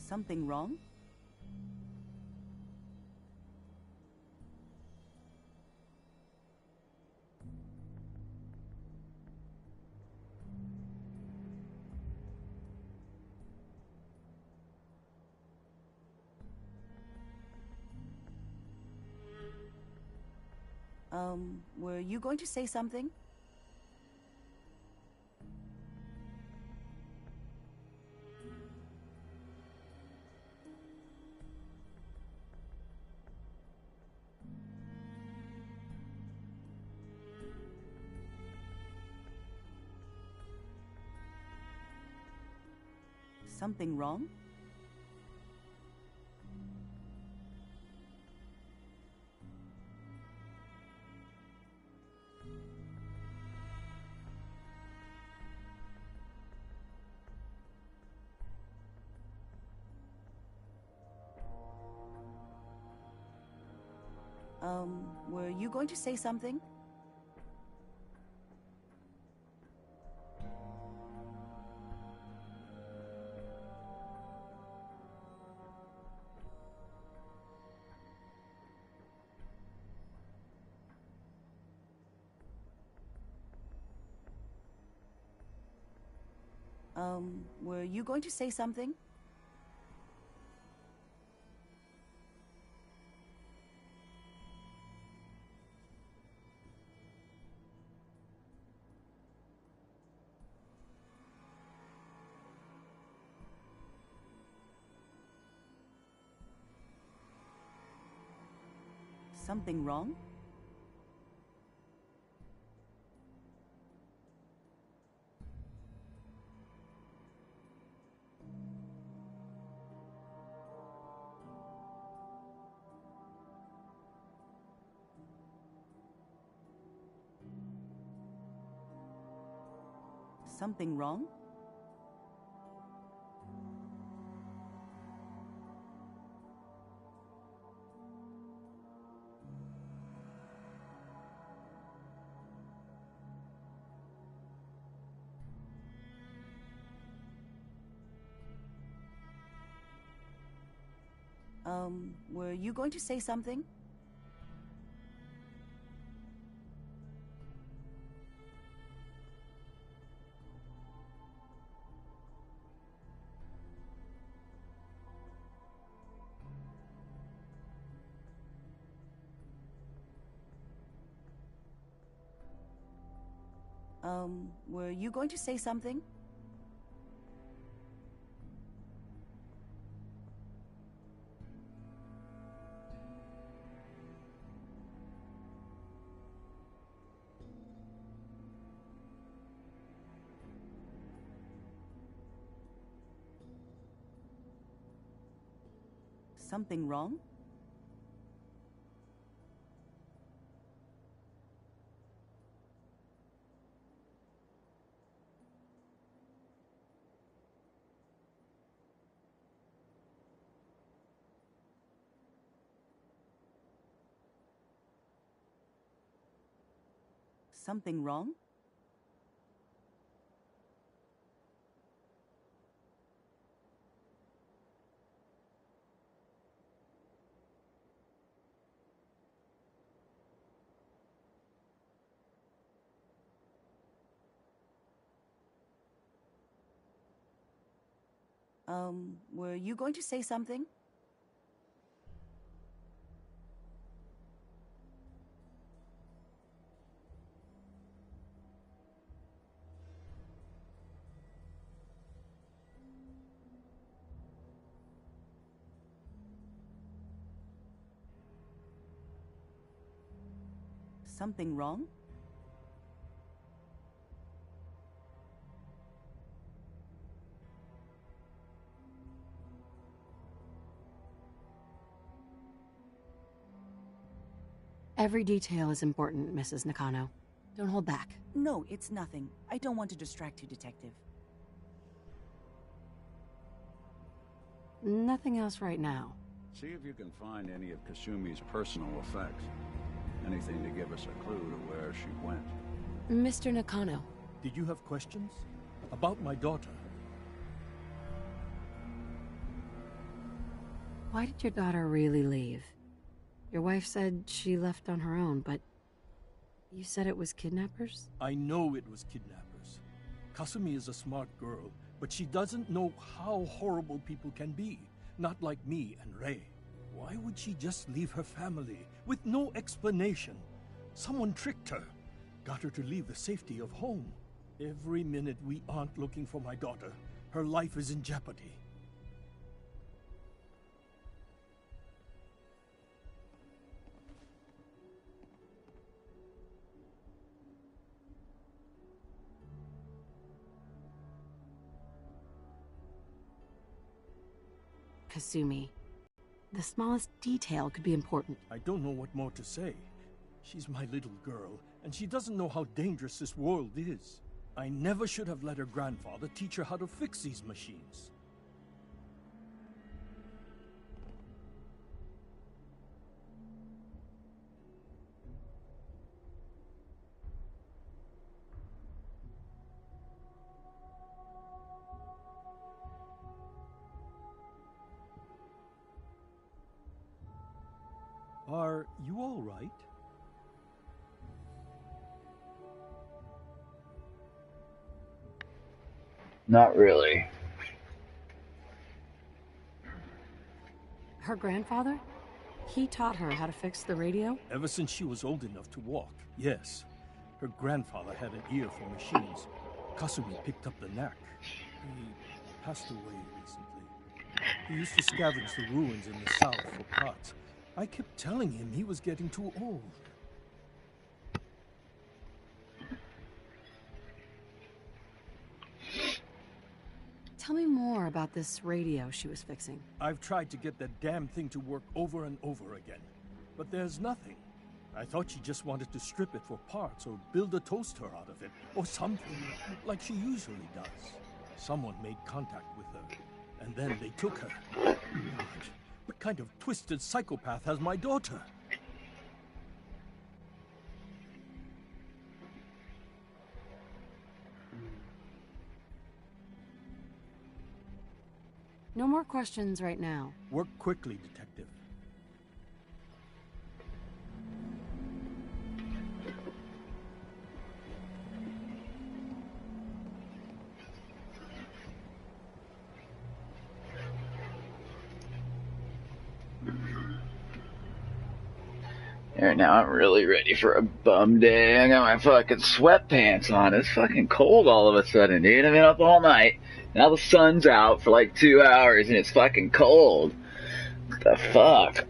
Something wrong? Were you going to say something? Something wrong? Were you going to say something? Were you going to say something? Something wrong? Something wrong? Were you going to say something? Were you going to say something? Something wrong? Something wrong? Were you going to say something? Something wrong? Every detail is important, Mrs. Nakano. Don't hold back. No, it's nothing. I don't want to distract you, Detective. Nothing else right now. See if you can find any of Kasumi's personal effects. Anything to give us a clue to where she went. Mr. Nakano. Did you have questions? About my daughter? Why did your daughter really leave? Your wife said she left on her own, but you said it was kidnappers? I know it was kidnappers. Kasumi is a smart girl, but she doesn't know how horrible people can be. Not like me and Rei. Why would she just leave her family with no explanation? Someone tricked her. Got her to leave the safety of home. Every minute we aren't looking for my daughter, her life is in jeopardy. Kasumi. The smallest detail could be important. I don't know what more to say. She's my little girl, and she doesn't know how dangerous this world is. I never should have let her grandfather teach her how to fix these machines. Are you all right? Not really. Her grandfather? He taught her how to fix the radio? Ever since she was old enough to walk, yes. Her grandfather had an ear for machines. Kasumi picked up the knack. He passed away recently. He used to scavenge the ruins in the south for parts. I kept telling him he was getting too old. Tell me more about this radio she was fixing. I've tried to get that damn thing to work over and over again, but there's nothing. I thought she just wanted to strip it for parts or build a toaster out of it, or something, like she usually does. Someone made contact with her, and then they took her. God, what kind of twisted psychopath has my daughter? No more questions right now. Work quickly, Detective. Alright, now I'm really ready for a bum day. I got my fucking sweatpants on. It's fucking cold all of a sudden, dude. I've been up all night. Now the sun's out for like 2 hours and it's fucking cold. What the fuck?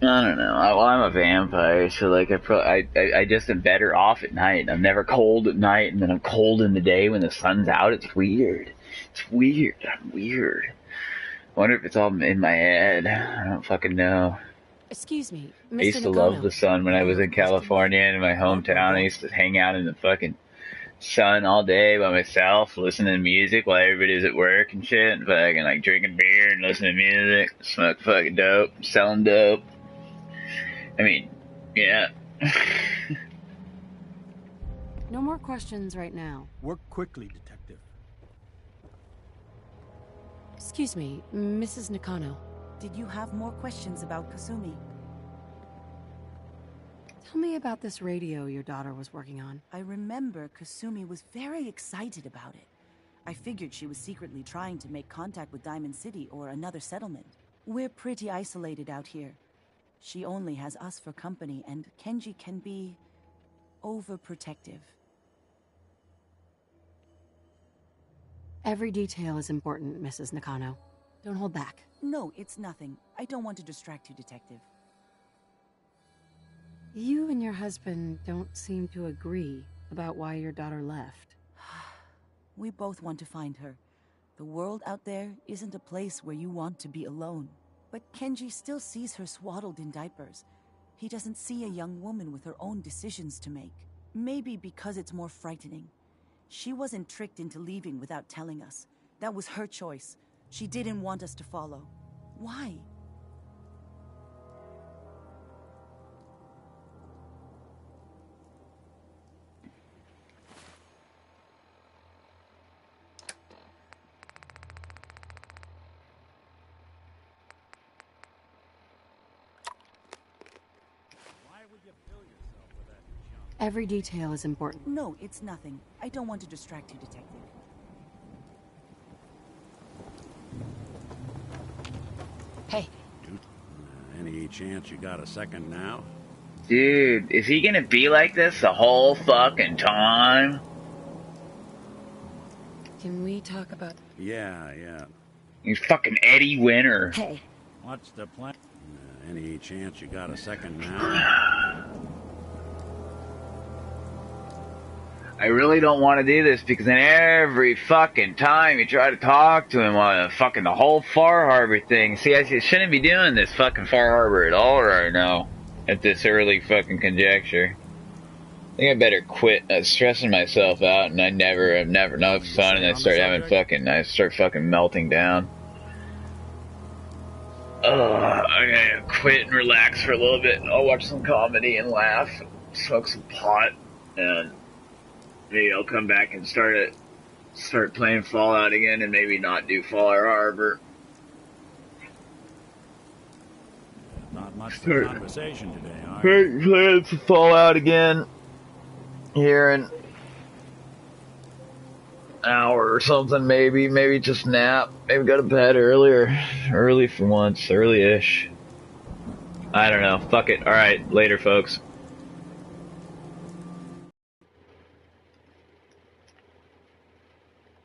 I don't know. Well, I'm a vampire, so like I just am better off at night. I'm never cold at night, and then I'm cold in the day when the sun's out. It's weird. It's weird. I'm weird. I wonder if it's all in my head. I don't fucking know. Excuse me, Mr. I used to Nakano. love the sun when I was in California and in my hometown. I used to hang out in the fucking sun all day by myself, listening to music while everybody was at work and shit, and fucking like drinking beer and listening to music, smoking fucking dope, selling dope. I mean, yeah. No more questions right now. Work quickly, Detective. Excuse me, Mrs. Nakano. Did you have more questions about Kasumi? Tell me about this radio your daughter was working on. I remember Kasumi was very excited about it. I figured she was secretly trying to make contact with Diamond City or another settlement. We're pretty isolated out here. She only has us for company, and Kenji can be overprotective. Every detail is important, Mrs. Nakano. Don't hold back. No, it's nothing. I don't want to distract you, Detective. You and your husband don't seem to agree about why your daughter left. We both want to find her. The world out there isn't a place where you want to be alone. But Kenji still sees her swaddled in diapers. He doesn't see a young woman with her own decisions to make. Maybe because it's more frightening. She wasn't tricked into leaving without telling us. That was her choice. She didn't want us to follow. Why? Every detail is important. No, it's nothing. I don't want to distract you, Detective. Hey. Any chance you got a second now? Dude, is he gonna be like this the whole fucking time? Can we talk about... Yeah. He's fucking Eddie Winter. Hey. What's the plan? Any chance you got a second now? I really don't want to do this because then every fucking time you try to talk to him on fucking the whole Far Harbor thing. See, I shouldn't be doing this fucking Far Harbor at all right now at this early fucking conjecture. I think I better quit stressing myself out, and I'm never enough fun, and I start fucking melting down. I'm gonna quit and relax for a little bit, and I'll watch some comedy and laugh, smoke some pot, and maybe I'll come back and start playing Fallout again, and maybe not do Far Harbor. Not much for conversation today, are you? Playing some Fallout again here in an hour or something, maybe just nap, maybe go to bed early for once, early-ish. I don't know, fuck it, alright, later folks.